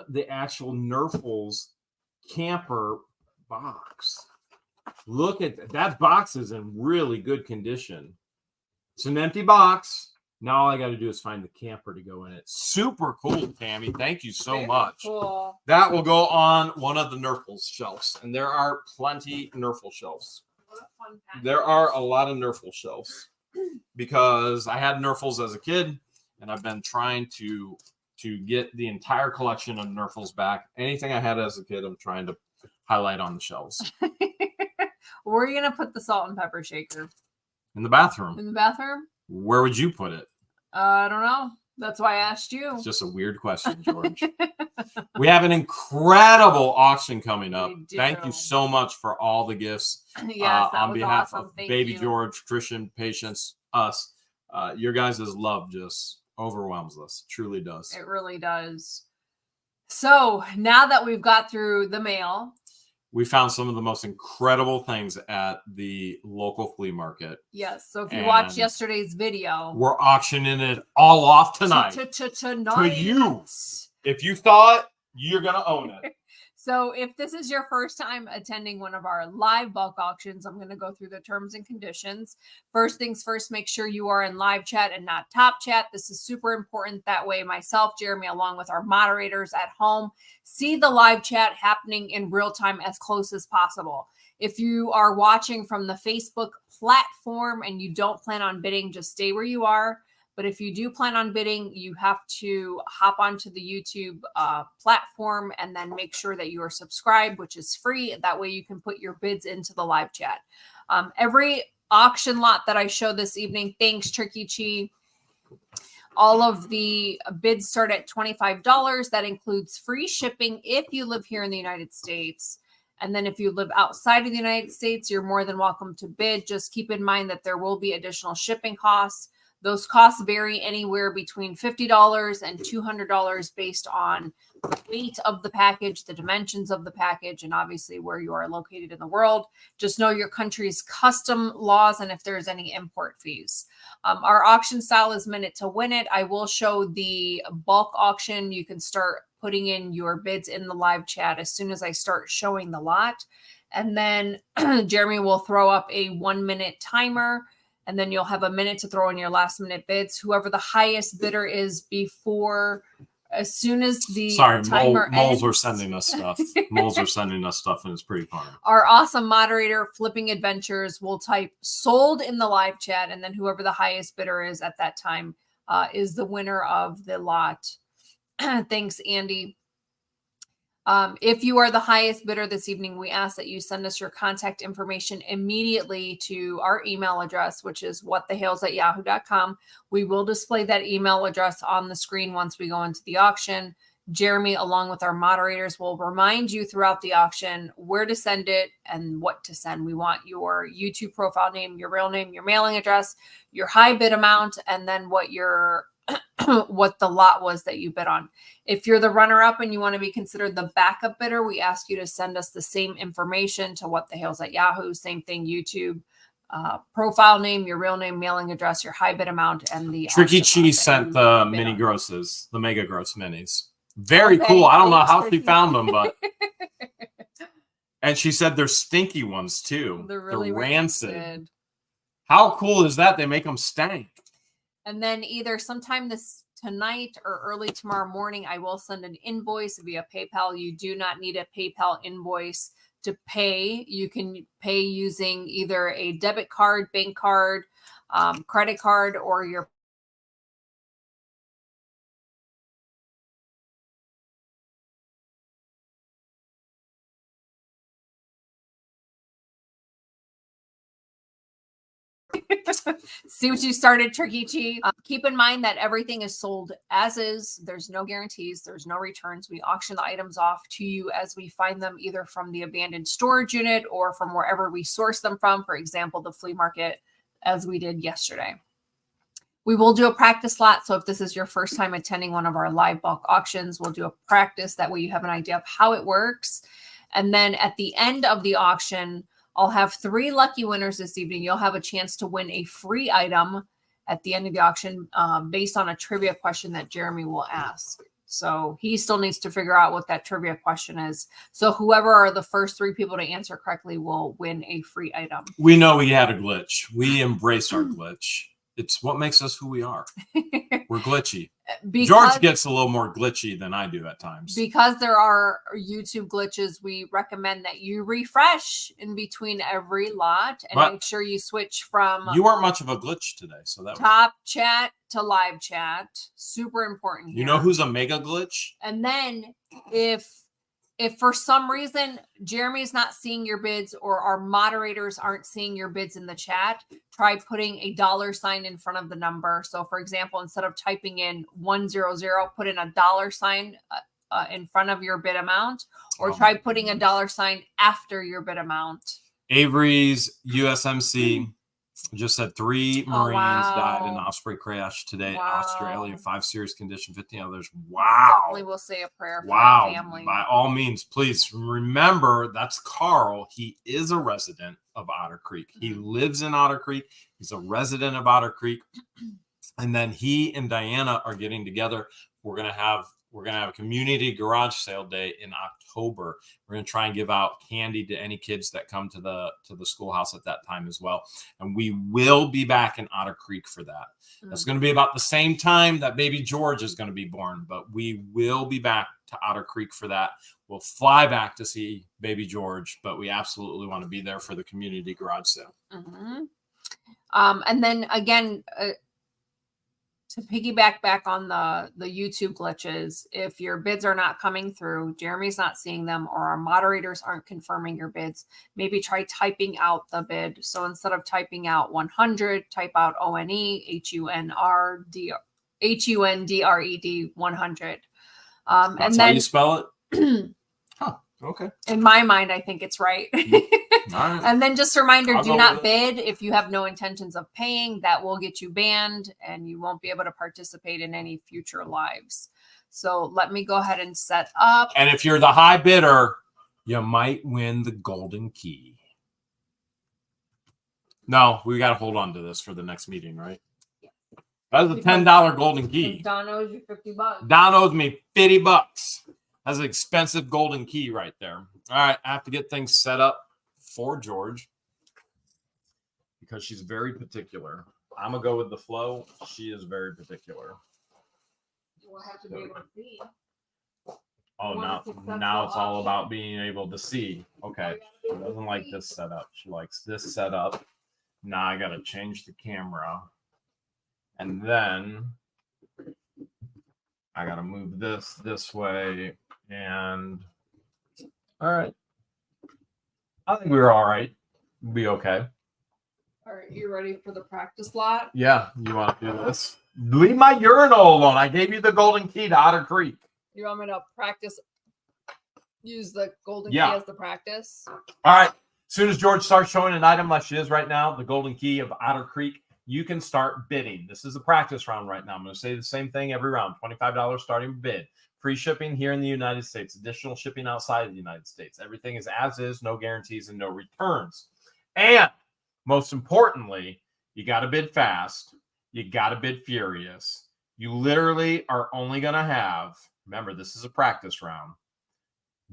the actual Nerfles camper box. Look at that. That box is in really good condition. It's an empty box. Now all I got to do is find the camper to go in it. Super cool, Tammy. Thank you so Very much. Cool. That will go on one of the Nerfles shelves. And there are plenty Nerfle shelves. What a fun package. There are a lot of Nerfle shelves because I had Nerfles as a kid, and I've been trying to get the entire collection of Nerfles back. Anything I had as a kid, I'm trying to highlight on the shelves. Where are you going to put the salt and pepper shaker? In the bathroom. In the bathroom? Where would you put it? I don't know. That's why I asked you. It's just a weird question, George. We have an incredible auction coming up. Thank you so much for all the gifts. Yes, that on was behalf awesome. of Thank Baby you. George, Christian, Patience, us. Your guys' love just overwhelms us. Truly does. It really does. So now that we've got through the mail, We found some of the most incredible things at the local flea market. yes. So if you And watched yesterday's video, We're auctioning it all off tonight. tonight. To you. If you thought, you're going to own it. So if this is your first time attending one of our live bulk auctions, I'm going to go through the terms and conditions. First things first, make sure you are in live chat and not top chat. This is super important. That way myself, Jeremy, along with our moderators at home, see the live chat happening in real time as close as possible. If you are watching from the Facebook platform and you don't plan on bidding, just stay where you are. But if you do plan on bidding, you have to hop onto the YouTube platform and then make sure that you are subscribed, which is free. That way you can put your bids into the live chat. Every auction lot that I show this evening, thanks, Tricky Chi. All of the bids start at $25. That includes free shipping if you live here in the United States. And then if you live outside of the United States, you're more than welcome to bid. Just keep in mind that there will be additional shipping costs. Those costs vary anywhere between $50 and $200 based on the weight of the package, the dimensions of the package, and obviously where you are located in the world. Just know your country's custom laws and if there's any import fees. Our auction style is minute to win it. I will show the bulk auction. You can start putting in your bids in the live chat as soon as I start showing the lot. And then Jeremy will throw up a 1-minute timer. And then you'll have a minute to throw in your last minute bids. Whoever the highest bidder is before, as soon as the timer moles ends. are sending us stuff. Moles are sending us stuff, and it's pretty fun. Our awesome moderator, Flipping Adventures, will type sold in the live chat. And then whoever the highest bidder is at that time is the winner of the lot. Thanks, Andy. If you are the highest bidder this evening, we ask that you send us your contact information immediately to our email address, which is whatthehales@yahoo.com. We will display that email address on the screen once we go into the auction. Jeremy, along with our moderators, will remind you throughout the auction where to send it and what to send. We want your YouTube profile name, your real name, your mailing address, your high bid amount, and then what your what the lot was that you bid on. If you're the runner-up and you want to be considered the backup bidder, we ask you to send us the same information to whatthehales@yahoo. Same thing, YouTube, profile name, your real name, mailing address, your high bid amount, and the Tricky auction Cheese lot that sent you the bid mini on. grosses, the mega gross minis. Very Okay, cool. I don't know thanks, how she Tricky. found them, but and she said they're stinky ones too. They're really rancid. How cool is that? They make them stank. And then either sometime tonight or early tomorrow morning, I will send an invoice via PayPal. You do not need a PayPal invoice to pay. You can pay using either a debit card, bank card, credit card, or your See what you started, Tricky Chi. Keep in mind that everything is sold as is. There's no guarantees. There's no returns. We auction the items off to you as we find them, either from the abandoned storage unit or from wherever we source them from. For example, the flea market, as we did yesterday. We will do a practice lot. So if this is your first time attending one of our live bulk auctions, we'll do a practice. That way you have an idea of how it works. And then at the end of the auction, I'll have 3 lucky winners this evening. You'll have a chance to win a free item at the end of the auction based on a trivia question that Jeremy will ask. So he still needs to figure out what that trivia question is. So whoever are the first 3 people to answer correctly will win a free item. We know we had a glitch. We embrace our glitch. It's what makes us who we are. We're glitchy. George gets a little more glitchy than I do at times. Because there are YouTube glitches, we recommend that you refresh in between every lot and make sure you switch from... You weren't much of a glitch today, so that top chat to live chat. Super important here. You know who's a mega glitch? And then if for some reason Jeremy's not seeing your bids or our moderators aren't seeing your bids in the chat, try putting a $ in front of the number. So for example, instead of typing in 100, put in a $ in front of your bid amount, or try putting a $ after your bid amount. Avery's USMC just said 3 Marines died in the Osprey crash today. Australia, 5 serious condition, 15 others. Wow. Definitely will say a prayer for the family. By all means, please remember that's Carl. He is a resident of Otter Creek. He lives in Otter Creek. He's a resident of Otter Creek. And then he and Diana are getting together. We're gonna have a community garage sale day in October. We're going to try and give out candy to any kids that come to the schoolhouse at that time as well. And we will be back in Otter Creek for that. That's going to be about the same time that baby George is going to be born, but we will be back to Otter Creek for that. We'll fly back to see baby George, but we absolutely want to be there for the community garage sale. And then again, to piggyback back on the YouTube glitches, if your bids are not coming through, Jeremy's not seeing them, or our moderators aren't confirming your bids, maybe try typing out the bid. So instead of typing out 100, type out ONE HUNDRED 100. That's and then how you spell it? Huh. Okay. In my mind, I think it's right. Right. And then just a reminder, do not bid if you have no intentions of paying. That will get you banned and you won't be able to participate in any future lives. So let me go ahead and set up. And if you're the high bidder, you might win the golden key. No, we got to hold on to this for the next meeting, right? Yeah. That's a $10 golden key. Don owes you $50. Don owes me $50. That's an expensive golden key right there. All right, I have to get things set up for George because she's very particular. I'm going to go with the flow. She is very particular. We'll have to be able to see. Oh, now it's all about being able to see. Okay. She doesn't like this setup. She likes this setup. Now I got to change the camera. And then I got to move this way. And all right. I think we were all right. We'll be okay. All right. You ready for the practice lot? Yeah. You want to do this? Leave my urinal alone. I gave you the golden key to Otter Creek. You want me to practice? Use the golden key as the practice? All right. As soon as George starts showing an item like she is right now, the golden key of Otter Creek, you can start bidding. This is a practice round right now. I'm going to say the same thing every round. $25 starting bid. Free shipping here in the United States. Additional shipping outside of the United States. Everything is as is, no guarantees and no returns. And most importantly, you got to bid fast. You got to bid furious. You literally are only going to have, remember, this is a practice round,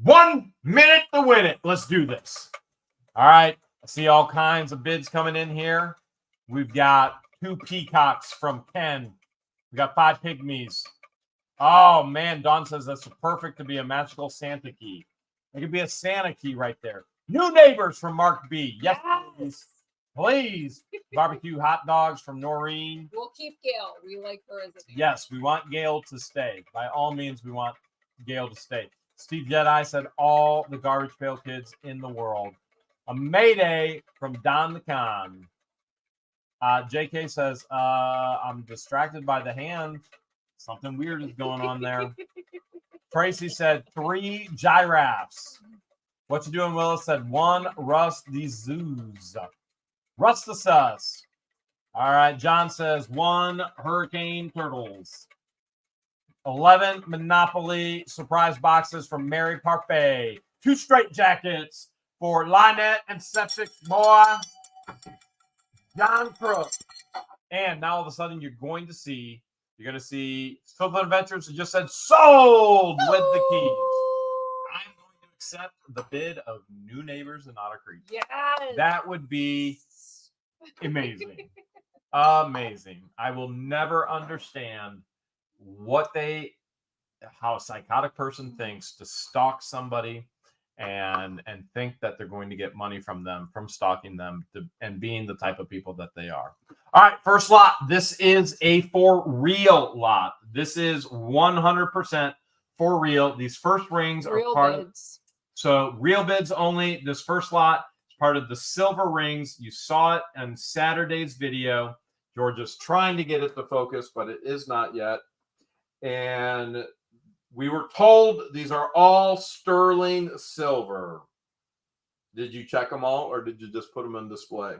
1 minute to win it. Let's do this. All right. I see all kinds of bids coming in here. We've got 2 peacocks from Ken. We got 5 pygmies. Oh, man. Dawn says that's perfect to be a magical Santa key. It could be a Santa key right there. New neighbors from Mark B. Yes, please. Please. Barbecue hot dogs from Noreen. We'll keep Gail. We like her as a neighbor. Yes, we want Gail to stay. By all means, we want Gail to stay. Steve Jedi said all the Garbage Pail Kids in the world. A mayday from Don the Con. JK says, I'm distracted by the hand. Something weird is going on there. Tracy said 3 giraffes. What you doing, Willis? Said 1 Rust the Zoos. Rust the Sus. All right. John says 1 Hurricane Turtles. 11 Monopoly surprise boxes from Mary Parfait. 2 straight jackets for Lynette and Septic Boy. John Crook. And now all of a sudden you're going to see Silver Adventures who just said sold with the keys. I'm going to accept the bid of New Neighbors in Otter Creek. Yes. That would be amazing. Amazing. I will never understand how a psychotic person thinks to stalk somebody and think that they're going to get money from them, from stalking them, and being the type of people that they are. All right, first lot. This is a for real lot. This is 100% for real. These first rings are Real part bids. So real bids only. This first lot is part of the silver rings. You saw it on Saturday's video. Georgia's trying to get it to focus, but it is not yet. And we were told these are all sterling silver. Did you check them all, or did you just put them in display?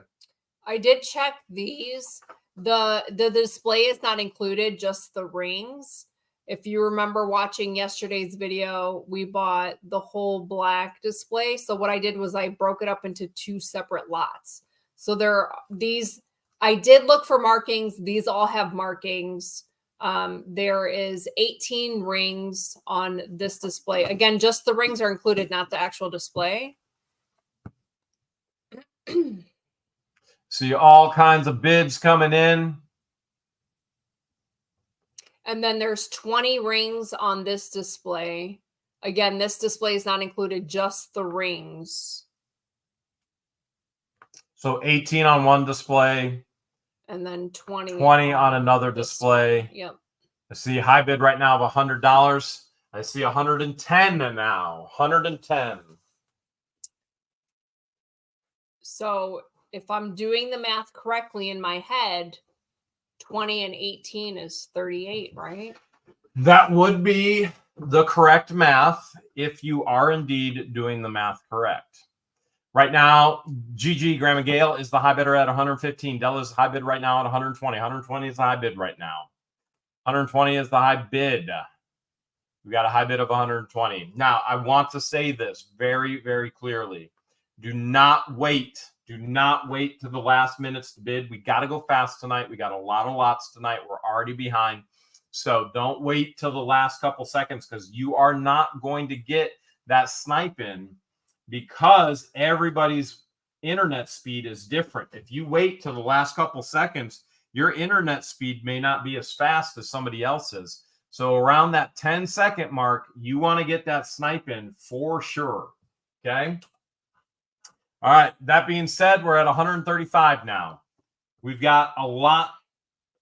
I did check these. The display is not included, just the rings. If you remember watching yesterday's video, we bought the whole black display. So what I did was I broke it up into 2 separate lots. So I did look for markings. These all have markings. There is 18 rings on this display. Again, just the rings are included, not the actual display. See all kinds of bids coming in. And then there's 20 rings on this display. Again, this display is not included, just the rings. So 18 on one display. And then 20 on another display. Yep. I see a high bid right now of $100. I see 110 now. 110. So if I'm doing the math correctly in my head, 20 and 18 is 38, right? That would be the correct math if you are indeed doing the math correct. Right now, GG Grandma Gale is the high bidder at 115. Della's high bid right now at 120. 120 is the high bid right now. 120 is the high bid. We got a high bid of 120. Now, I want to say this very, very clearly. Do not wait. Do not wait to the last minutes to bid. We got to go fast tonight. We got a lot of lots tonight. We're already behind. So don't wait till the last couple seconds, because you are not going to get that snipe in, because everybody's internet speed is different. If you wait till the last couple seconds, your internet speed may not be as fast as somebody else's. So around that 10-second mark, you want to get that snipe in for sure. Okay. All right. That being said, we're at 135 now. We've got a lot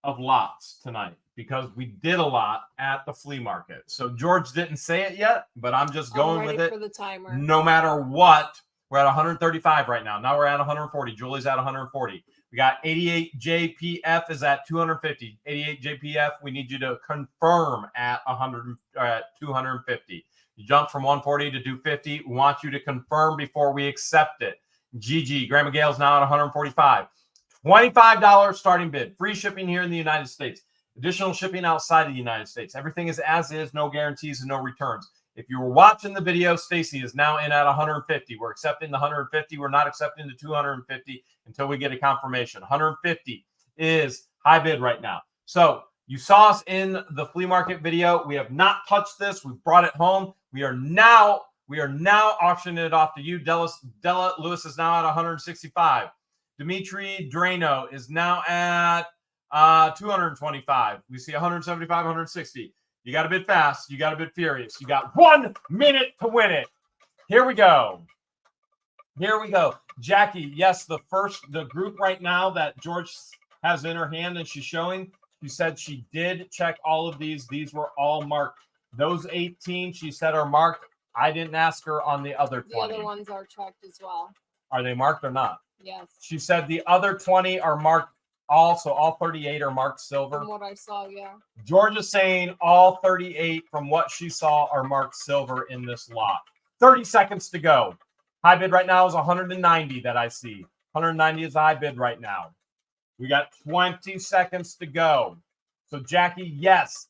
of lots tonight because we did a lot at the flea market. So George didn't say it yet, but I'm just going with it. For the timer. No matter what, we're at 135 right now. Now we're at 140. Julie's at 140. We got 88 JPF is at 250. 88 JPF, we need you to confirm at 250. You jumped from 140 to 250. We want you to confirm before we accept it. GG. Grandma Gale's now at 145. $25 starting bid. Free shipping here in the United States. Additional shipping outside of the United States. Everything is as is, no guarantees and no returns. If you were watching the video, Stacy is now in at 150. We're accepting the 150. We're not accepting the 250 until we get a confirmation. 150 is high bid right now. So you saw us in the flea market video. We have not touched this. We've brought it home. We are now auctioning it off to you. Della Lewis is now at 165. Dimitri Drano is now at 225. We see 175, 160. You got to bid fast. You got to bid furious. You got 1 minute to win it. Here we go. Here we go. Jackie, yes, the group right now that George has in her hand and she's showing, she said she did check all of these. These were all marked. Those 18, she said, are marked. I didn't ask her on the other 20. The other ones are checked as well. Are they marked or not? Yes. She said the other 20 are marked all 38 are marked silver. From what I saw, yeah. George is saying all 38 from what she saw are marked silver in this lot. 30 seconds to go. High bid right now is 190 that I see. 190 is the high bid right now. We got 20 seconds to go. So Jackie, yes,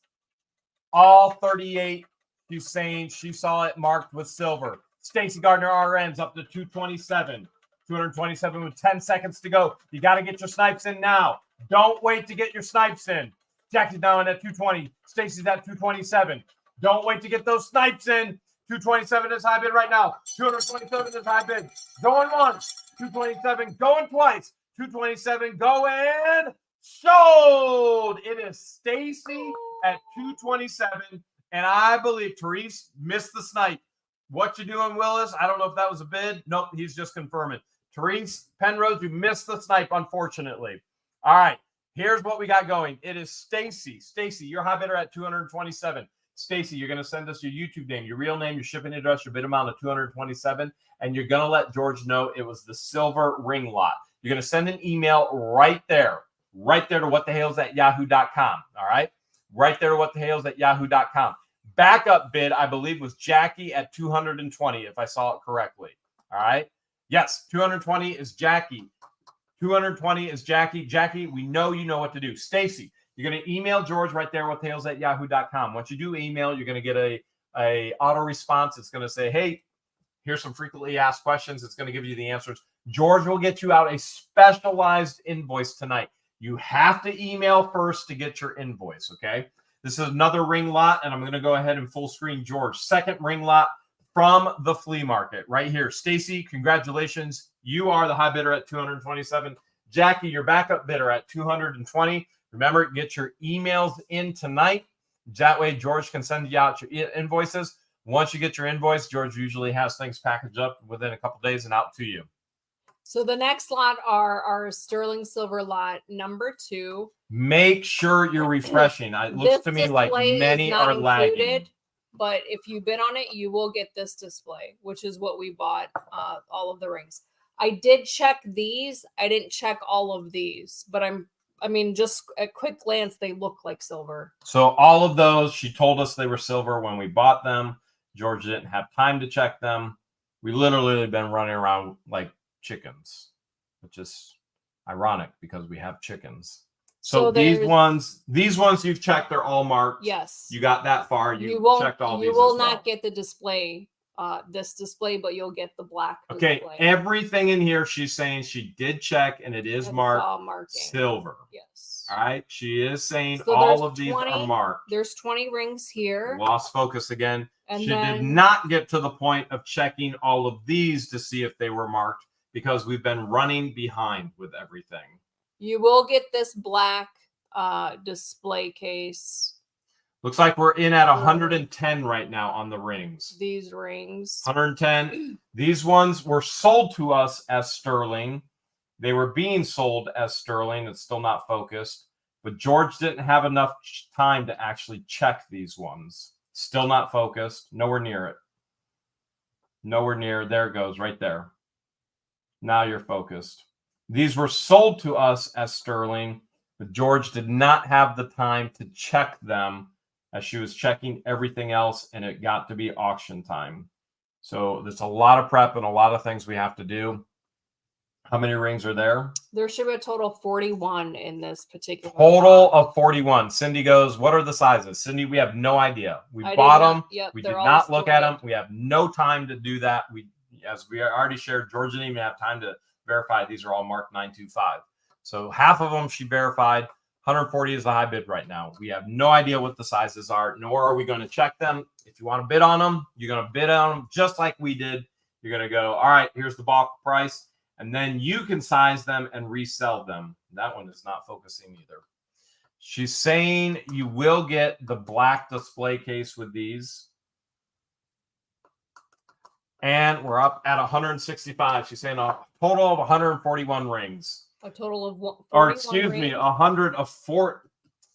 all 38. She's saying she saw it marked with silver. Stacy Gardner RN's up to 227. 227 with 10 seconds to go. You got to get your snipes in now. Don't wait to get your snipes in. Jackie's now in at 220. Stacy's at 227. Don't wait to get those snipes in. 227 is high bid right now. 227 is high bid. Going once. 227 going twice. 227 going sold. It is Stacy at 227. And I believe Therese missed the snipe. What you doing, Willis? I don't know if that was a bid. Nope, he's just confirming. Therese Penrose, you missed the snipe, unfortunately. All right, here's what we got going. It is Stacy. Stacy, your high bidder at 227. Stacy, you're going to send us your YouTube name, your real name, your shipping address, your bid amount of 227, and you're going to let George know it was the silver ring lot. You're going to send an email right there to whatthehales@yahoo.com. All right, right there to whatthehales@yahoo.com. Backup bid, I believe, was Jackie at 220, if I saw it correctly. All right. Yes, 220 is Jackie. 220 is Jackie. Jackie, we know you know what to do. Stacy, you're going to email George right there with hales@yahoo.com. Once you do email, you're going to get a auto response. It's going to say, hey, here's some frequently asked questions. It's going to give you the answers. George will get you out a specialized invoice tonight. You have to email first to get your invoice, okay? This is another ring lot, and I'm going to go ahead and full screen George. Second ring lot from the flea market right here. Stacy, congratulations. You are the high bidder at 227. Jackie, your backup bidder at 220. Remember, get your emails in tonight. That way, George can send you out your invoices. Once you get your invoice, George usually has things packaged up within a couple days and out to you. So the next lot are our sterling silver lot number 2. Make sure you're refreshing. It looks to me like many are lagging. But if you bid on it, you will get this display, which is what we bought, all of the rings. I did check these. I didn't check all of these, but just at quick glance, they look like silver. So all of those, she told us they were silver when we bought them. George didn't have time to check them. We literally have been running around like chickens, which is ironic because we have chickens. So these ones you've checked, they're all marked. Yes. You got that far. You checked all these. You will not get the display, this display, but you'll get the black display. Okay, everything in here she's saying she did check, and it is marked silver. Yes. All right. She is saying all of these are marked. There's 20 rings here. Lost focus again. And she did not get to the point of checking all of these to see if they were marked because we've been running behind with everything. You will get this black display case. Looks like we're in at 110 right now on the rings. These rings. 110. These ones were sold to us as sterling. They were being sold as sterling. It's still not focused. But George didn't have enough time to actually check these ones. Still not focused. Nowhere near it. Nowhere near. There it goes right there. Now you're focused. These were sold to us as sterling, but George did not have the time to check them as she was checking everything else, and it got to be auction time. So there's a lot of prep and a lot of things we have to do. How many rings are there? There should be a total of 41 in this particular total of 41. Cindy goes, what are the sizes? Cindy, we have no idea. We bought them. Yep, we did not look at them. We have no time to do that. As we already shared, George didn't even have time to verify these are all marked 925. So half of them she verified. 140 is the high bid right now. We have no idea what the sizes are, nor are we going to check them. If you want to bid on them, you're going to bid on them just like we did. You're going to go, all right, here's the bulk price. And then you can size them and resell them. That one is not focusing either. She's saying you will get the black display case with these. And we're up at 165. She's saying a total of 141 rings. A total of 41 or excuse me, 104.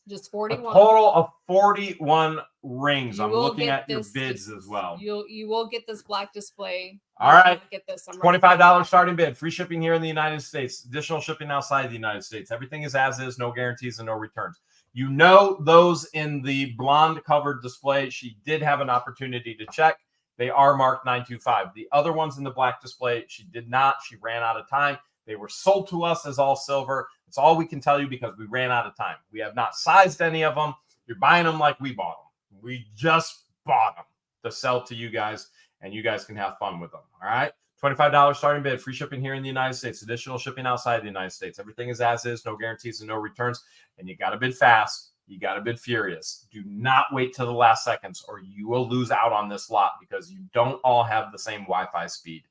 Just A 41. total of 41 rings. You I'm will looking get at your this bids as well. You will get this black display. All You will right. not get this. I'm $25 starting bid. Free shipping here in the United States. Additional shipping outside the United States. Everything is as is. No guarantees and no returns. You know those in the blonde covered display. She did have an opportunity to check. They are marked 925. The other ones in the black display, she did not. She ran out of time. They were sold to us as all silver. It's all we can tell you because we ran out of time. We have not sized any of them. You're buying them like we bought them. We just bought them to sell to you guys, and you guys can have fun with them. All right. $25 starting bid. Free shipping here in the United States. Additional shipping outside the United States. Everything is as is. No guarantees and no returns. And you got to bid fast. You got to bid furious. Do not wait till the last seconds or you will lose out on this lot because you don't all have the same Wi-Fi speed.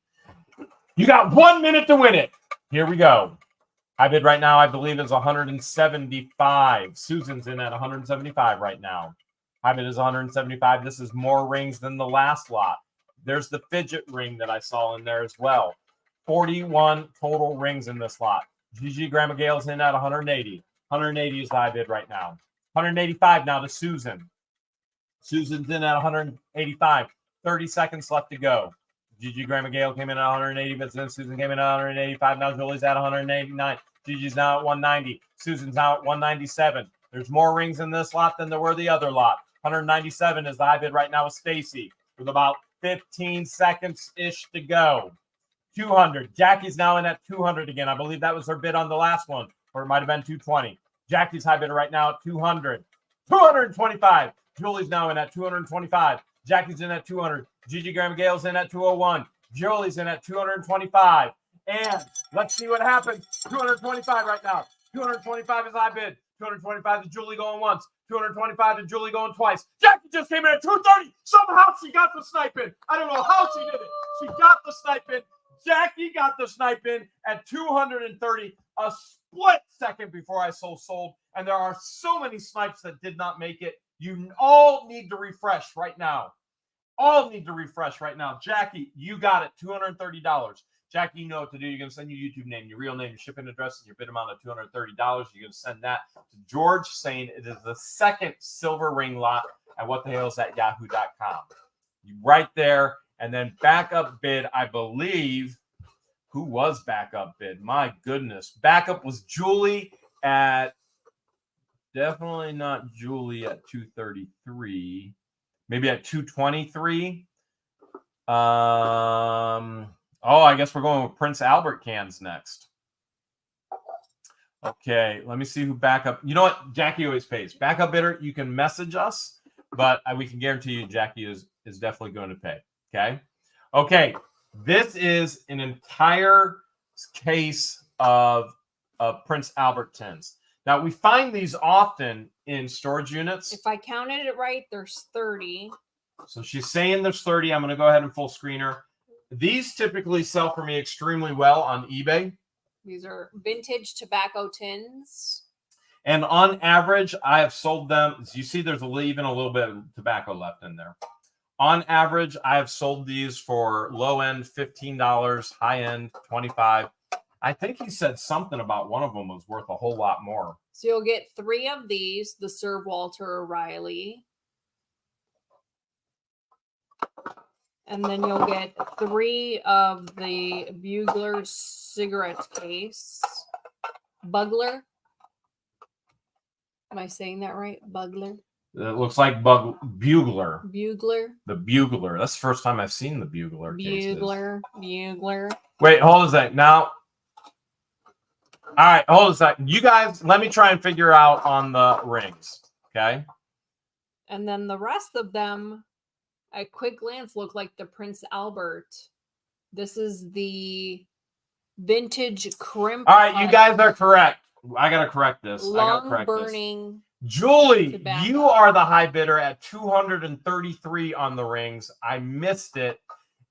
You got 1 minute to win it. Here we go. High bid right now, I believe, is 175. Susan's in at 175 right now. High bid is 175. This is more rings than the last lot. There's the fidget ring that I saw in there as well. 41 total rings in this lot. Gigi Grandma Gale's in at 180. 180 is the high bid right now. 185 now to Susan. Susan's in at 185. 30 seconds left to go. Gigi Grandma Gale came in at 180, but then Susan came in at 185. Now Julie's at 189. Gigi's now at 190. Susan's now at 197. There's more rings in this lot than there were the other lot. 197 is the high bid right now with Stacy with about 15 seconds-ish to go. 200. Jackie's now in at 200 again. I believe that was her bid on the last one, or it might have been 220. Jackie's high bid right now at 200. 225. Julie's now in at 225. Jackie's in at 200. Gigi Graham Gale's in at 201. Julie's in at 225. And let's see what happens. 225 right now. 225 is high bid. 225 to Julie going once. 225 to Julie going twice. Jackie just came in at 230. Somehow she got the snipe in. I don't know how she did it. She got the snipe in. Jackie got the snipe in at 230. A split second before I sold. And there are so many snipes that did not make it. You all need to refresh right now. All need to refresh right now. Jackie, you got it. $230. Jackie, you know what to do. You're going to send your YouTube name, your real name, your shipping address, and your bid amount of $230. You're going to send that to George saying it is the second silver ring lot at whatthehales@yahoo.com. Right there. And then backup bid, I believe. Who was backup bid? My goodness. Backup was Julie at, definitely not Julie at 233. Maybe at 223. Oh, I guess we're going with Prince Albert cans next. Okay, let me see who backup. You know what? Jackie always pays. Backup bidder, you can message us, but we can guarantee you Jackie is definitely going to pay. Okay. Okay. This is an entire case of Prince Albert tins. Now, we find these often in storage units. If I counted it right, there's 30. So she's saying there's 30. I'm going to go ahead and full screen her. These typically sell for me extremely well on eBay. These are vintage tobacco tins. And on average, I have sold them. As you see, there's even a little bit of tobacco left in there. On average, I have sold these for low end $15, high end $25. I think he said something about one of them was worth a whole lot more. So you'll get 3 of these, the Sir Walter O'Reilly. And then you'll get 3 of the Bugler cigarette case. Bugler. Am I saying that right? Bugler. It looks like Bugler. Bugler. The Bugler. That's the first time I've seen the Bugler cases. Bugler. Wait, hold a second. Now, all right, hold a second. You guys, let me try and figure out on the rings, okay? And then the rest of them, at quick glance, look like the Prince Albert. This is the vintage crimp. All right, you guys are correct. I got to correct this. Long burning. Julie, tobacco. you are the high bidder at 233 on the rings. I missed it.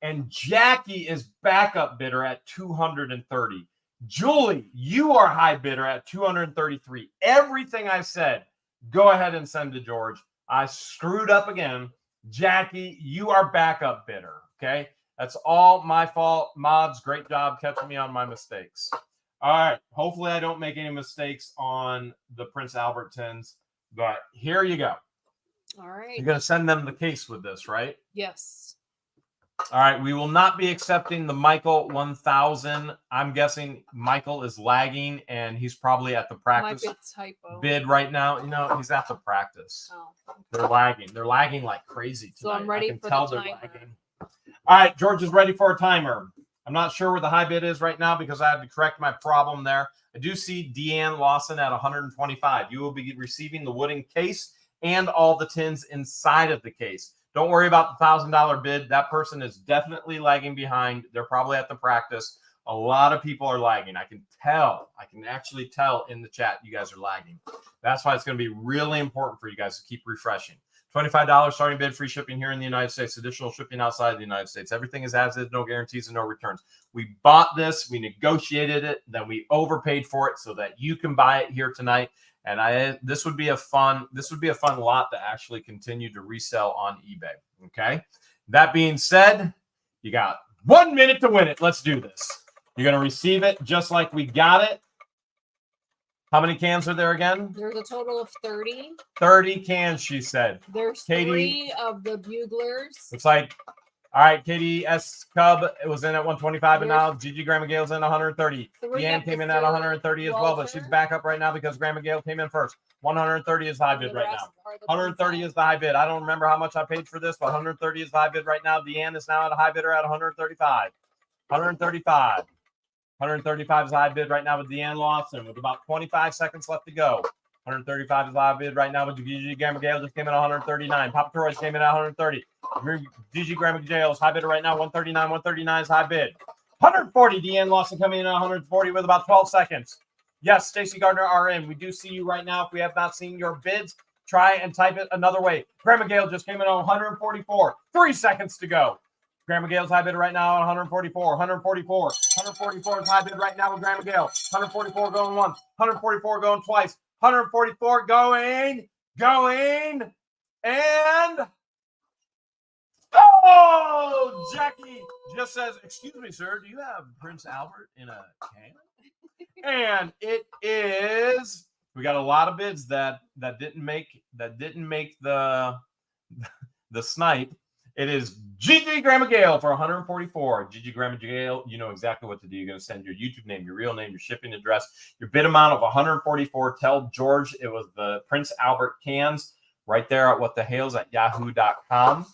And Jackie is backup bidder at 230. Julie, you are high bidder at 233. Everything I said, go ahead and send to George. I screwed up again. Jackie, you are backup bidder. Okay. That's all my fault. Mods, great job catching me on my mistakes. All right. Hopefully I don't make any mistakes on the Prince Albert tins. But here you go. All right. You're going to send them the case with this, right? Yes. All right. We will not be accepting the Michael 1000. I'm guessing Michael is lagging and he's probably at the practice Might be a typo. bid right now. You know, he's at the practice. Oh. They're lagging. They're lagging like crazy tonight. So I'm ready I can for tell the they're timer. lagging. All right. George is ready for a timer. I'm not sure where the high bid is right now because I had to correct my problem there. I do see Deanne Lawson at 125. You will be receiving the wooden case and all the tins inside of the case. Don't worry about the $1,000 bid. That person is definitely lagging behind. They're probably at the practice. A lot of people are lagging. I can tell. I can actually tell in the chat you guys are lagging. That's why it's going to be really important for you guys to keep refreshing. $25 starting bid, free shipping here in the United States, additional shipping outside the United States. Everything is as is, no guarantees and no returns. We bought this, we negotiated it, then we overpaid for it so that you can buy it here tonight. And this would be a fun lot to actually continue to resell on eBay. Okay. That being said, you got 1 minute to win it. Let's do this. You're going to receive it just like we got it. How many cans are there again? There's a total of 30. 30 cans, she said. There's Katie, 3 of the buglers. looks like, all right, Katie S. Cub, it was in at 125, and now Gigi Grandma Gale's in 130. Deanne came in at 130 as well, but she's back up right now because Grandma Gale came in first. 130 is the high bid right now. 130 is the high bid. I don't remember how much I paid for this, but 130 is the high bid right now. Deanne is now at a high bidder at 135. 135. 135 is the high bid right now with Deanne Lawson with about 25 seconds left to go. 135 is the high bid right now with Gigi Grandma Gale just came in at 139. Papa Torres came in at 130. Gigi Grandma Gale's high bidder right now 139. 139 is high bid. 140 Deanne Lawson coming in at 140 with about 12 seconds. Yes, Stacy Gardner RN. We do see you right now. If we have not seen your bids, try and type it another way. Grandma Gale just came in at 144. 3 seconds to go. Grandma Gale's high bid right now at 144. 144. 144 is high bid right now with Grandma Gale. 144 going once. 144 going twice. 144 going, and oh, Jackie just says, "Excuse me, sir, do you have Prince Albert in a can?" And it is. We got a lot of bids that didn't make the snipe. It is Gigi Grandma Gale for 144. Gigi Grandma Gale, you know exactly what to do. You're going to send your YouTube name, your real name, your shipping address, your bid amount of 144. Tell George it was the Prince Albert cans right there at whatthehales@yahoo.com.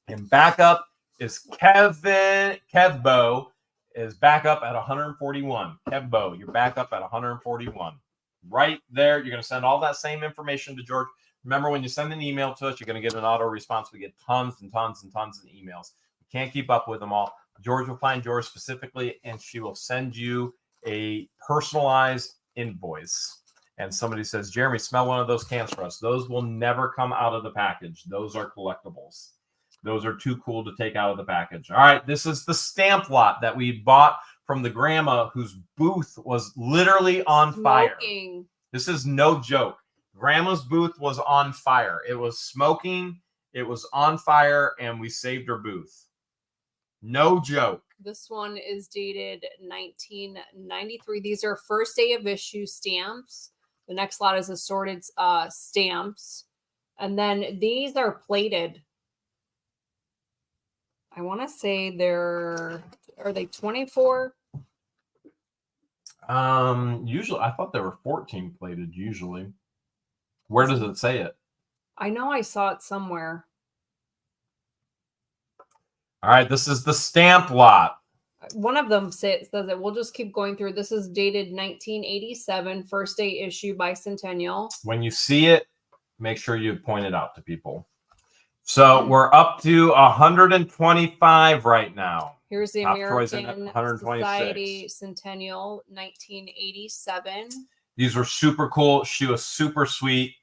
And backup is Kevbo is back up at 141. Kevbo, you're back up at 141. Right there, you're going to send all that same information to George. Remember, when you send an email to us, you're going to get an auto response. We get tons and tons and tons of emails. We can't keep up with them all. George will find yours specifically, and she will send you a personalized invoice. And somebody says, Jeremy, smell one of those cans for us. Those will never come out of the package. Those are collectibles. Those are too cool to take out of the package. All right, this is the stamp lot that we bought from the grandma whose booth was literally on fire. This is no joke. Grandma's booth was on fire. It was smoking. It was on fire, and we saved her booth. No joke. This one is dated 1993. These are first day of issue stamps. The next lot is assorted stamps. And then these are plated. I want to say are they 24? Usually, I thought they were 14 plated usually. Where does it say it? I know I saw it somewhere. All right, this is the stamp lot. One of them says that we'll just keep going through. This is dated 1987, first day issue bicentennial. When you see it, make sure you point it out to people. So we're up to 125 right now. Here's the Top American 126. Society Centennial, 1987. These were super cool. She was super sweet.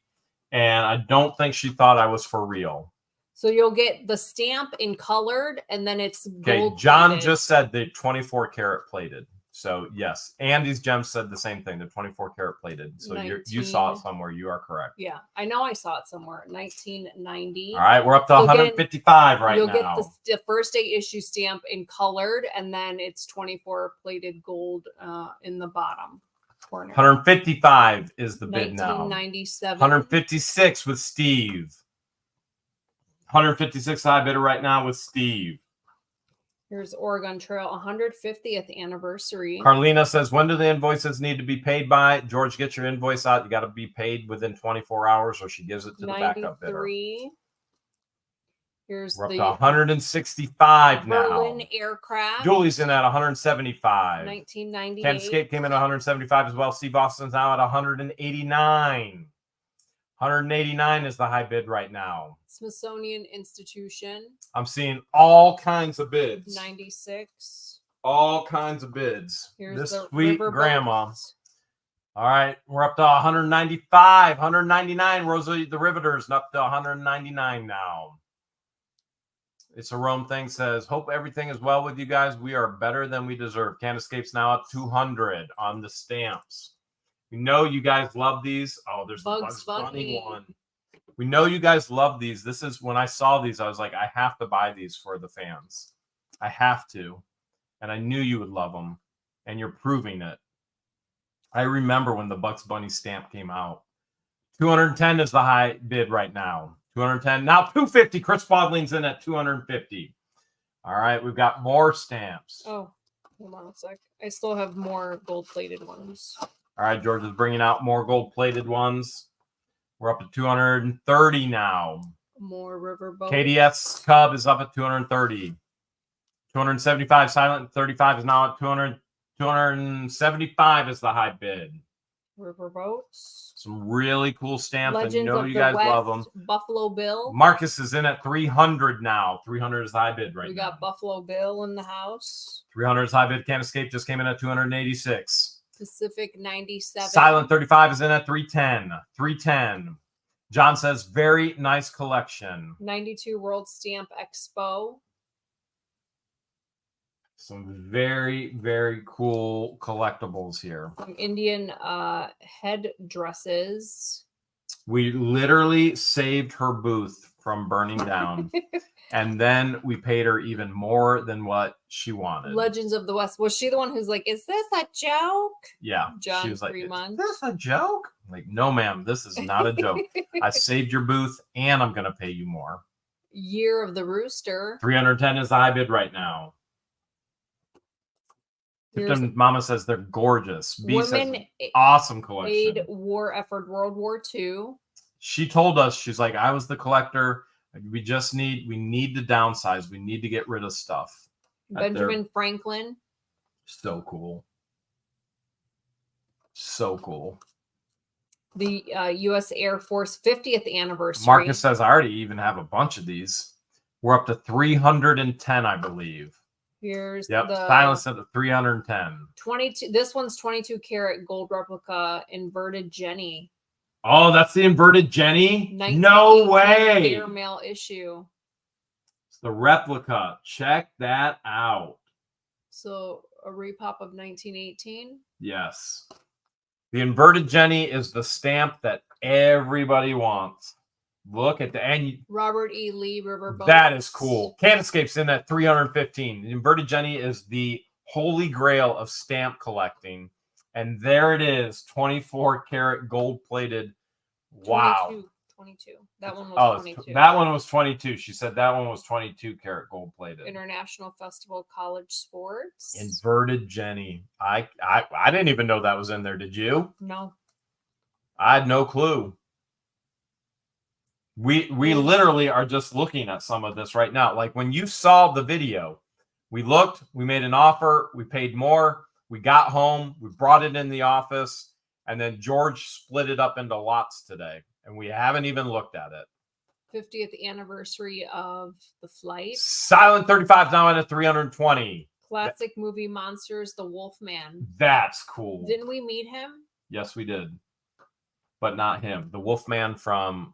And I don't think she thought I was for real. So you'll get the stamp in colored, and then it's gold. Okay, John plated. just said the 24 karat plated. So yes, Andy's Gems said the same thing. The 24 karat plated. So you saw it somewhere. You are correct. Yeah, I know I saw it somewhere. 1990. All right, we're up to 155 right now. You'll get the first day issue stamp in colored, and then it's 24 plated gold in the bottom. corner. 155 is the bid now. 1997. 156 with Steve. 156 high bidder right now with Steve. Here's Oregon Trail, 150th anniversary. Carlina says, when do the invoices need to be paid by? George, get your invoice out. You got to be paid within 24 hours or she gives it to the backup bidder. 93. Here's We're up the to 165 now. Berlin aircraft. Julie's in at 175. 1998. Canscape came in at 175 as well. Sea Boston's now at 189. 189 is the high bid right now. Smithsonian Institution. I'm seeing all kinds of bids. 96. All kinds of bids. Here's This the sweet riverboat. grandma. All right, we're up to 195, 199. Rosalie the Riveters up to 199 now. It's a Rome thing says, hope everything is well with you guys. We are better than we deserve. Canescape's now at 200 on the stamps. We know you guys love these. Oh, there's the Bugs Bunny one. We know you guys love these. This is when I saw these, I was like, I have to buy these for the fans. I have to. And I knew you would love them. And you're proving it. I remember when the Bugs Bunny stamp came out. 210 is the high bid right now. 210. Now 250. Chris Bodling's in at 250. All right, we've got more stamps. Oh, hold on a sec. I still have more gold-plated ones. All right, George is bringing out more gold-plated ones. We're up to 230 now. More riverboat. KDS Cub is up at 230. 275. Silent 35 is now at 200. 275 is the high bid. Riverboats. Some really cool stamps. Legends and you know of you the guys West, love them. Buffalo Bill. Marcus is in at 300 now. 300 is high bid right now. We got Buffalo Bill in the house. 300 is high bid. Can Escape just came in at 286. Pacific 97. Silent 35 is in at 310. 310. John says, very nice collection. 92 World Stamp Expo. Some very, very cool collectibles here. Some Indian headdresses. We literally saved her booth from burning down. And then we paid her even more than what she wanted. Legends of the West. Was she the one who's like, is this a joke? Yeah. John she was like, Fremont. is this a joke? I'm like, no, ma'am, this is not a joke. I saved your booth and I'm going to pay you more. Year of the Rooster. 310 is the high bid right now. Tipton Mama says they're gorgeous. B says awesome collection. Aid war effort World War II. She told us, she's like, I was the collector. We need to downsize. We need to get rid of stuff. Benjamin Franklin. So cool. So cool. The U.S. Air Force 50th anniversary. Marcus says, I already even have a bunch of these. We're up to 310, I believe. Here's the Silence at 310. 22. This one's 22 karat gold replica inverted Jenny. Oh, that's the inverted Jenny? No way. Airmail issue. It's the replica. Check that out. So a repop of 1918. Yes. The inverted Jenny is the stamp that everybody wants. Look at the and Robert E. Lee Riverboat. That is cool. Can Escape's in at 315. The inverted Jenny is the holy grail of stamp collecting. And there it is, 24 karat gold plated. Wow. 22. That one was 22. That one was 22. She said that one was 22 karat gold plated. International Festival College Sports. Inverted Jenny. I didn't even know that was in there. Did you? No. I had no clue. We literally are just looking at some of this right now. Like when you saw the video, we looked, we made an offer, we paid more, we got home, we brought it in the office, and then George split it up into lots today. And we haven't even looked at it. 50th anniversary of The Flight. Silent 35 now at 320. Classic movie Monsters, The Wolfman. That's cool. Didn't we meet him? Yes, we did. But not him. The Wolfman from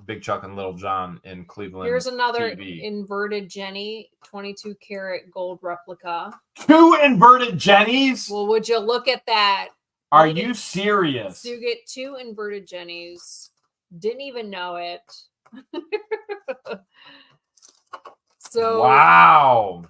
Big Chuck and Little John in Cleveland. Here's another TV. inverted Jenny, 22 karat gold replica. 2 inverted Jennies? Well, would you look at that? Are you serious? So you get 2 inverted Jennies. Didn't even know it. So wow.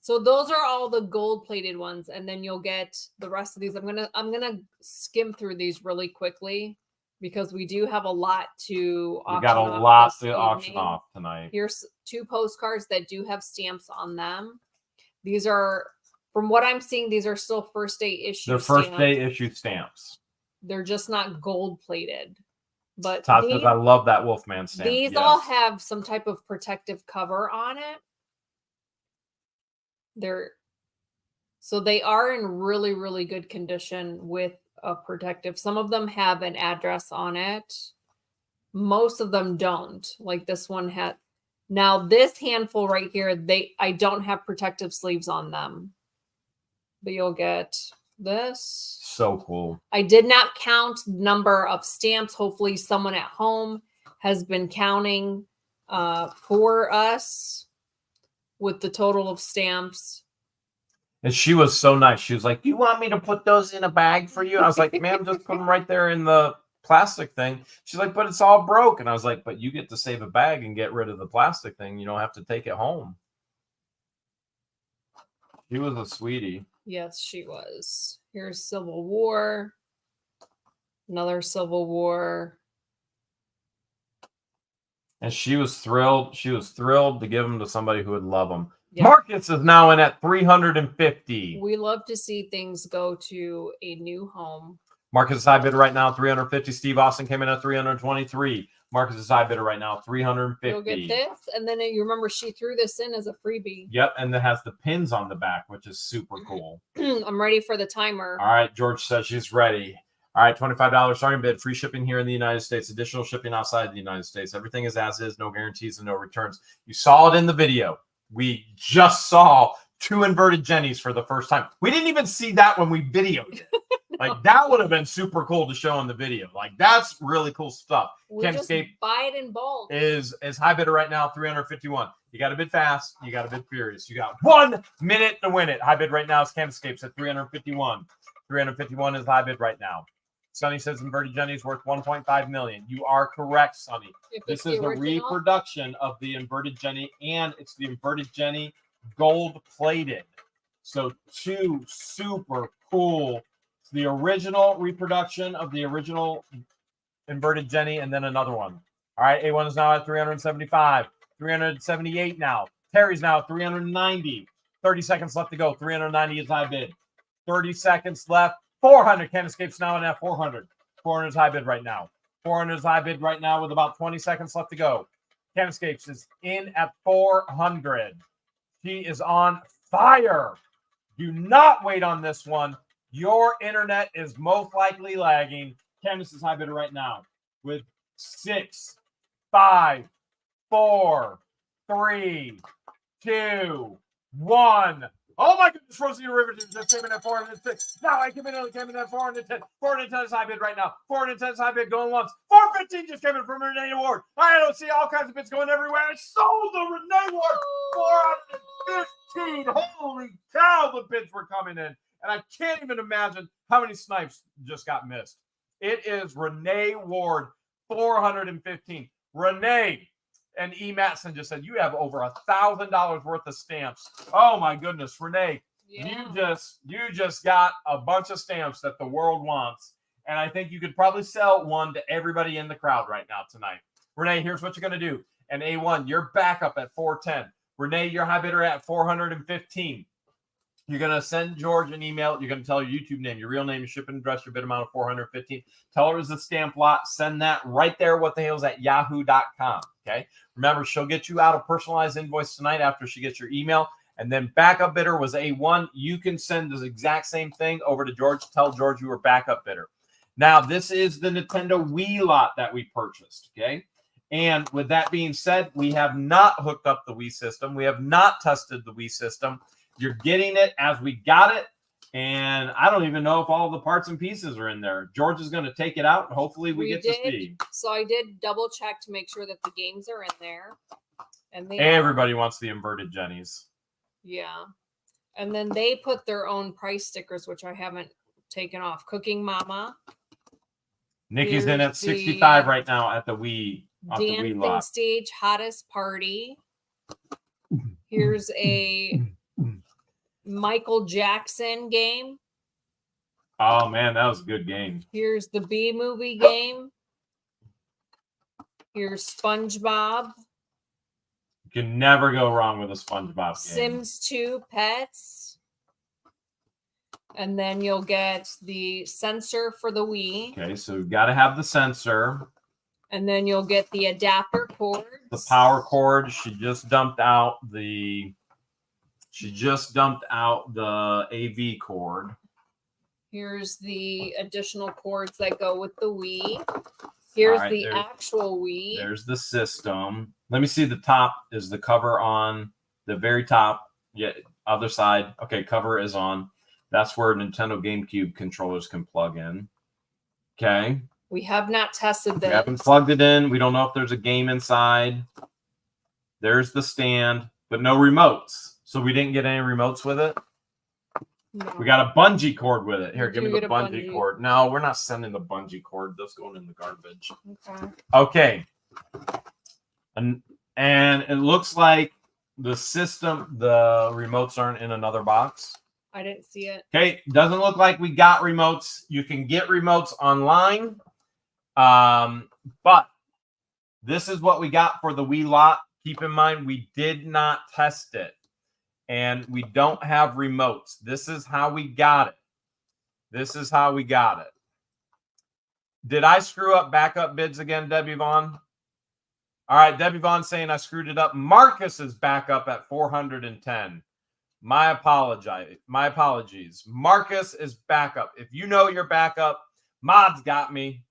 So those are all the gold plated ones, and then you'll get the rest of these. I'm gonna skim through these really quickly because we do have a lot to We auction got a off lot this to auction evening. off tonight. Here's 2 postcards that do have stamps on them. These are, from what I'm seeing, these are still first day issue. They're first stamps. day issue stamps. They're just not gold plated. But Todd says, I love that Wolfman stamp. These yes. all have some type of protective cover on it. So they are in really, really good condition with a protective. Some of them have an address on it. Most of them don't. Like this one had. Now this handful right here, I don't have protective sleeves on them. But you'll get this. So cool. I did not count number of stamps. Hopefully someone at home has been counting for us with the total of stamps. And she was so nice. She was like, "You want me to put those in a bag for you?" I was like, "Ma'am, just put them right there in the plastic thing." She's like, "But it's all broke." And I was like, "But you get to save a bag and get rid of the plastic thing. You don't have to take it home." She was a sweetie. Yes, she was. Here's Civil War. Another Civil War. And she was thrilled. She was thrilled to give them to somebody who would love them. Yeah. Marcus is now in at 350. We love to see things go to a new home. Marcus is high bidder right now, 350. Steve Austin came in at 323. Marcus is high bidder right now, 350. You'll get this, and then you remember she threw this in as a freebie. Yep, and it has the pins on the back, which is super cool. I'm ready for the timer. All right, George says she's ready. All right, $25 starting bid, free shipping here in the United States, additional shipping outside the United States. Everything is as is, no guarantees and no returns. You saw it in the video. We just saw 2 inverted Jennies for the first time. We didn't even see that when we videoed it. Like, that would have been super cool to show in the video. Like, that's really cool stuff. We just buy it in bulk. Is high bidder right now, 351. You got to bid fast. You got to bid furious. You got 1 minute to win it. High bid right now is Candlescapes at 351. 351 is high bid right now. Sonny says inverted Jenny is worth $1.5 million. You are correct, Sonny. This is a reproduction of the inverted Jenny, and it's the inverted Jenny gold plated. So 2 super cool. It's the original reproduction of the original inverted Jenny, and then another one. All right, A1 is now at 375, 378 now. Terry's now at 390. 30 seconds left to go. 390 is high bid. 30 seconds left. 400. Candlescapes now in at 400. 400 is high bid right now. 400 is high bid right now with about 20 seconds left to go. Candlescapes is in at 400. She is on fire. Do not wait on this one. Your internet is most likely lagging. Candace is high bidder right now with 6, 5, 4, 3, 2, 1. Oh my goodness, Rosie Rivers just came in at 406. Now I came in at 410. 410 is high bid right now. 410 is high bid going once. 415 just came in from Renee Ward. I don't see all kinds of bids going everywhere. I sold the Renee Ward 415. Holy cow, the bids were coming in. And I can't even imagine how many snipes just got missed. It is Renee Ward, 415. Renee and E. Matson just said, you have over $1,000 worth of stamps. Oh, my goodness, Renee, yeah. you just got a bunch of stamps that the world wants. And I think you could probably sell one to everybody in the crowd right now tonight. Renee, here's what you're going to do. And A1, you're back up at 410. Renee, your high bidder at 415. You're going to send George an email. You're going to tell your YouTube name, your real name, your shipping address, your bid amount of 415. Tell her it's a stamp lot. Send that right there, whatthehales@yahoo.com. Okay. Remember, she'll get you out a personalized invoice tonight after she gets your email. And then backup bidder was A1. You can send the exact same thing over to George. Tell George you were backup bidder. Now, this is the Nintendo Wii lot that we purchased. Okay. And with that being said, we have not hooked up the Wii system. We have not tested the Wii system. You're getting it as we got it, and I don't even know if all the parts and pieces are in there. George is going to take it out, and hopefully we get to see. So I did double check to make sure that the games are in there. And everybody wants the inverted Jennies. Yeah. And then they put their own price stickers, which I haven't taken off. Cooking Mama. Nikki's in at 65 right now at the Wii. Dancing Stage Hottest Party. Here's a Michael Jackson game. Oh man, that was a good game. Here's the B movie game. Here's SpongeBob. You can never go wrong with a SpongeBob game. Sims 2 Pets. And then you'll get the sensor for the Wii. Okay, so we've got to have the sensor. And then you'll get the adapter cords. The power cord. She just dumped out the AV cord. Here's the additional cords that go with the Wii. Here's right, the actual Wii. There's the system. Let me see the top. Is the cover on the very top? Yeah, other side. Okay, cover is on. That's where Nintendo GameCube controllers can plug in. Okay. We have not tested this. We haven't plugged it in. We don't know if there's a game inside. There's the stand, but no remotes. So we didn't get any remotes with it. No. We got a bungee cord with it. Here, give me the get a bungee cord. No, we're not sending the bungee cord. That's going in the garbage. Okay. Okay. And it looks like the system, the remotes aren't in another box. I didn't see it. Okay. Doesn't look like we got remotes. You can get remotes online. But this is what we got for the Wii lot. Keep in mind, we did not test it. And we don't have remotes. This is how we got it. This is how we got it. Did I screw up backup bids again, Debbie Vaughn? All right, Debbie Vaughn saying I screwed it up. Marcus is back up at 410. My apologies. Marcus is back up. If you know you're back up, Mod's got me.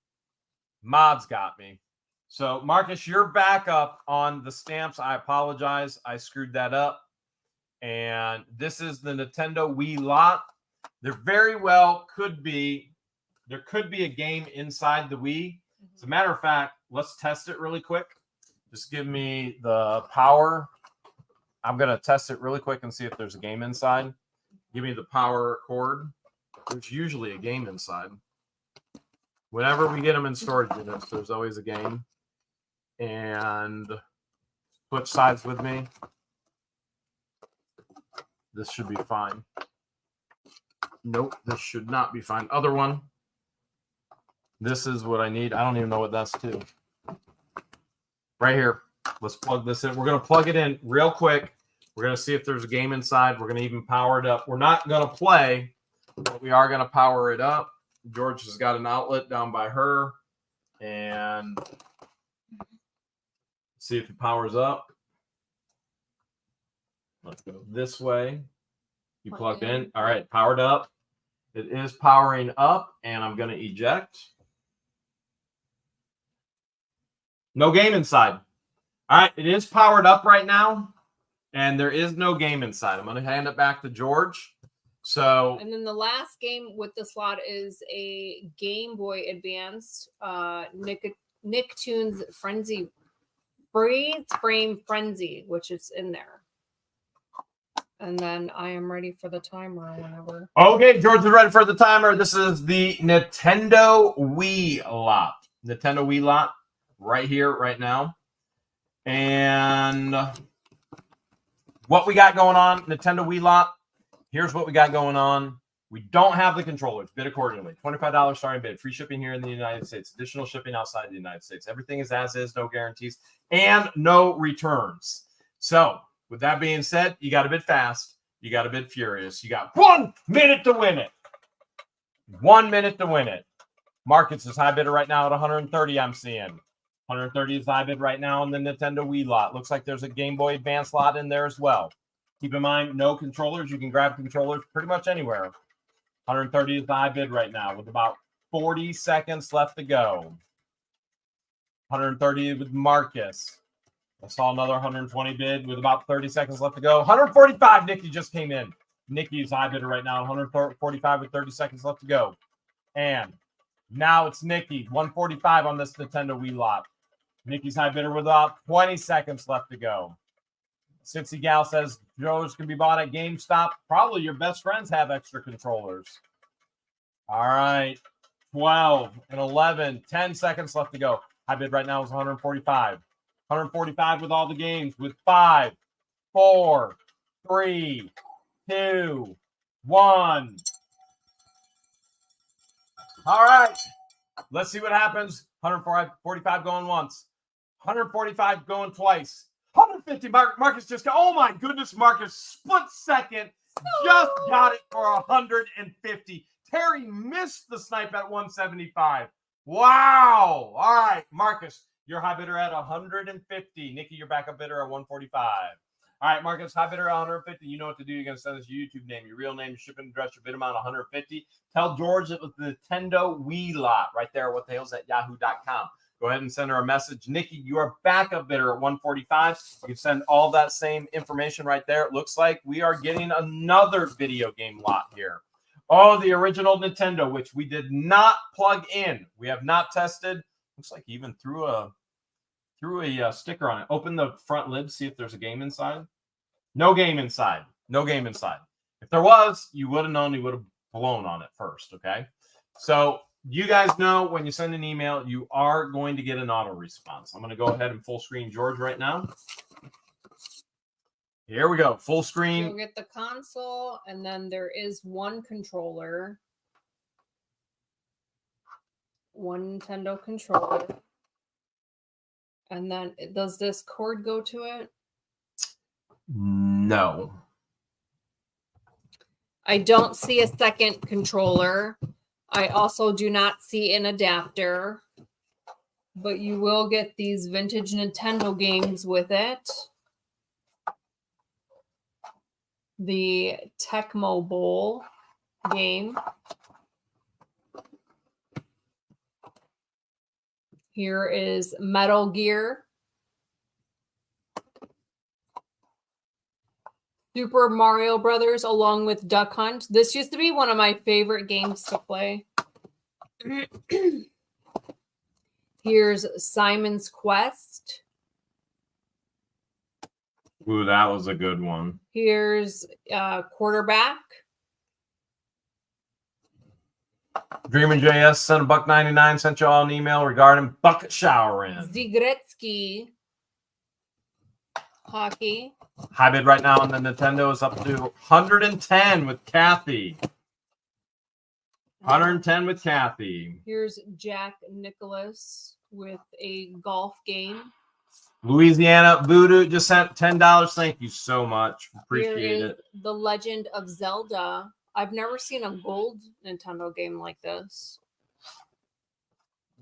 Mod's got me. So, Marcus, you're back up on the stamps. I apologize. I screwed that up. And this is the Nintendo Wii lot. There very well could be a game inside the Wii. As a matter of fact, let's test it really quick. Just give me the power. I'm going to test it really quick and see if there's a game inside. Give me the power cord. There's usually a game inside. Whenever we get them in storage units, there's always a game. And switch sides with me. This should be fine. Nope, this should not be fine. Other one. This is what I need. I don't even know what that's to. Right here. Let's plug this in. We're going to plug it in real quick. We're going to see if there's a game inside. We're going to even power it up. We're not going to play, but we are going to power it up. George has got an outlet down by her. And see if it powers up. Let's go this way. You plugged in. All right, powered up. It is powering up, and I'm going to eject. No game inside. All right, it is powered up right now, and there is no game inside. I'm going to hand it back to George. So, and then the last game with the slot is a Game Boy Advance Nicktoons Frenzy Freeze Frame Frenzy, which is in there. And then I am ready for the timer whenever. Okay, George is ready for the timer. This is the Nintendo Wii lot. Nintendo Wii lot right here, right now. And what we got going on, Nintendo Wii lot. Here's what we got going on. We don't have the controllers. Bid accordingly. $25 starting bid. Free shipping here in the United States. Additional shipping outside the United States. Everything is as is. No guarantees. And no returns. So, with that being said, you got to bid fast. You got to bid furious. You got 1 minute to win it. 1 minute to win it. Markets is high bidder right now at 130, I'm seeing. 130 is high bid right now on the Nintendo Wii lot. Looks like there's a Game Boy Advance lot in there as well. Keep in mind, no controllers. You can grab controllers pretty much anywhere. 130 is the high bid right now with about 40 seconds left to go. 130 with Marcus. I saw another 120 bid with about 30 seconds left to go. 145, Nikki just came in. Nikki's high bidder right now, 145 with 30 seconds left to go. And now it's Nikki, 145 on this Nintendo Wii lot. Nikki's high bidder with about 20 seconds left to go. Cincy Gal says controllers can be bought at GameStop. Probably your best friends have extra controllers. All right, 12 and 11, 10 seconds left to go. High bid right now is 145. 145 with all the games with 5, 4, 3, 2, 1. All right. Let's see what happens. 145 going once. 145 going twice. 150. Marcus just got. Oh my goodness, Marcus! Split second, just got it for 150. Terry missed the snipe at 175. Wow! All right, Marcus, your high bidder at 150. Nikki, your backup bidder at 145. All right, Marcus, high bidder at 150. You know what to do. You're going to send us your YouTube name, your real name, your shipping address, your bid amount 150. Tell George it was the Nintendo Wii lot right there with the hills at yahoo.com. Go ahead and send her a message. Nikki, your backup bidder at 145. You can send all that same information right there. It looks like we are getting another video game lot here. Oh, the original Nintendo, which we did not plug in. We have not tested. Looks like he even threw a sticker on it. Open the front lid, see if there's a game inside. No game inside. No game inside. If there was, you would have known. You would have blown on it first, okay? So you guys know when you send an email, you are going to get an auto response. I'm going to go ahead and full screen George right now. Here we go. Full screen. You'll get the console, and then there is one controller. One Nintendo controller. And then does this cord go to it? No. I don't see a second controller. I also do not see an adapter. But you will get these vintage Nintendo games with it. The Tecmo Bowl game. Here is Metal Gear. Super Mario Brothers along with Duck Hunt. This used to be one of my favorite games to play. Here's Simon's Quest. Ooh, that was a good one. Here's Quarterback. Dreamin' JS sent $1.99, sent you all an email regarding bucket showering. Zigretsky. Hockey. High bid right now on the Nintendo is up to 110 with Kathy. 110 with Kathy. Here's Jack Nicholas with a golf game. Louisiana Voodoo just sent $10. Thank you so much. Appreciate it. The Legend of Zelda. I've never seen a gold Nintendo game like this.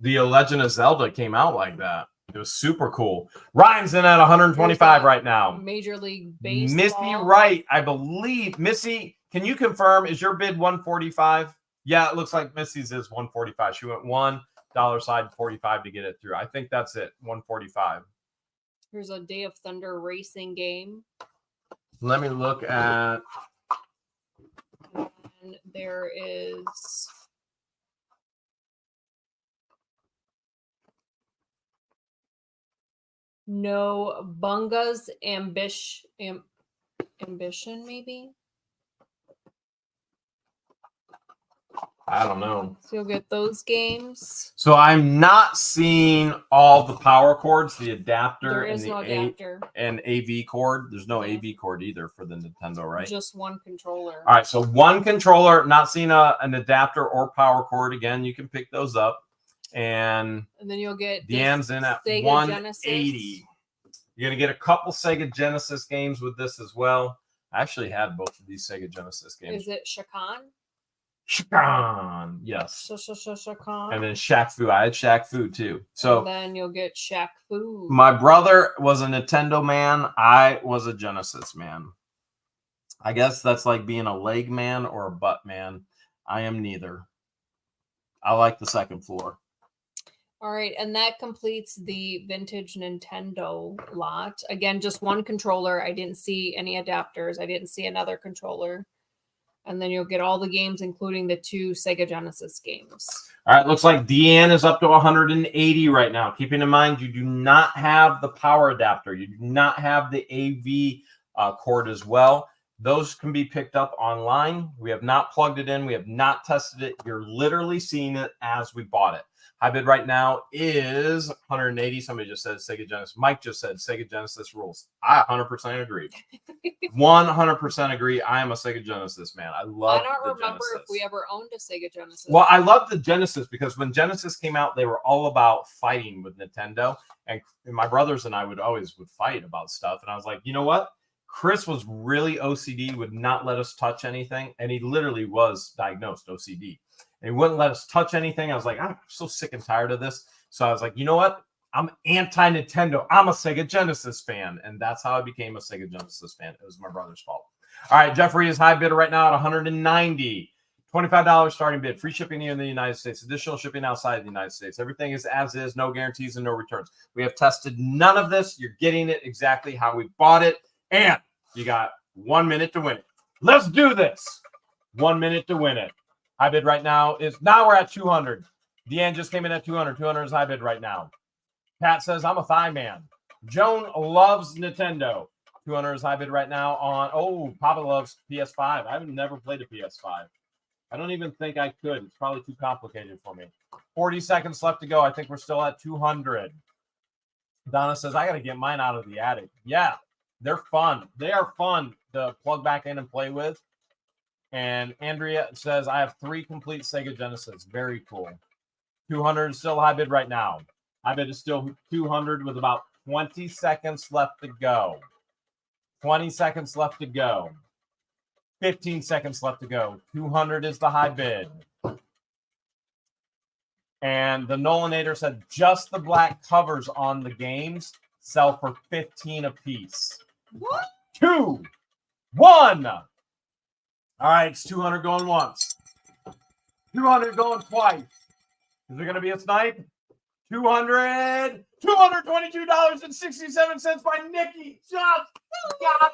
The Legend of Zelda came out like that. It was super cool. Ryan's in at 125 right now. Major League Baseball. Missy Wright, I believe. Missy, can you confirm? Is your bid 145? Yeah, it looks like Missy's is 145. She went $1 side 45 to get it through. I think that's it. 145. Here's a Day of Thunder racing game. Let me look at. And there is No Bunga's Ambition, maybe? I don't know. So you'll get those games. So I'm not seeing all the power cords, the adapter, There and is the no adapter. and AV cord. There's no AV cord either for the Nintendo, right? Just one controller. All right, so one controller, not seeing an adapter or power cord. Again, you can pick those up. And then you'll get Deanne's in at Sega 180. Genesis. You're going to get a couple Sega Genesis games with this as well. I actually had both of these Sega Genesis games. Is it Shakan? Shakan, yes. Shakan. And then Shaq Fu. I had Shaq Fu too. So and then you'll get Shaq Fu. my brother was a Nintendo man. I was a Genesis man. I guess that's like being a leg man or a butt man. I am neither. I like the second floor. All right, and that completes the vintage Nintendo lot. Again, just one controller. I didn't see any adapters. I didn't see another controller. And then you'll get all the games, including the 2 Sega Genesis games. All right, looks like Deanne is up to 180 right now. Keeping in mind, you do not have the power adapter. You do not have the AV cord as well. Those can be picked up online. We have not plugged it in. We have not tested it. You're literally seeing it as we bought it. High bid right now is 180. Somebody just said Sega Genesis. Mike just said Sega Genesis rules. I 100% agree. 100% agree. I am a Sega Genesis man. I love. I don't the remember Genesis. if we ever owned a Sega Genesis. Well, I love the Genesis because when Genesis came out, they were all about fighting with Nintendo, and my brothers and I would fight about stuff. And I was like, you know what? Chris was really OCD, would not let us touch anything, and he literally was diagnosed OCD. And he wouldn't let us touch anything. I was like, I'm so sick and tired of this. So I was like, you know what? I'm anti-Nintendo. I'm a Sega Genesis fan. And that's how I became a Sega Genesis fan. It was my brother's fault. All right, Jeffrey is high bidder right now at $190. $25 starting bid. Free shipping here in the United States. Additional shipping outside the United States. Everything is as is. No guarantees and no returns. We have tested none of this. You're getting it exactly how we bought it. And you got 1 minute to win it. Let's do this. 1 minute to win it. High bid right now is, now we're at 200. Deanne just came in at 200. 200 is high bid right now. Pat says, I'm a thigh man. Joan loves Nintendo. 200 is high bid right now on, oh, Papa loves PS5. I've never played a PS5. I don't even think I could. It's probably too complicated for me. 40 seconds left to go. I think we're still at 200. Donna says, I got to get mine out of the attic. Yeah, they're fun. They are fun to plug back in and play with. And Andrea says, I have 3 complete Sega Genesis. Very cool. 200 is still high bid right now. High bid is still 200 with about 20 seconds left to go. 20 seconds left to go. 15 seconds left to go. 200 is the high bid. And the Nolanator said just the black covers on the games sell for 15 a piece. What? 2, 1. All right, it's 200 going once. 200 going twice. Is there going to be a snipe? 200. $222.67 by Nikki. Just got it.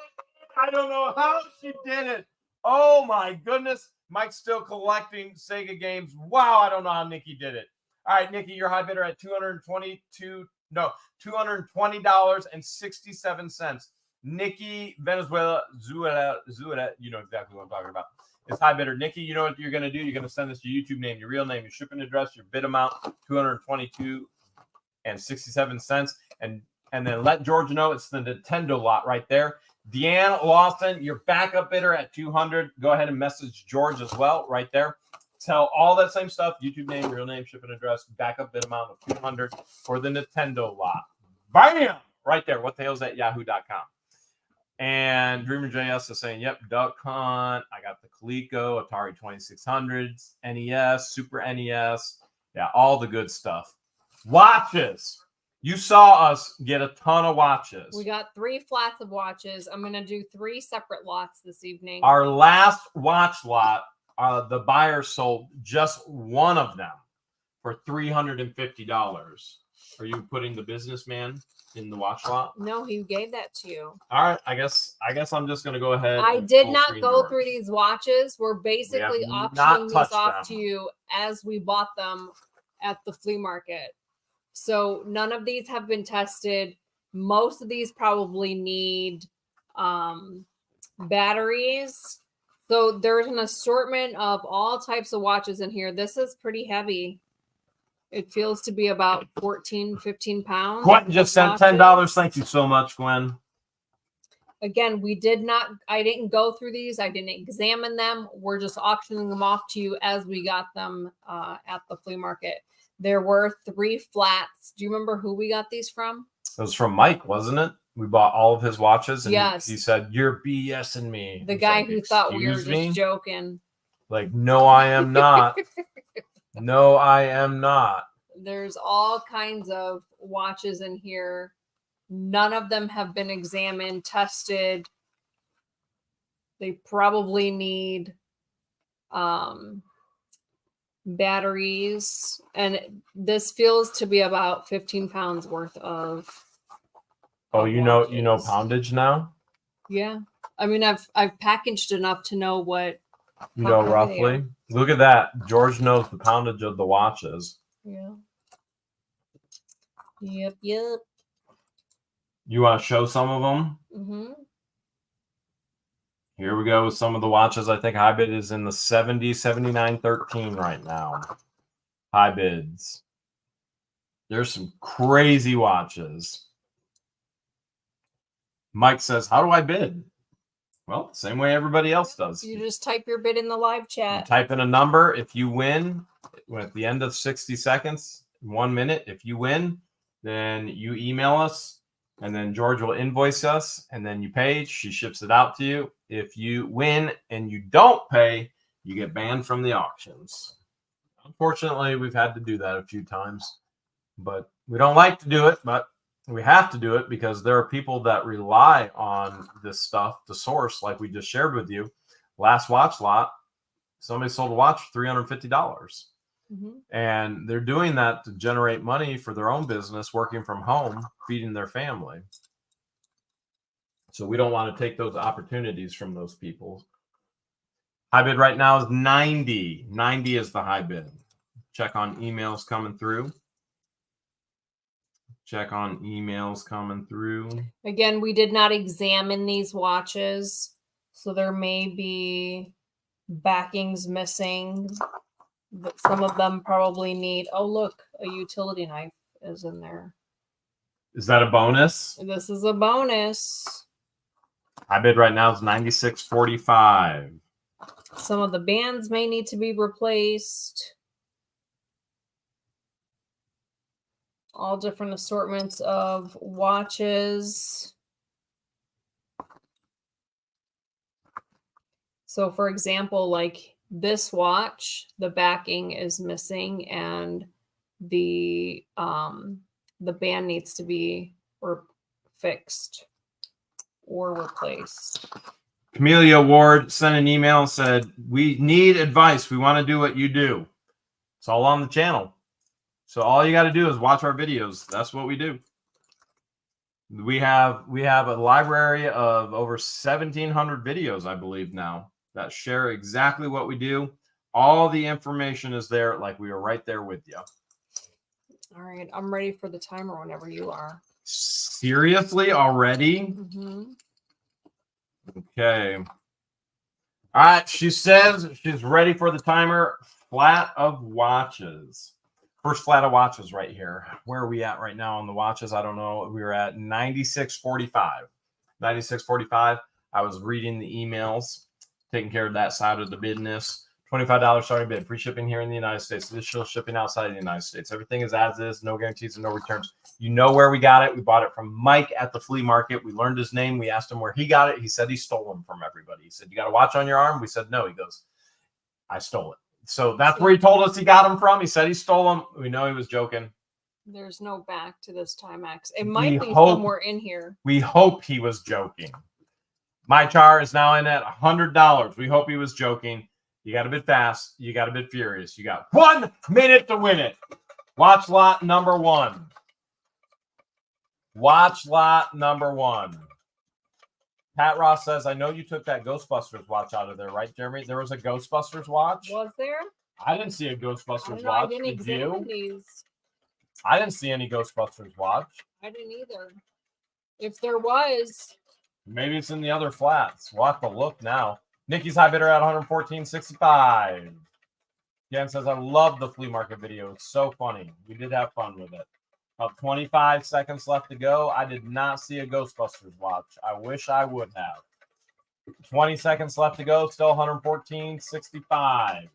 I don't know how she did it. Oh, my goodness. Mike's still collecting Sega games. Wow, I don't know how Nikki did it. All right, Nikki, your high bidder at $220.67. Nikki Venezuela, Zuela, you know exactly what I'm talking about. It's high bidder. Nikki, you know what you're going to do? You're going to send us your YouTube name, your real name, your shipping address, your bid amount, $222.67. And then let George know it's the Nintendo lot right there. Deanne Lawson, your backup bidder at 200. Go ahead and message George as well right there. Tell all that same stuff, YouTube name, real name, shipping address, backup bid amount of 200 for the Nintendo lot. Bam! Right there. What the hell's at yahoo.com. And Dreamer JS is saying, yep, Duck Hunt. I got the Coleco, Atari 2600s, NES, Super NES. Yeah, all the good stuff. Watches. You saw us get a ton of watches. We got 3 flats of watches. I'm going to do 3 separate lots this evening. Our last watch lot, the buyer sold just one of them for $350. Are you putting the businessman in the watch lot? No, he gave that to you. All right, I guess I'm just going to go ahead. I did not go through these watches. We're basically auctioning these off to you as we bought them at the flea market. So none of these have been tested. Most of these probably need batteries. So there's an assortment of all types of watches in here. This is pretty heavy. It feels to be about 14, 15 pounds. Gwen just sent $10. Thank you so much, Gwen. Again, I didn't go through these. I didn't examine them. We're just auctioning them off to you as we got them at the flea market. There were 3 flats. Do you remember who we got these from? It was from Mike, wasn't it? We bought all of his watches, and yes. He said, "You're BSing me." The guy who thought we were just joking. Like, no, I am not. No, I am not. There's all kinds of watches in here. None of them have been examined, tested. They probably need batteries, and this feels to be about 15 pounds worth of. Oh, you know poundage now? Yeah. I mean, I've packaged enough to know what. You know roughly. Look at that. George knows the poundage of the watches. Yeah. Yep. You want to show some of them? Mm-hmm. Here we go with some of the watches. I think high bid is in the 70, 79, 13 right now. High bids. There's some crazy watches. Mike says, how do I bid? Well, same way everybody else does. You just type your bid in the live You chat. type in a number. If you win, at the end of 60 seconds, 1 minute, if you win, then you email us, and then George will invoice us, and then you pay. She ships it out to you. If you win and you don't pay, you get banned from the auctions. Unfortunately, we've had to do that a few times, but we don't like to do it, but we have to do it because there are people that rely on this stuff to source, like we just shared with you. Last watch lot, somebody sold a watch for $350. And they're doing that to generate money for their own business, working from home, feeding their family. So we don't want to take those opportunities from those people. High bid right now is 90. 90 is the high bid. Check on emails coming through. Check on emails coming through. Again, we did not examine these watches, so there may be backings missing. But some of them probably need, oh, look, a utility knife is in there. Is that a bonus? This is a bonus. High bid right now is 96.45. Some of the bands may need to be replaced. All different assortments of watches. So, for example, like this watch, the backing is missing, and the band needs to be fixed or replaced. Camellia Ward sent an email and said, we need advice. We want to do what you do. It's all on the channel. So all you got to do is watch our videos. That's what we do. We have a library of over 1,700 videos, I believe now, that share exactly what we do. All the information is there, like we are right there with you. All right, I'm ready for the timer whenever you are. Seriously, already? Mm-hmm. Okay. All right, she says she's ready for the timer. Flat of watches. First flat of watches right here. Where are we at right now on the watches? I don't know. We were at 96.45. 96.45. I was reading the emails, taking care of that side of the business. $25 starting bid. Free shipping here in the United States. Additional shipping outside of the United States. Everything is as is. No guarantees and no returns. You know where we got it. We bought it from Mike at the flea market. We learned his name. We asked him where he got it. He said he stole them from everybody. He said, you got a watch on your arm? We said, no. He goes, I stole it. So that's where he told us he got them from. He said he stole them. We know he was joking. There's no back to this Timex. It might be hope, somewhere in here. We hope he was joking. My char is now in at $100. We hope he was joking. You got to bid fast. You got to bid furious. You got 1 minute to win it. Watch lot number 1. Watch lot number 1. Pat Ross says, I know you took that Ghostbusters watch out of there, right, Jeremy? There was a Ghostbusters watch? Was there? I didn't see a Ghostbusters watch. I didn't Did examine you? these. I didn't see any Ghostbusters watch. I didn't either. If there was. Maybe it's in the other flats. We'll have to look now. Nikki's high bidder at 114.65. Jan says, I love the flea market video. It's so funny. We did have fun with it. About 25 seconds left to go. I did not see a Ghostbusters watch. I wish I would have. 20 seconds left to go. Still 114.65.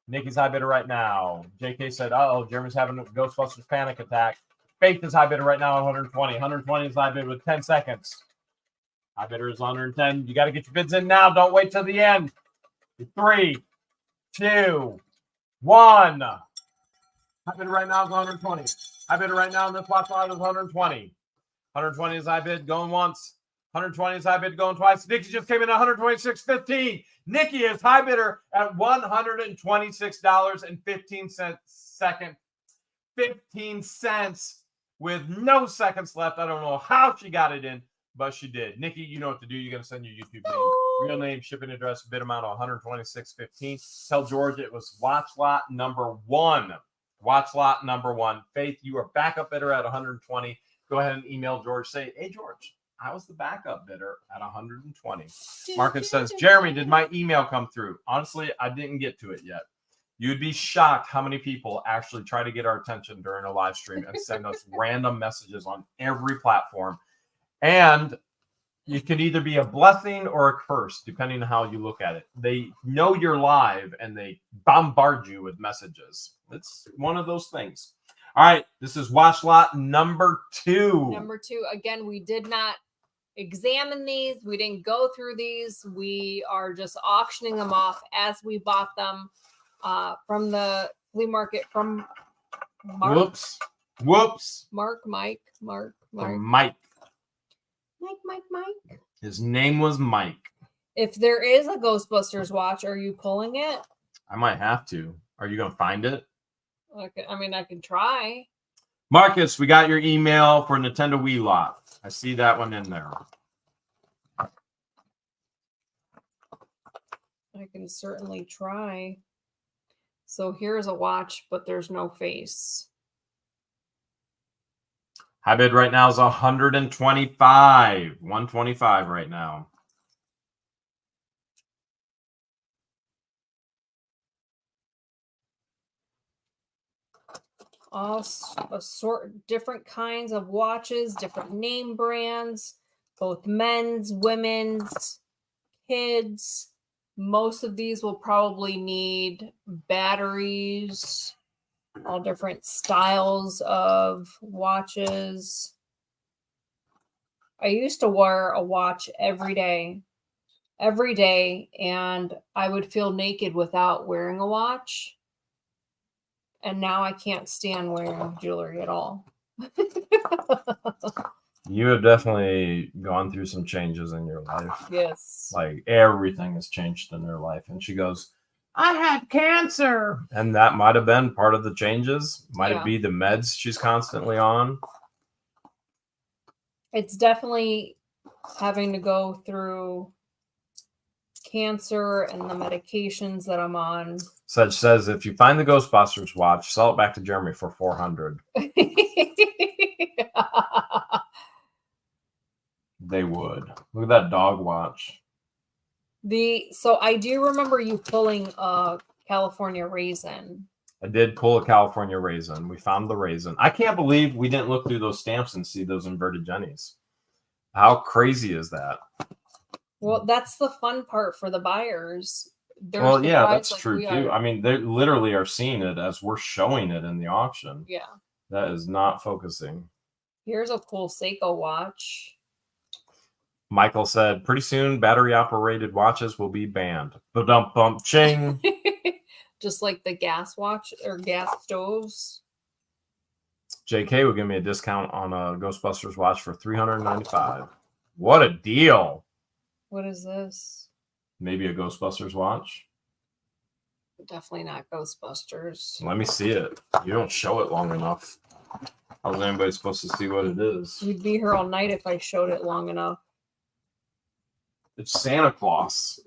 Nikki's high bidder right now. JK said, uh-oh, Jeremy's having a Ghostbusters panic attack. Faith is high bidder right now at 120. 120 is high bid with 10 seconds. High bidder is 110. You got to get your bids in now. Don't wait till the end. 3, 2, 1. High bidder right now is 120. High bidder right now in this watch lot is 120. 120 is high bid going once. 120 is high bid going twice. Nikki just came in at 126.15. Nikki is high bidder at $126.15. Second, 15 cents with no seconds left. I don't know how she got it in, but she did. Nikki, you know what to do. You're going to send your YouTube name, real name, shipping address, bid amount of $126.15. Tell George it was watch lot number 1. Watch lot number 1. Faith, you are backup bidder at 120. Go ahead and email George. Say, hey, George, I was the backup bidder at 120. Marcus says, Jeremy, did my email come through? Honestly, I didn't get to it yet. You'd be shocked how many people actually try to get our attention during a live stream and send us random messages on every platform. And it could either be a blessing or a curse, depending on how you look at it. They know you're live and they bombard you with messages. It's one of those things. All right, this is watch lot number 2. Number 2. Again, we did not examine these. We didn't go through these. We are just auctioning them off as we bought them from the flea market from Mark. Whoops. Mike. Mike. His name was Mike. If there is a Ghostbusters watch, are you pulling it? I might have to. Are you going to find it? Okay, I mean, I can try. Marcus, we got your email for Nintendo Wii lot. I see that one in there. I can certainly try. So here's a watch, but there's no face. High bid right now is 125. 125 right now. All different kinds of watches, different name brands, both men's, women's, kids. Most of these will probably need batteries, all different styles of watches. I used to wear a watch every day, and I would feel naked without wearing a watch. And now I can't stand wearing jewelry at all. You have definitely gone through some changes in your life. Yes. Like everything has changed in her life. And she goes, I had cancer. And that might have been part of the changes. Might it be the meds she's constantly on? It's definitely having to go through cancer and the medications that I'm on. Such says, if you find the Ghostbusters watch, sell it back to Jeremy for $400. They would. Look at that dog watch. So I do remember you pulling a California raisin. I did pull a California raisin. We found the raisin. I can't believe we didn't look through those stamps and see those inverted jennies. How crazy is that? Well, that's the fun part for the buyers. Well, yeah, that's true too. I mean, they literally are seeing it as we're showing it in the auction. Yeah. That is not focusing. Here's a cool Seiko watch. Michael said, pretty soon battery-operated watches will be banned. Ba-dum-bum, ching. Just like the gas watch or gas stoves. JK will give me a discount on a Ghostbusters watch for $395. What a deal. What is this? Maybe a Ghostbusters watch? Definitely not Ghostbusters. Let me see it. You don't show it long enough. How's anybody supposed to see what it is? You'd be here all night if I showed it long enough. It's Santa Claus.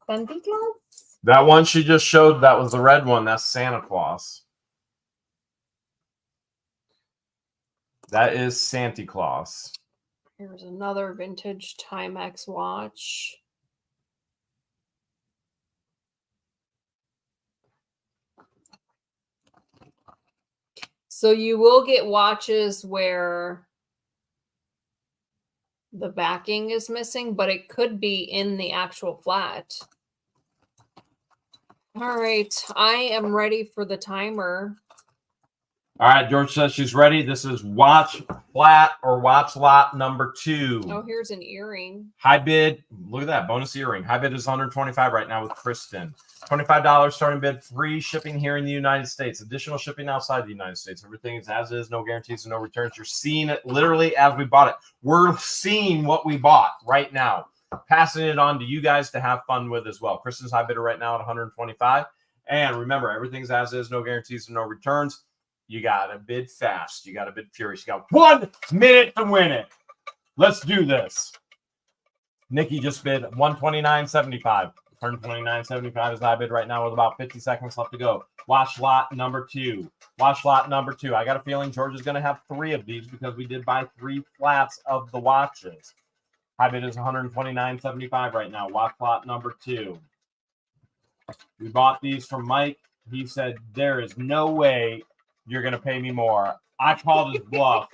Santa Claus? That one she just showed, that was the red one. That's Santa Claus. That is Santa Claus. Here's another vintage Timex watch. So you will get watches where the backing is missing, but it could be in the actual flat. All right, I am ready for the timer. All right, George says she's ready. This is watch flat or watch lot number 2. Oh, here's an earring. High bid. Look at that bonus earring. High bid is $125 right now with Kristen. $25 starting bid. Free shipping here in the United States. Additional shipping outside the United States. Everything is as is. No guarantees and no returns. You're seeing it literally as we bought it. We're seeing what we bought right now. Passing it on to you guys to have fun with as well. Kristen's high bidder right now at $125. And remember, everything's as is. No guarantees and no returns. You got to bid fast. You got to bid furious. You got 1 minute to win it. Let's do this. Nikki just bid $129.75. $129.75 is high bid right now with about 50 seconds left to go. Watch lot number 2. Watch lot number 2. I got a feeling George is going to have 3 of these because we did buy 3 flats of the watches. High bid is $129.75 right now. Watch lot number 2. We bought these from Mike. He said, there is no way you're going to pay me more. I called his bluff,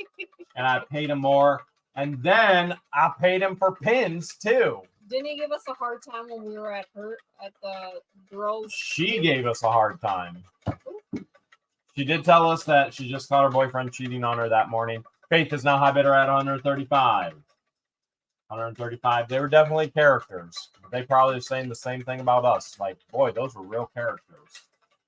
and I paid him more. And then I paid him for pins, too. Didn't he give us a hard time when we were at the girls? She gave us a hard time. She did tell us that she just caught her boyfriend cheating on her that morning. Faith is now high bidder at 135. 135. They were definitely characters. They probably are saying the same thing about us. Like, boy, those were real characters.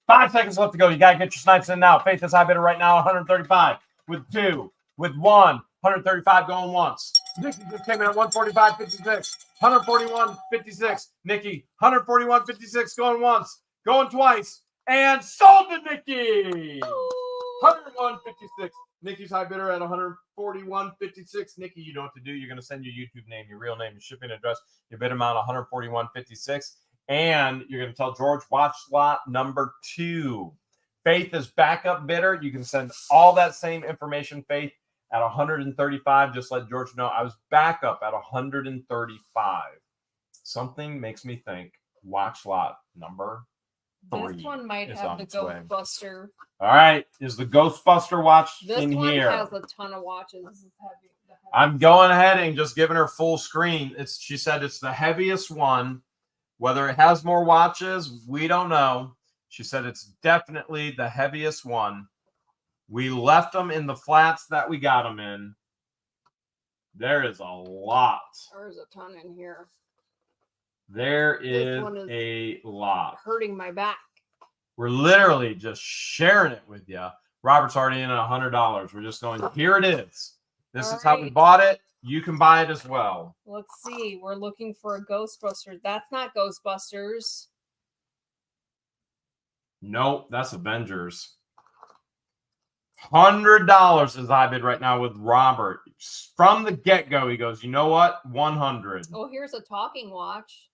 5 seconds left to go. You got to get your snipes in now. Faith is high bidder right now, 135. With 2. With 1. 135 going once. Nikki just came in at 145.56. 141.56. Nikki, 141.56 going once. Going twice. And sold to Nikki. 101.56. Nikki's high bidder at 141.56. Nikki, you know what to do. You're going to send your YouTube name, your real name, your shipping address, your bid amount, 141.56. And you're going to tell George, watch lot number 2. Faith is backup bidder. You can send all that same information, Faith, at 135. Just let George know I was backup at 135. Something makes me think watch lot number 3. This one might is have on the its way. Ghostbuster. All right. Is the Ghostbuster watch This in one here? has a ton of watches. This is heavy. I'm going ahead and just giving her full screen. She said it's the heaviest one. Whether it has more watches, we don't know. She said it's definitely the heaviest one. We left them in the flats that we got them in. There is a lot. There's a ton in here. There is one is a lot. Hurting my back. We're literally just sharing it with you. Robert's already in at $100. We're just going, here it is. This is how we bought it. You can buy it as well. Let's see. We're looking for a Ghostbuster. That's not Ghostbusters. Nope, that's Avengers. $100 is I bid right now with Robert. From the get-go, he goes, you know what? 100. Oh, here's a talking watch.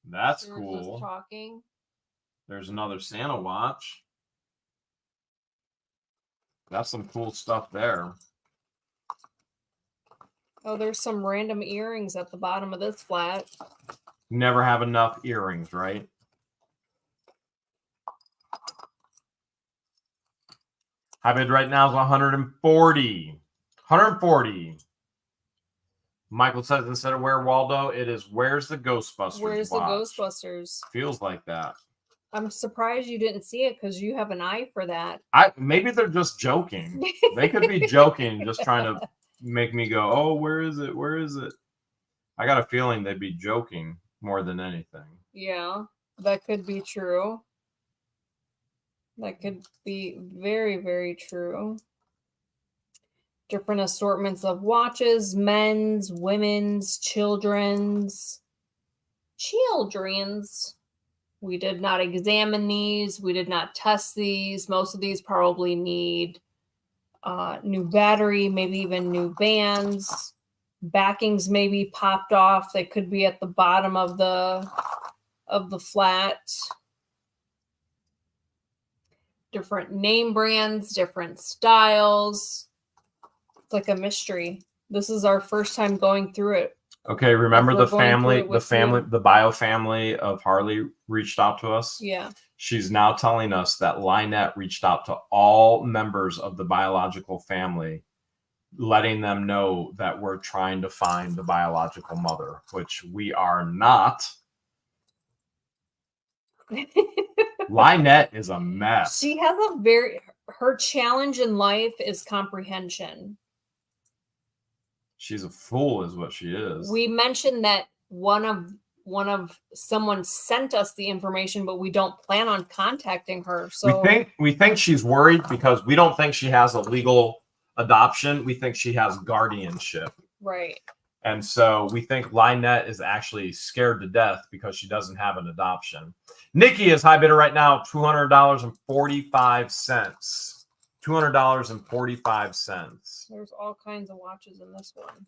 That's Here's cool. us talking. There's another Santa watch. That's some cool stuff there. Oh, there's some random earrings at the bottom of this flat. You never have enough earrings, right? High bid right now is 140. 140. Michael says instead of where Waldo, it is where's the Ghostbusters Where's watch? the Ghostbusters? Feels like that. I'm surprised you didn't see it because you have an eye for that. Maybe they're just joking. They could be joking, just trying to make me go, oh, where is it? Where is it? I got a feeling they'd be joking more than anything. Yeah, that could be true. That could be very, very true. Different assortments of watches, men's, women's, children's. We did not examine these. We did not test these. Most of these probably need new battery, maybe even new bands. Backings may be popped off. They could be at the bottom of the flat. Different name brands, different styles. It's like a mystery. This is our first time going through it. Okay, remember the bio family of Harley reached out to us? Yeah. She's now telling us that Lynette reached out to all members of the biological family, letting them know that we're trying to find the biological mother, which we are not. Lynette is a mess. She has her challenge in life is comprehension. She's a fool is what she is. We mentioned that one of someone sent us the information, but we don't plan on contacting her. So we think she's worried because we don't think she has a legal adoption. We think she has guardianship. Right. And so we think Lynette is actually scared to death because she doesn't have an adoption. Nikki is high bidder right now, $200.45. $200.45. There's all kinds of watches in this one.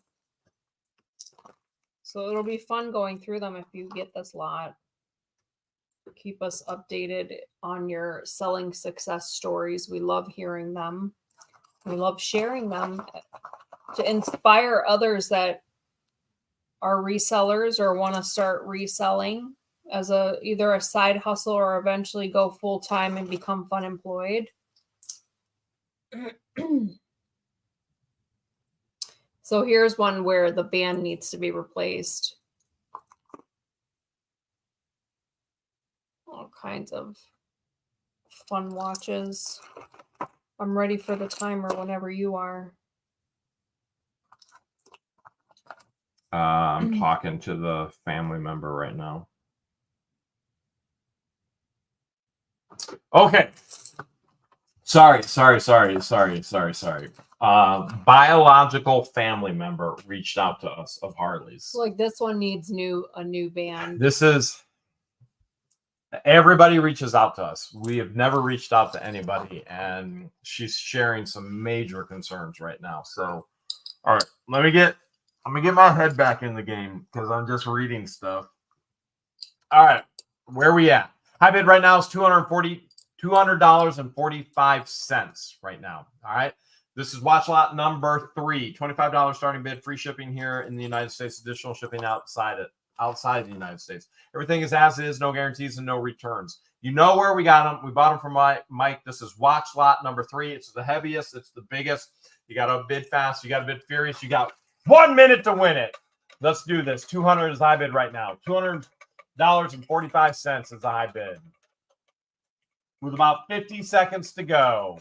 So it'll be fun going through them if you get this lot. Keep us updated on your selling success stories. We love hearing them. We love sharing them to inspire others that are resellers or want to start reselling as either a side hustle or eventually go full time and become fun employed. So here's one where the band needs to be replaced. All kinds of fun watches. I'm ready for the timer whenever you are. I'm talking to the family member right now. Okay. Sorry. Biological family member reached out to us of Harley's. Like this one needs a new band. This is everybody reaches out to us. We have never reached out to anybody, and she's sharing some major concerns right now. So, all right, I'm gonna get my head back in the game because I'm just reading stuff. All right, where we at? High bid right now is $200.45 right now. All right. This is watch lot number 3, $25 starting bid, free shipping here in the United States, additional shipping outside the United States. Everything is as is, no guarantees and no returns. You know where we got them. We bought them from Mike. This is watch lot number 3. It's the heaviest. It's the biggest. You got to bid fast. You got to bid furious. You got 1 minute to win it. Let's do this. 200 is high bid right now. $200.45 is the high bid. With about 50 seconds to go.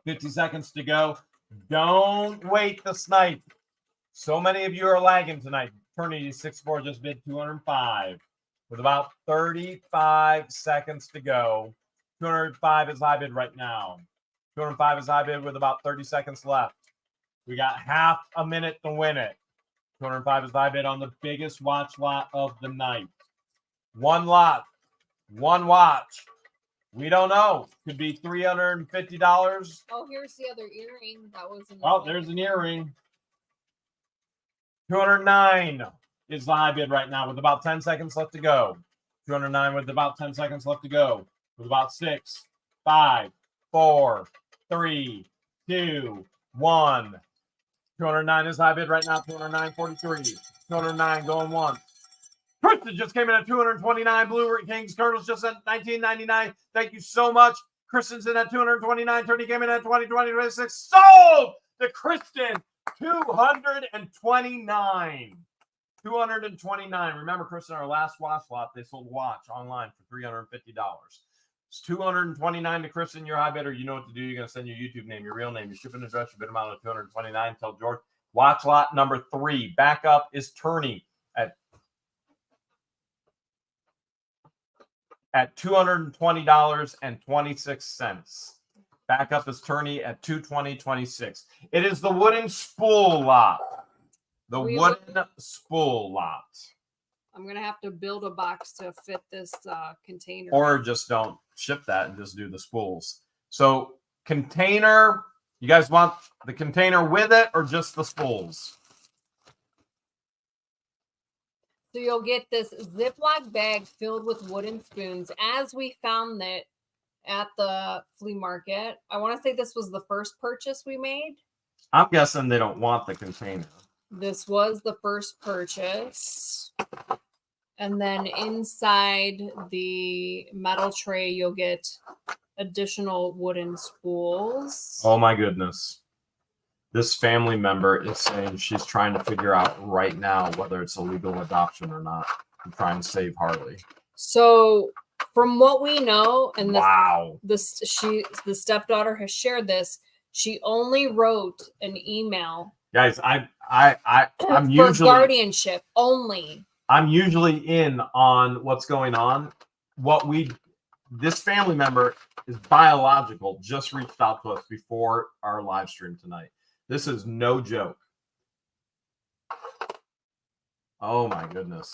50 seconds to go. Don't wait the snipe. So many of you are lagging tonight. Eternity 64 just bid 205. With about 35 seconds to go. 205 is high bid right now. 205 is high bid with about 30 seconds left. We got half a minute to win it. 205 is high bid on the biggest watch lot of the night. One lot. One watch. We don't know. Could be $350. Oh, here's the other earring that was in Oh, there's an earring. 209 is the high bid right now with about 10 seconds left to go. 209 with about 10 seconds left to go. With about 6, 5, 4, 3, 2, 1. 209 is high bid right now. 209.43. 209 going once. Kristen just came in at 229. Blue Kings Colonels just at 19.99. Thank you so much. Kristen's in at 229. Tony came in at 20.26. Sold to Kristen. 229. 229. Remember, Kristen, our last watch lot, they sold watch online for $350. It's 229 to Kristen. Your high bidder. You know what to do. You're going to send your YouTube name, your real name, your shipping address, your bid amount of 229. Tell George. Watch lot number 3. Backup is Turney at $220.26. Backup is Turney at $220.26. It is the wooden spool lot. The wooden spool lot. I'm going to have to build a box to fit this container. Or just don't ship that and just do the spools. So container, you guys want the container with it or just the spools? So you'll get this Ziploc bag filled with wooden spoons as we found it at the flea market. I want to say this was the first purchase we made. I'm guessing they don't want the container. This was the first purchase. And then inside the metal tray, you'll get additional wooden spools. Oh my goodness. This family member is saying she's trying to figure out right now whether it's a legal adoption or not. I'm trying to save Harley. So from what we know, and wow, the stepdaughter has shared this, she only wrote an email. Guys, I'm for usually guardianship only. I'm usually in on what's going on. This family member is biological, just reached out to us before our live stream tonight. This is no joke. Oh my goodness.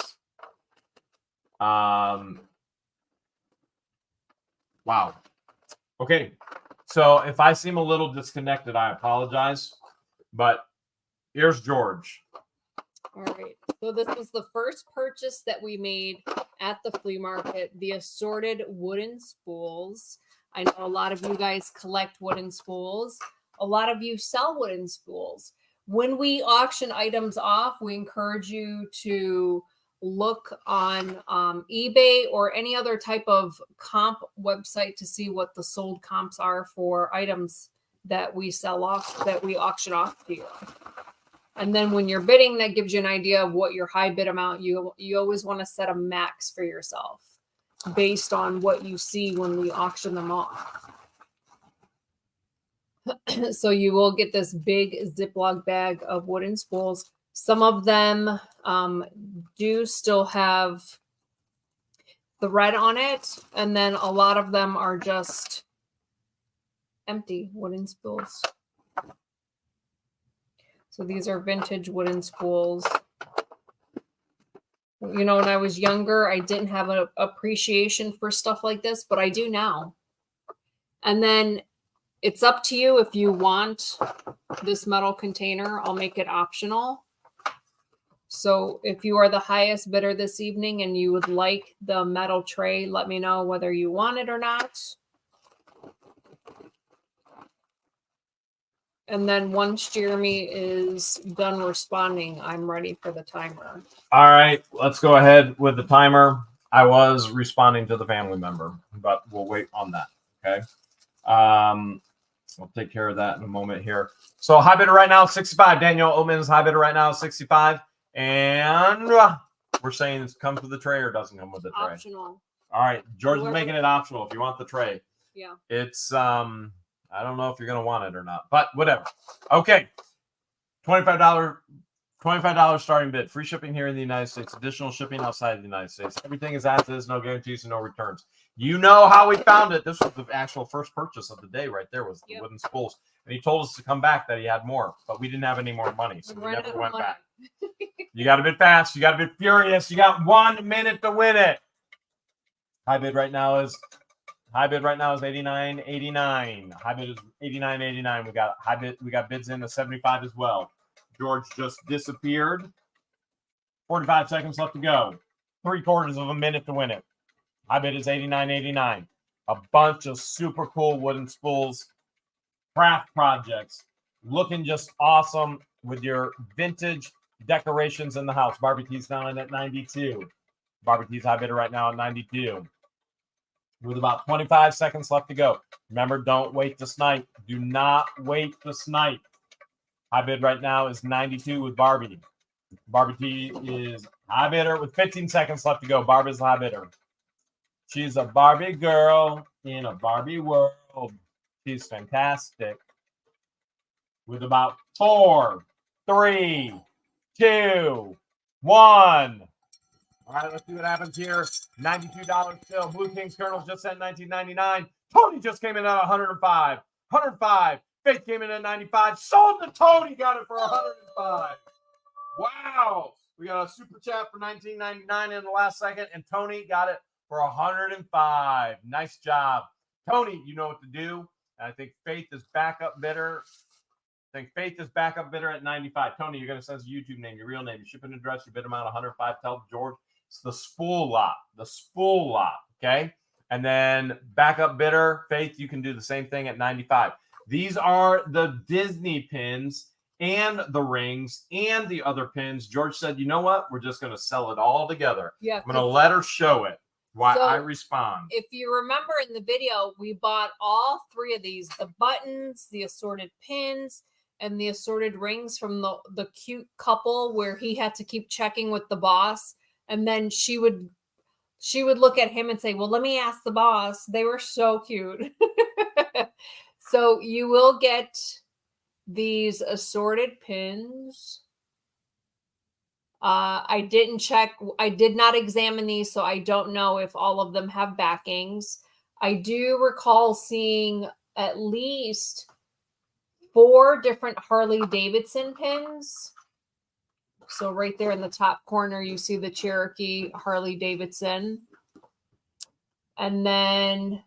Wow. Okay. So if I seem a little disconnected, I apologize. But here's George. All right. So this was the first purchase that we made at the flea market, the assorted wooden spools. I know a lot of you guys collect wooden spools. A lot of you sell wooden spools. When we auction items off, we encourage you to look on eBay or any other type of comp website to see what the sold comps are for items that we sell off, that we auction off to you. And then when you're bidding, that gives you an idea of what your high bid amount, you always want to set a max for yourself based on what you see when we auction them off. So you will get this big Ziploc bag of wooden spools. Some of them do still have the red on it, and then a lot of them are just empty wooden spools. So these are vintage wooden spools. You know, when I was younger, I didn't have an appreciation for stuff like this, but I do now. And then it's up to you if you want this metal container. I'll make it optional. So if you are the highest bidder this evening and you would like the metal tray, let me know whether you want it or not. And then once Jeremy is done responding, I'm ready for the timer. All right, let's go ahead with the timer. I was responding to the family member, but we'll wait on that. Okay. We'll take care of that in a moment here. So high bidder right now, 65. Daniel Oatman's high bidder right now, 65. And we're saying it comes with the tray or doesn't come with the tray. Optional. All right, George is making it optional if you want the tray. Yeah. It's I don't know if you're gonna want it or not, but whatever. Okay. $25 starting bid. Free shipping here in the United States. Additional shipping outside of the United States. Everything is as is, no guarantees and no returns. You know how we found it. This was the actual first purchase of the day right there, was the wooden spools. And he told us to come back that he had more, but we didn't have any more money, so we never went back. You got to bid fast. You got to bid furious. You got 1 minute to win it. High bid right now is $89.89. High bid is $89.89. We got bids in the 75 as well. George just disappeared. 45 seconds left to go. 3/4 of a minute to win it. High bid is $89.89. A bunch of super cool wooden spools, craft projects, looking just awesome with your vintage decorations in the house. Barbie T's down at 92. Barbie T's high bidder right now at 92. With about 25 seconds left to go. Remember, don't wait to snipe. Do not wait to snipe. High bid right now is 92 with Barbie. Barbie T is high bidder with 15 seconds left to go. Barbie's the high bidder. She's a Barbie girl in a Barbie world. She's fantastic. With about 4, 3, 2, 1. All right, let's see what happens here. $92 still. Blue Kings Colonels just at $19.99. Tony just came in at $105. $105. Faith came in at $95. Sold to Tony. Got it for $105. Wow. We got a super chat for $19.99 in the last second, and Tony got it for $105. Nice job. Tony, you know what to do. And I think Faith is backup bidder. At 95. Tony, you're going to send us a YouTube name, your real name, your shipping address, your bid amount, 105. Tell George it's the spool lot. Okay? And then backup bidder, Faith, you can do the same thing at 95. These are the Disney pins and the rings and the other pins. George said, you know what? We're just going to sell it all together. Yeah. I'm going to let her show it while I respond. If you remember in the video, we bought all 3 of these, the buttons, the assorted pins, and the assorted rings from the cute couple where he had to keep checking with the boss. And then she would look at him and say, well, let me ask the boss. They were so cute. So you will get these assorted pins. I didn't check. I did not examine these, so I don't know if all of them have backings. I do recall seeing at least 4 different Harley Davidson pins. So right there in the top corner, you see the Cherokee Harley Davidson. And then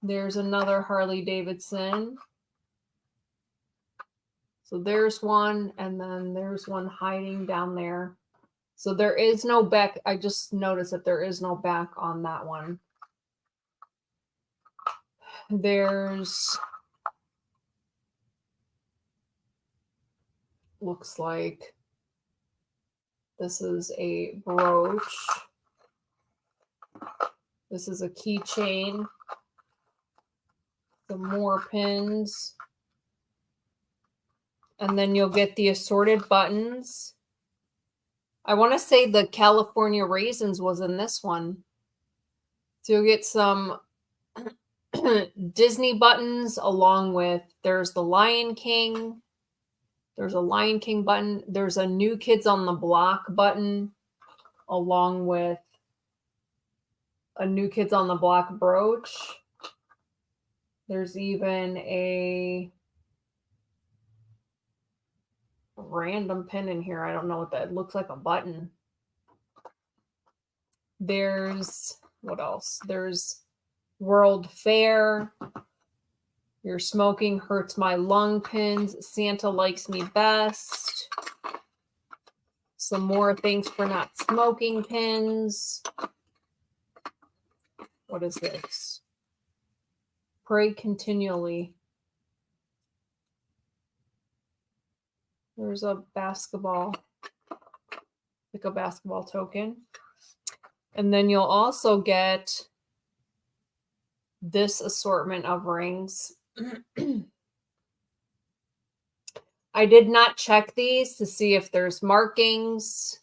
there's another Harley Davidson. So there's one, and then there's one hiding down there. So there is no back. I just noticed that there is no back on that one. There's looks like. This is a brooch. This is a keychain. Some more pins. And then you'll get the assorted buttons. I want to say the California Raisins was in this one. So you'll get some Disney buttons along with, there's the Lion King. There's a Lion King button. There's a New Kids on the Block button along with a New Kids on the Block brooch. There's even a random pin in here. I don't know what that looks like. A button. There's what else? There's World Fair. Your smoking hurts my lung pins. Santa likes me best. Some more things for not smoking pins. What is this? Pray continually. There's a basketball, like a basketball token. And then you'll also get this assortment of rings. I did not check these to see if there's markings.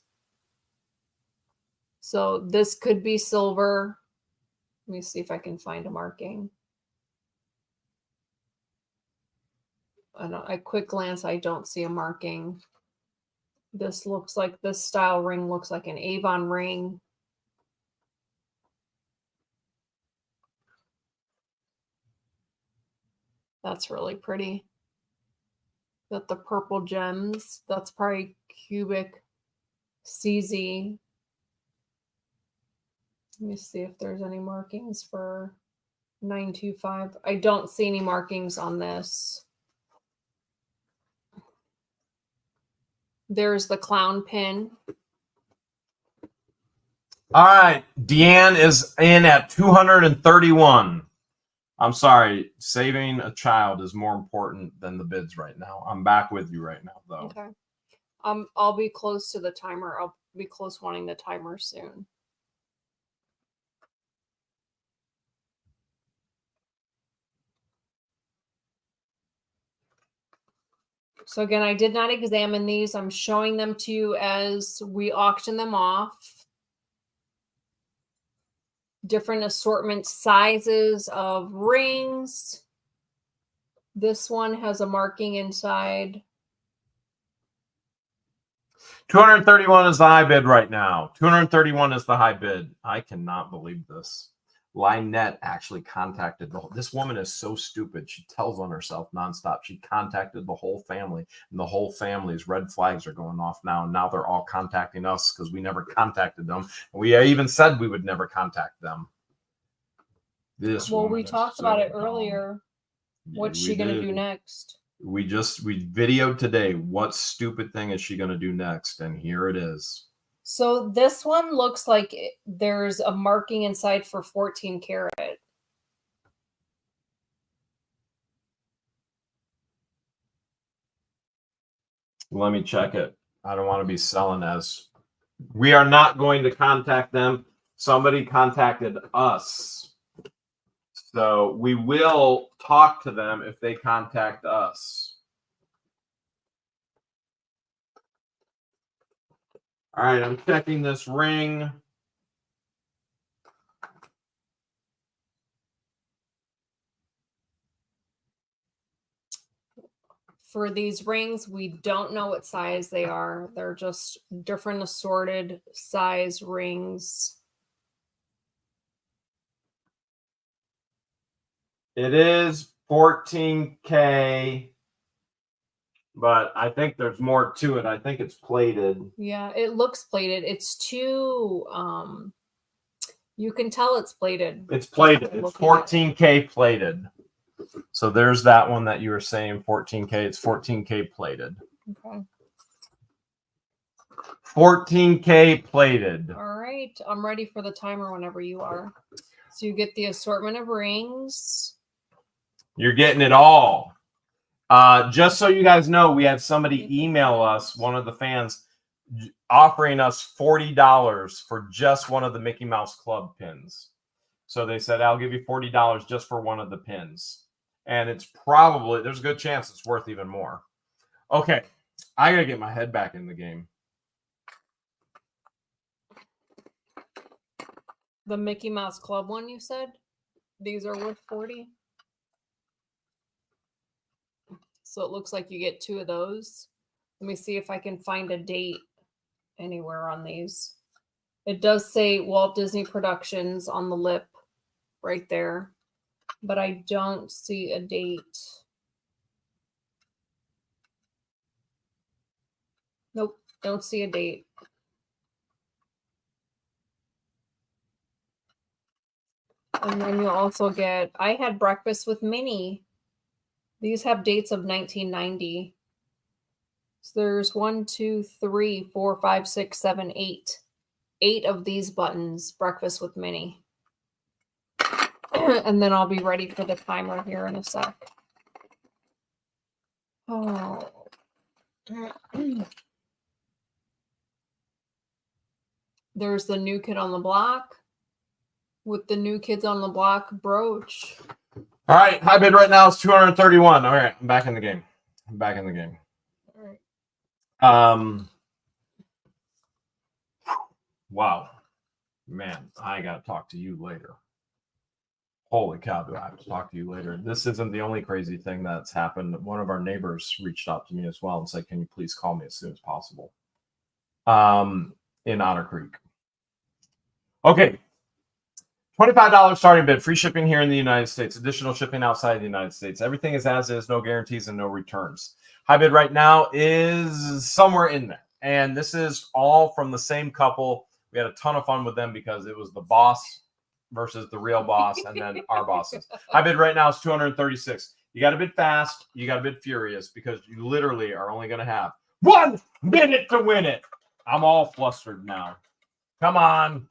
So this could be silver. Let me see if I can find a marking. At quick glance, I don't see a marking. This looks like, this style ring looks like an Avon ring. That's really pretty. Got the purple gems. That's probably cubic CZ. Let me see if there's any markings for 925. I don't see any markings on this. There's the clown pin. All right. Deanne is in at 231. I'm sorry. Saving a child is more important than the bids right now. I'm back with you right now, though. Okay. I'll be close to the timer. I'll be close wanting the timer soon. So again, I did not examine these. I'm showing them to you as we auction them off. Different assortment sizes of rings. This one has a marking inside. 231 is the high bid right now. 231 is the high bid. I cannot believe this. Lynette actually contacted this woman is so stupid. She tells on herself nonstop. She contacted the whole family, and the whole family's red flags are going off now. And now they're all contacting us because we never contacted them. And we even said we would never contact them. Well, we talked about it earlier. What's she going to do next? We videoed today. What stupid thing is she going to do next? And here it is. So this one looks like there's a marking inside for 14 karat. Let me check it. I don't want to be selling as. We are not going to contact them. Somebody contacted us. So we will talk to them if they contact us. All right, I'm checking this ring. For these rings, we don't know what size they are. They're just different assorted size rings. It is 14K. But I think there's more to it. I think it's plated. Yeah, it looks plated. It's too, you can tell it's plated. It's plated. It's 14K plated. So there's that one that you were saying, 14K. It's 14K plated. Okay. 14K plated. All right. I'm ready for the timer whenever you are. So you get the assortment of rings. You're getting it all. Just so you guys know, we had somebody email us, one of the fans, offering us $40 for just one of the Mickey Mouse Club pins. So they said, I'll give you $40 just for one of the pins. And it's probably, there's a good chance it's worth even more. Okay, I got to get my head back in the game. The Mickey Mouse Club one, you said? These are worth 40. So it looks like you get 2 of those. Let me see if I can find a date anywhere on these. It does say Walt Disney Productions on the lip right there, but I don't see a date. Nope, don't see a date. And then you'll also get, I had Breakfast with Minnie. These have dates of 1990. So there's 1, 2, 3, 4, 5, 6, 7, 8. 8 of these buttons, Breakfast with Minnie. And then I'll be ready for the timer here in a sec. Oh. There's the New Kid on the Block with the New Kids on the Block brooch. All right, high bid right now is 231. All right, I'm back in the game. I'm back in the game. All right. Wow. Man, I got to talk to you later. Holy cow, do I have to talk to you later? This isn't the only crazy thing that's happened. One of our neighbors reached out to me as well and said, can you please call me as soon as possible? In Otter Creek. Okay. $25 starting bid, free shipping here in the United States, additional shipping outside the United States. Everything is as is, no guarantees and no returns. High bid right now is somewhere in there. And this is all from the same couple. We had a ton of fun with them because it was the boss versus the real boss and then our bosses. High bid right now is 236. You got to bid fast. You got to bid furious because you literally are only going to have 1 minute to win it. I'm all flustered now. Come on.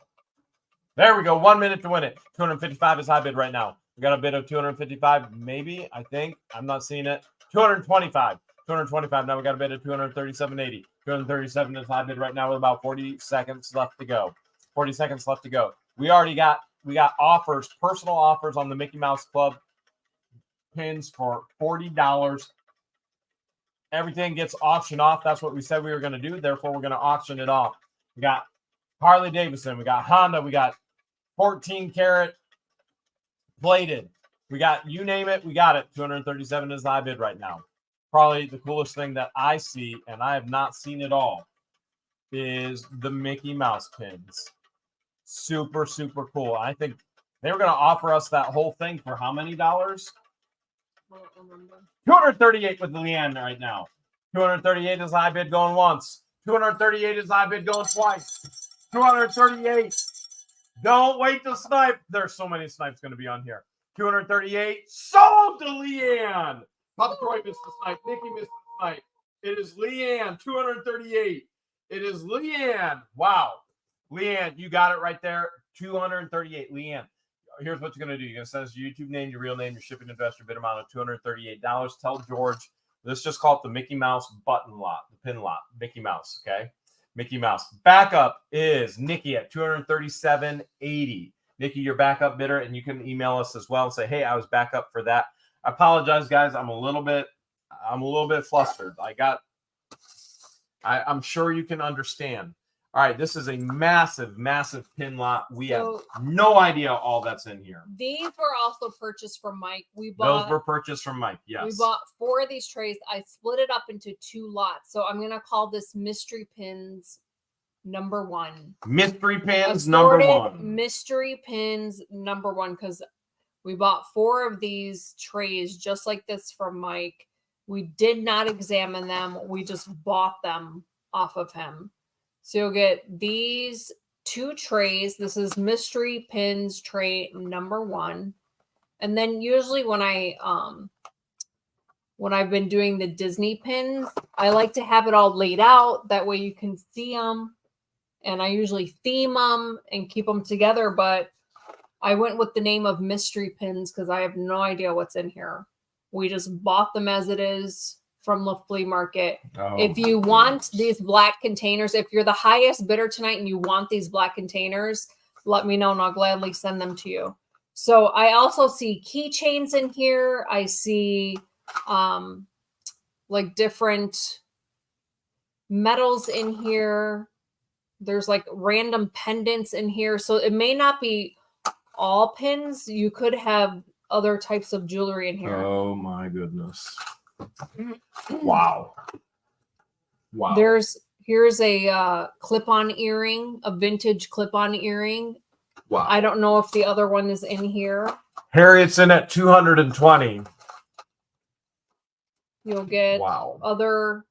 There we go. 1 minute to win it. 255 is high bid right now. We got a bid of 255, maybe, I think. I'm not seeing it. 225. 225. Now we got a bid of 237.80. 237 is high bid right now with about 40 seconds left to go. 40 seconds left to go. We got offers, personal offers on the Mickey Mouse Club pins for $40. Everything gets auctioned off. That's what we said we were going to do. Therefore, we're going to auction it off. We got Harley Davidson. We got Honda. We got 14 karat plated. We got, you name it, we got it. 237 is high bid right now. Probably the coolest thing that I see, and I have not seen it all, is the Mickey Mouse pins. Super, super cool. I think they were going to offer us that whole thing for how many dollars? I don't remember. 238 with Leanne right now. 238 is high bid going once. 238 is high bid going twice. 238. Don't wait to snipe. There's so many snipes going to be on here. 238. Sold to Leanne. Papa Troy missed the snipe. Nikki missed the snipe. It is Leanne. 238. It is Leanne. Wow. Leanne, you got it right there. 238. Leanne. Here's what you're going to do. You're going to send us your YouTube name, your real name, your shipping address, your bid amount of $238. Tell George, let's just call it the Mickey Mouse button lot, the pin lot. Mickey Mouse, okay? Mickey Mouse. Backup is Nikki at $237.80. Nikki, your backup bidder, and you can email us as well and say, hey, I was back up for that. I apologize, guys. I'm a little bit flustered. I'm sure you can understand. All right, this is a massive, massive pin lot. We have no idea all that's in here. These were also purchased from Mike. Those were purchased from Mike, yes. We bought 4 of these trays. I split it up into 2 lots. So I'm going to call this Mystery Pins number 1. Mystery Pins number 1. Mystery Pins number 1, because we bought 4 of these trays just like this from Mike. We did not examine them. We just bought them off of him. So you'll get these 2 trays. This is Mystery Pins tray number 1. And then usually when I've been doing the Disney pins, I like to have it all laid out. That way you can see them. And I usually theme them and keep them together. But I went with the name of Mystery Pins because I have no idea what's in here. We just bought them as it is from the flea market. Oh, If you want these black containers, if you're the highest bidder tonight and you want these black containers, let me know and I'll gladly send them to you. So I also see keychains in here. I see like different metals in here. There's like random pendants in here. So it may not be all pins. You could have other types of jewelry in here. Oh my goodness. Wow. Wow. Here's a clip-on earring, a vintage clip-on earring. Wow. I don't know if the other one is in here. Harriet's in at 220. You'll get Wow. other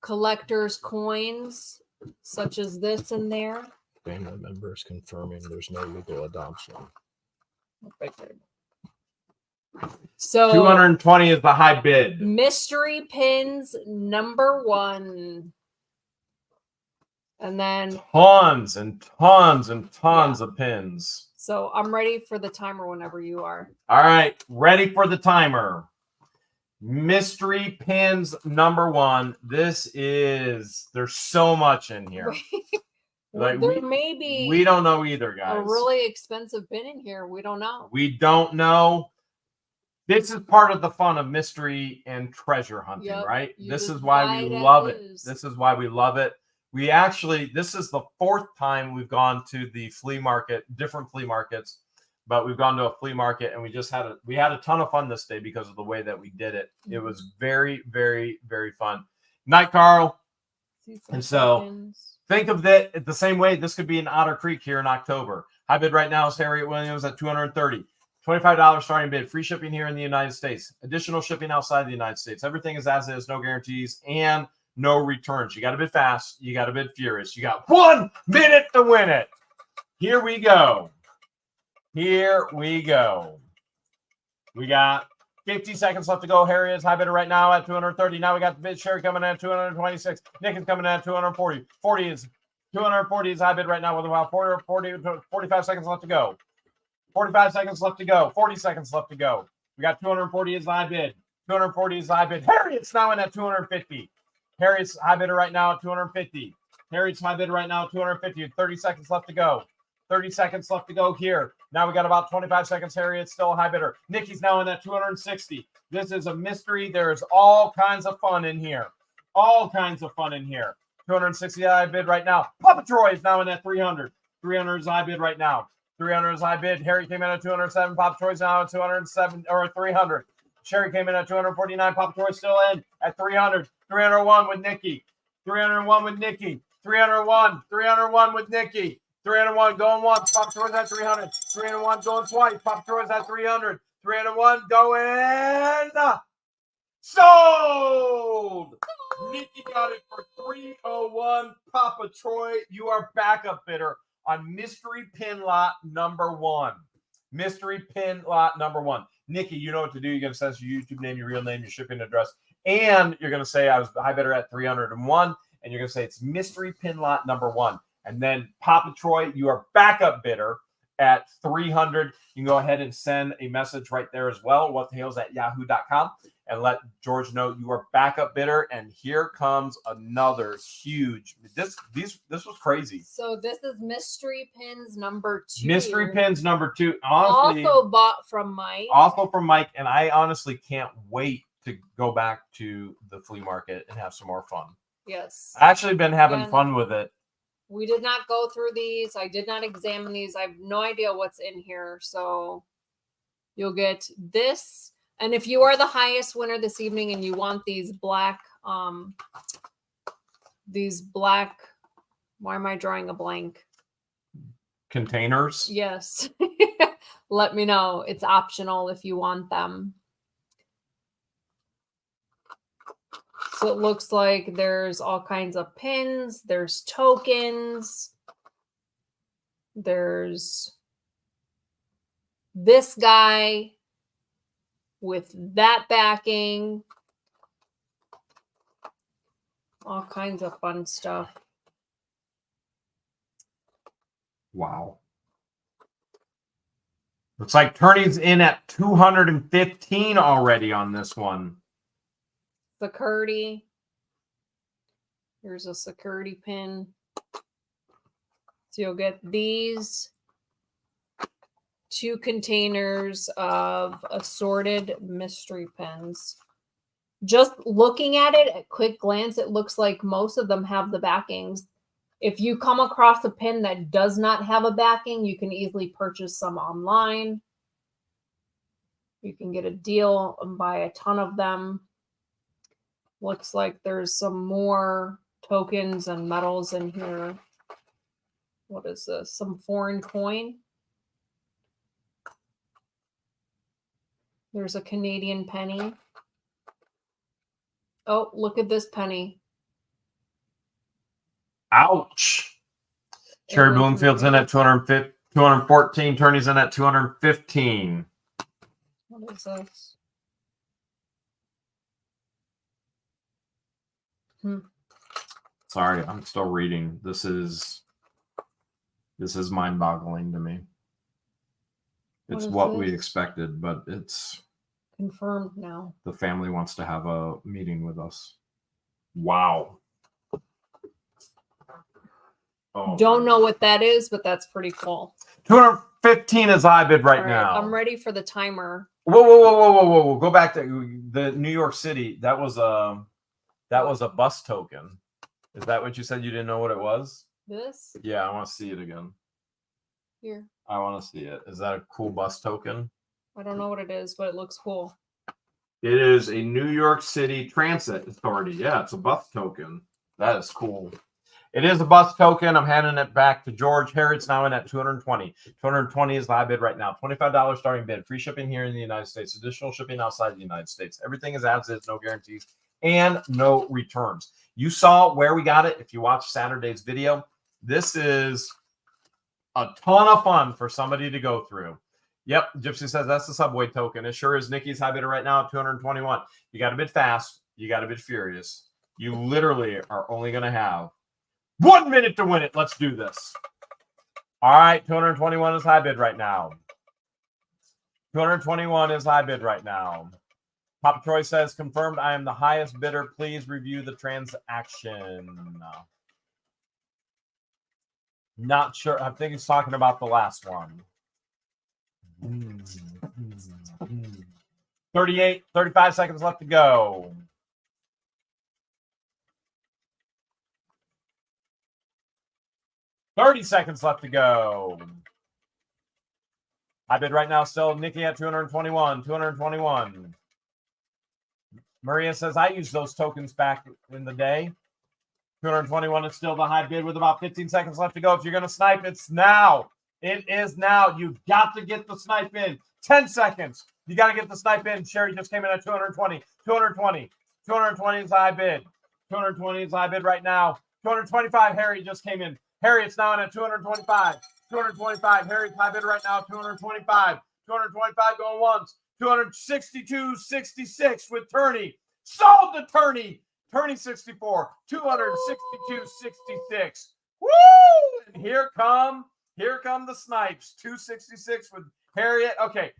collector's coins, such as this in there. Family members confirming there's no legal adoption. So 220 is the high bid. mystery pins #1. And then Tons and tons and tons of pins. so I'm ready for the timer whenever you are. All right, ready for the timer. Mystery pins #1. There's so much in here. Like There may be we don't know either, guys. a really expensive pin in here. We don't know. We don't know. This is part of the fun of mystery and treasure hunting, Yep, right? you This just is why buy we it love as it. is. This is why we love it. This is the 4th time we've gone to the flea market, different flea markets, but we've gone to a flea market and we had a ton of fun this day because of the way that we did it. It was very, very, very fun. Night, Carl. See some And so pins. think of that the same way. This could be in Otter Creek here in October. High bid right now is Harriet Williams at $230. $25 starting bid. Free shipping here in the United States. Additional shipping outside the United States. Everything is as is, no guarantees, and no returns. You got to bid fast. You got to bid furious. You got 1 minute to win it. Here we go. Here we go. We got 50 seconds left to go. Harry is high bidder right now at 230. Now we got the bid. Sherry coming in at 226. Nick is coming in at 240. 240 is high bid right now with about 45 seconds left to go. 45 seconds left to go. 40 seconds left to go. We got 240 is high bid. 240 is high bid. Harriet's now in at 250. Harriet's high bidder right now at 250. Harriet's high bidder right now at 250. 30 seconds left to go. 30 seconds left to go here. Now we got about 25 seconds. Harriet's still a high bidder. Nikki's now in at 260. This is a mystery. There's all kinds of fun in here. All kinds of fun in here. 260 high bid right now. Papa Troy is now in at 300. 300 is high bid right now. 300 is high bid. Harry came in at 207. Papa Troy's now at 207 or 300. Sherry came in at 249. Papa Troy's still in at 300. 301 with Nikki. 301 with Nikki. 301. 301 with Nikki. 301 going once. Papa Troy's at 300. 301 going twice. Papa Troy's at 300. 301 going sold. Nikki got it for 301. Papa Troy, you are backup bidder on mystery pin lot #1. Mystery pin lot #1. Nikki, you know what to do. You're going to send us your YouTube name, your real name, your shipping address, and you're going to say I was the high bidder at 301, and you're going to say it's mystery pin lot #1. And then Papa Troy, you are backup bidder at 300. You can go ahead and send a message right there as well, whatthehales@yahoo.com, and let George know you are backup bidder. And here comes another huge. This was crazy. So this is mystery pins #2. Mystery pins #2. Honestly, Also bought from Mike. Also from Mike, and I honestly can't wait to go back to the flea market and have some more fun. Yes. I actually been having Again, fun with it. We did not go through these. I did not examine these. I have no idea what's in here. So you'll get this. And if you are the highest winner this evening and you want these black, why am I drawing a blank? Containers. Yes. Let me know. It's optional if you want them. So it looks like there's all kinds of pins. There's tokens. There's this guy with that backing. All kinds of fun stuff. Wow. Looks like Turney's in at 215 already on this one. Security. Here's a security pin. So you'll get these 2 containers of assorted mystery pins. Just looking at it at quick glance, it looks like most of them have the backings. If you come across a pin that does not have a backing, you can easily purchase some online. You can get a deal and buy a ton of them. Looks like there's some more tokens and medals in here. What is this? Some foreign coin. There's a Canadian penny. Oh, look at this penny. Ouch. Cherry Bloomfield's in at 214. Turney's in at 215. What is this? Sorry, I'm still reading. This is mind-boggling to me. It's what we expected, but it's confirmed now. The family wants to have a meeting with us. Wow. Oh, Don't know what that is, but that's pretty cool. 215 is high bid right now. I'm ready for the timer. Whoa. Go back to the New York City. That was a bus token. Is that what you said? You didn't know what it was? This? Yeah, I want to see it again. Here. I want to see it. Is that a cool bus token? I don't know what it is, but it looks cool. It is a New York City Transit Authority. Yeah, it's a bus token. That is cool. It is a bus token. I'm handing it back to George. Harriet's now in at 220. 220 is the high bid right now. $25 starting bid. Free shipping here in the United States. Additional shipping outside the United States. Everything is as is. No guarantees and no returns. You saw where we got it. If you watched Saturday's video, this is a ton of fun for somebody to go through. Yep, Gypsy says that's the Subway token. It sure is. Nikki's high bidder right now at 221. You got to bid fast. You got to bid furious. You literally are only going to have 1 minute to win it. Let's do this. All right, 221 is high bid right now. 221 is high bid right now. Papa Troy says, confirmed I am the highest bidder. Please review the transaction. Not sure. I think he's talking about the last one. 35 seconds left to go. $30 seconds left to go. I bid right now still Nikki at 221. 221. Maria says, I used those tokens back in the day. 221 is still the high bid with about 15 seconds left to go. If you're going to snipe, it's now. It is now. You've got to get the snipe in. 10 seconds. You got to get the snipe in. Sherry just came in at 220. 220. 220 is high bid. 220 is high bid right now. 225. Harry just came in. Harry, it's now in at 225. 225. Harry's high bid right now. 225. 225 going once. 262.66 with Turney. Sold the Turney. Turney 64. 262.66. Woo! And here come the snipes. 266 with Harriet. Okay.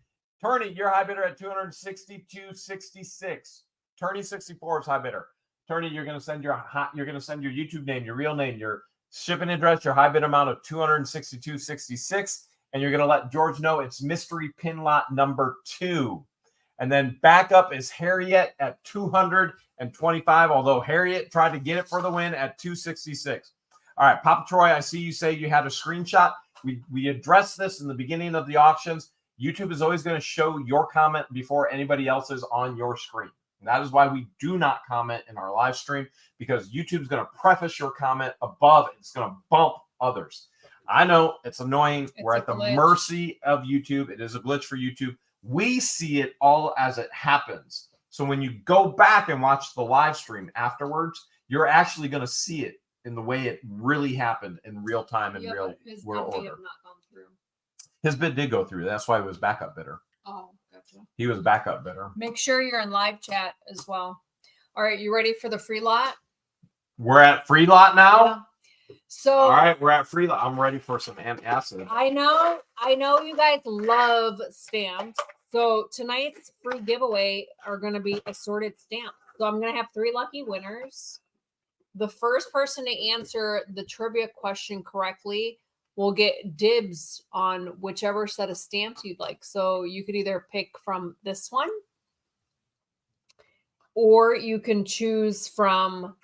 Turney, your high bidder at 262.66. Turney 64 is high bidder. Turney, you're gonna send your YouTube name, your real name, your shipping address, your high bid amount of 262.66. And you're going to let George know it's mystery pin lot number 2. And then backup is Harriet at 225, although Harriet tried to get it for the win at 266. All right, Papa Troy, I see you say you had a screenshot. We addressed this in the beginning of the auctions. YouTube is always going to show your comment before anybody else's on your screen. And that is why we do not comment in our live stream, because YouTube is going to preface your comment above. It's going to bump others. I know it's annoying. We're at the mercy of YouTube. It is a glitch for YouTube. We see it all as it happens. So when you go back and watch the live stream afterwards, you're actually going to see it in the way it really happened in real time, in real world order. His bid did go through. That's why he was backup bidder. Oh, gotcha. He was backup bidder. Make sure you're in live chat as well. All right, you ready for the free lot? We're at free lot now? Yeah. So All right, we're at free. I'm ready for some antacid. I know you guys love stamps. So tonight's free giveaway are going to be assorted stamps. So I'm going to have 3 lucky winners. The first person to answer the trivia question correctly will get dibs on whichever set of stamps you'd like. So you could either pick from this one, or you can choose from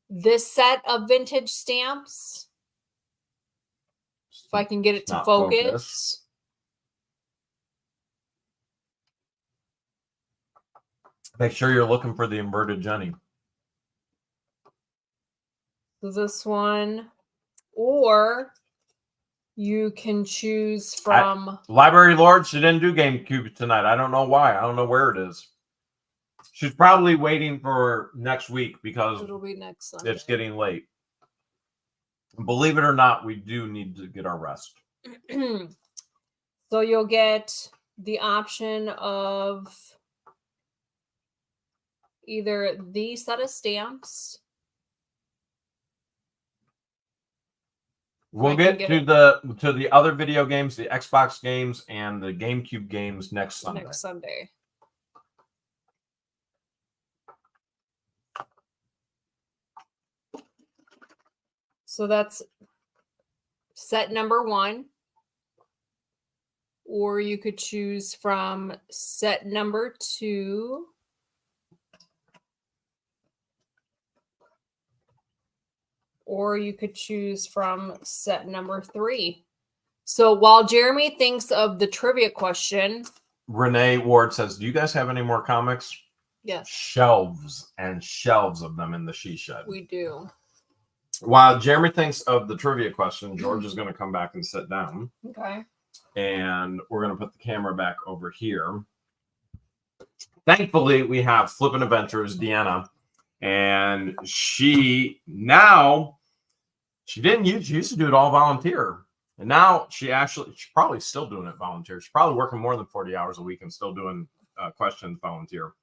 this set of vintage stamps. If I can get it to Not focus. focused. Make sure you're looking for the inverted Jenny. This one, or you can choose from Library Lord. She didn't do GameCube tonight. I don't know why. I don't know where it is. She's probably waiting for next week because it'll be next Sunday. it's getting late. Believe it or not, we do need to get our rest. So you'll get the option of either the set of stamps. We'll I can get get to the other video games, the Xbox games and the GameCube games next Sunday. Next Sunday. So that's set number 1. Or you could choose from set number 2. Or you could choose from set number 3. So while Jeremy thinks of the trivia question. Renee Ward says, do you guys have any more comics? Yes. Shelves and shelves of them in the she shed. We do. While Jeremy thinks of the trivia question, George is going to come back and sit down. Okay. And we're going to put the camera back over here. Thankfully, we have Flippin' Adventures, Deanna. And she used to do it all volunteer. And now she's probably still doing it volunteer. She's probably working more than 40 hours a week and still doing questions volunteer,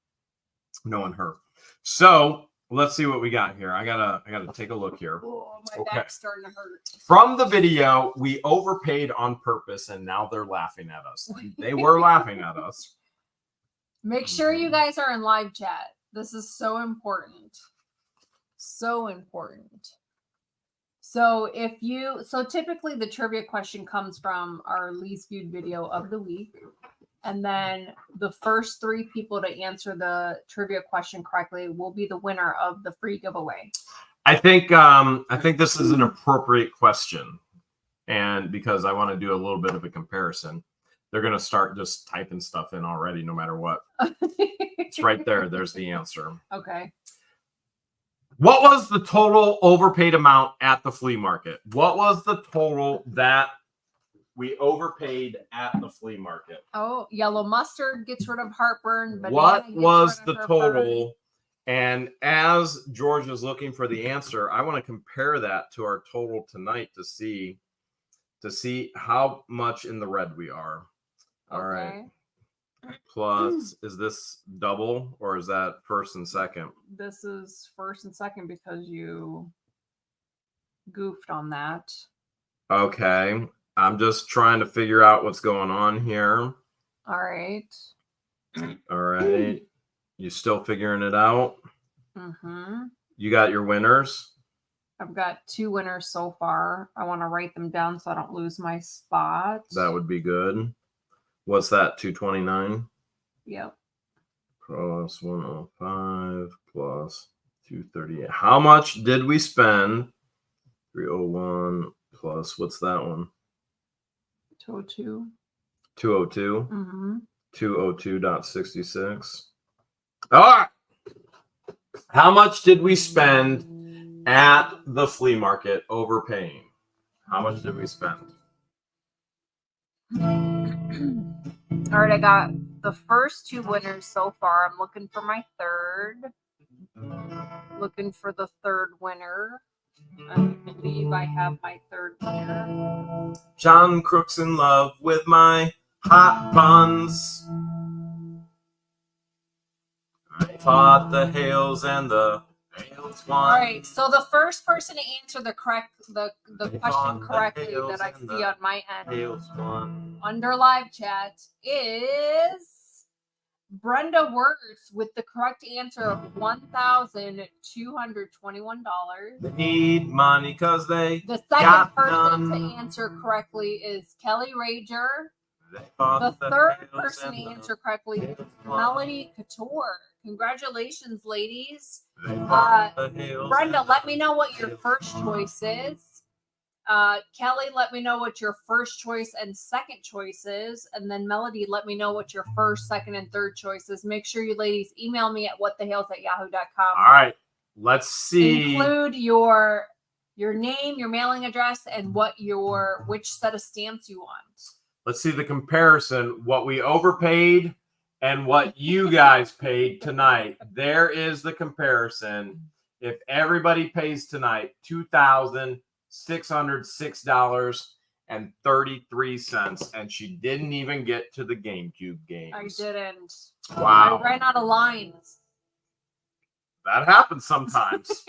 knowing her. So let's see what we got here. I gotta take a look here. Oh, my back's starting to hurt. From the video, we overpaid on purpose, and now they're laughing at us. They were laughing at us. Make sure you guys are in live chat. This is so important. So important. So typically the trivia question comes from our least viewed video of the week. And then the first 3 people to answer the trivia question correctly will be the winner of the free giveaway. I think this is an appropriate question. And because I want to do a little bit of a comparison, they're going to start just typing stuff in already, no matter what. It's right there. There's the answer. Okay. What was the total overpaid amount at the flea market? What was the total that we overpaid at the flea market? Oh, yellow mustard gets rid of heartburn. What was the total? And as George is looking for the answer, I want to compare that to our total tonight to see how much in the red we are. All right. Plus, is this double or is that first and second? This is first and second because you goofed on that. Okay. I'm just trying to figure out what's going on here. All right. All right. You still figuring it out? Mm-hmm. You got your winners? I've got 2 winners so far. I want to write them down so I don't lose my spot. That would be good. What's that? 229? Yep. Plus 105 plus 238. How much did we spend? 301 plus what's that one? 202. 202? Mm-hmm. 202.66. All right. How much did we spend at the flea market overpaying? How much did we spend? All right, I got the first 2 winners so far. I'm looking for my third. Looking for the third winner. I believe I have my third winner. John Crook's in love with my hot buns. I fought the Hales and the Hale's All won. right. So the first person to answer the They question fought the correctly Hales that I and see the on my end Hale's won. under live chat is Brenda Words with the correct answer of $1,221. They need money because they The second got person none. to answer correctly is Kelly Rager. They fought The the third Hales person to and the answer correctly is Hales won. Melody Couture. Congratulations, ladies. They fought the Hales Brenda, and let the me know what your Hales first won. choice is. Kelly, let me know what your first choice and second choice is. And then Melody, let me know what your first, second, and third choice is. Make sure you ladies email me at whatthehales@yahoo.com. All right, let's see. Include your name, your mailing address, and which set of stamps you want. Let's see the comparison. What we overpaid and what you guys paid tonight. There is the comparison. If everybody pays tonight, $2,606.33, and she didn't even get to the GameCube games. I didn't. Wow. I ran out of lines. That happens sometimes.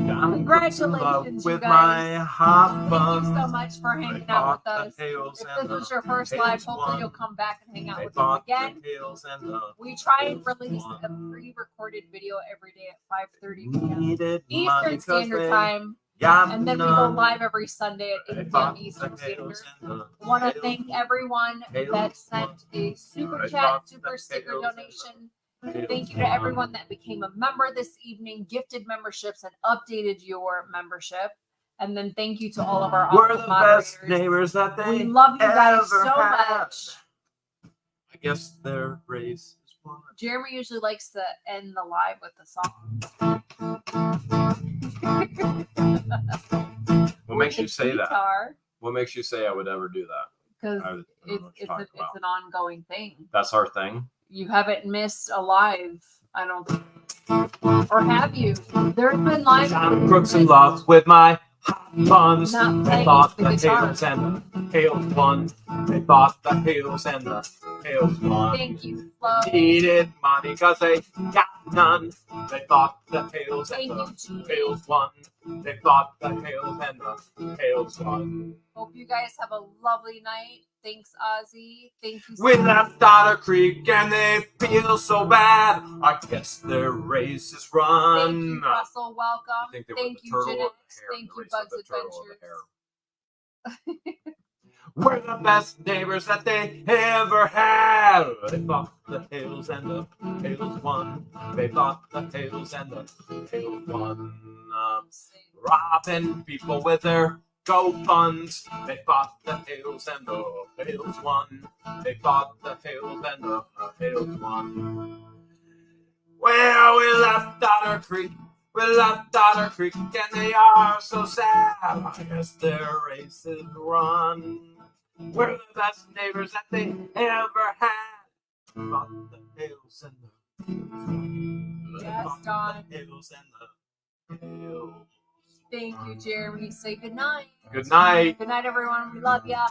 Congratulations, you with guys. my hot Thank you buns. so much for hanging They out with fought us. the Hales If and this was the your first Hales live, hopefully won. you'll come back and hang out They with us fought again. the Hales and the We try and Hales release won. a pre-recorded video every day at 5:30 p.m. Needed money Eastern 'cause Standard they Time, got and then we go none. live every Sunday at They 8 p.m. fought Eastern the Standard. Hales and the I want to Hales thank won. everyone that sent a super They chat, fought super the sticker Hales and the donation. Hales Thank you to won. everyone that became a member this evening, gifted memberships, and updated your membership. And then thank you to all of our We're awesome the moderators. best neighbors that they We love you guys ever so had. much. I guess their race is won. Jeremy usually likes to end the live with a song. What makes you say that? Guitar, What makes you say I would ever do that? because I don't know what you're it's talking about. an ongoing thing. That's our thing. You haven't missed a live, I don't think. Or have you? There's been live. I'm crooks and love with my hot buns. Not They playing fought the the guitar. Hales and the Hales won. They fought the Hales and the Hales won. Thank you, Flo. Needed money because they got none. They fought the Hales Thank and you, the Gene. Hales won. They fought the Hales and the Hales won. Hope you guys have a lovely night. Thanks, Ozzy. Thank you so We much. left Otter Creek and they feel so bad. I guess their race is run. Thank you, Russell. Welcome. I think they were Thank the you, turtle or Jeanette. the hare. Thank The you, race of Bugs the turtle or the Adventures. We're the best neighbors that they ever had. They fought the Hales and the Hales won. They fought the Hales and the Hales won. Robbing people with their GoFunds. They fought the Hales and the Hales won. They fought the Hales and the Hales won. Well, we left Otter Creek. We left Otter Creek and they are so sad. I guess their race is run. We're the best neighbors that they ever had. Fought the Hales and the Hales. Yes, Fought Don. the Hales and the Hales. Thank you, Jeremy. Say good night. Good night. Good night, everyone. We love ya.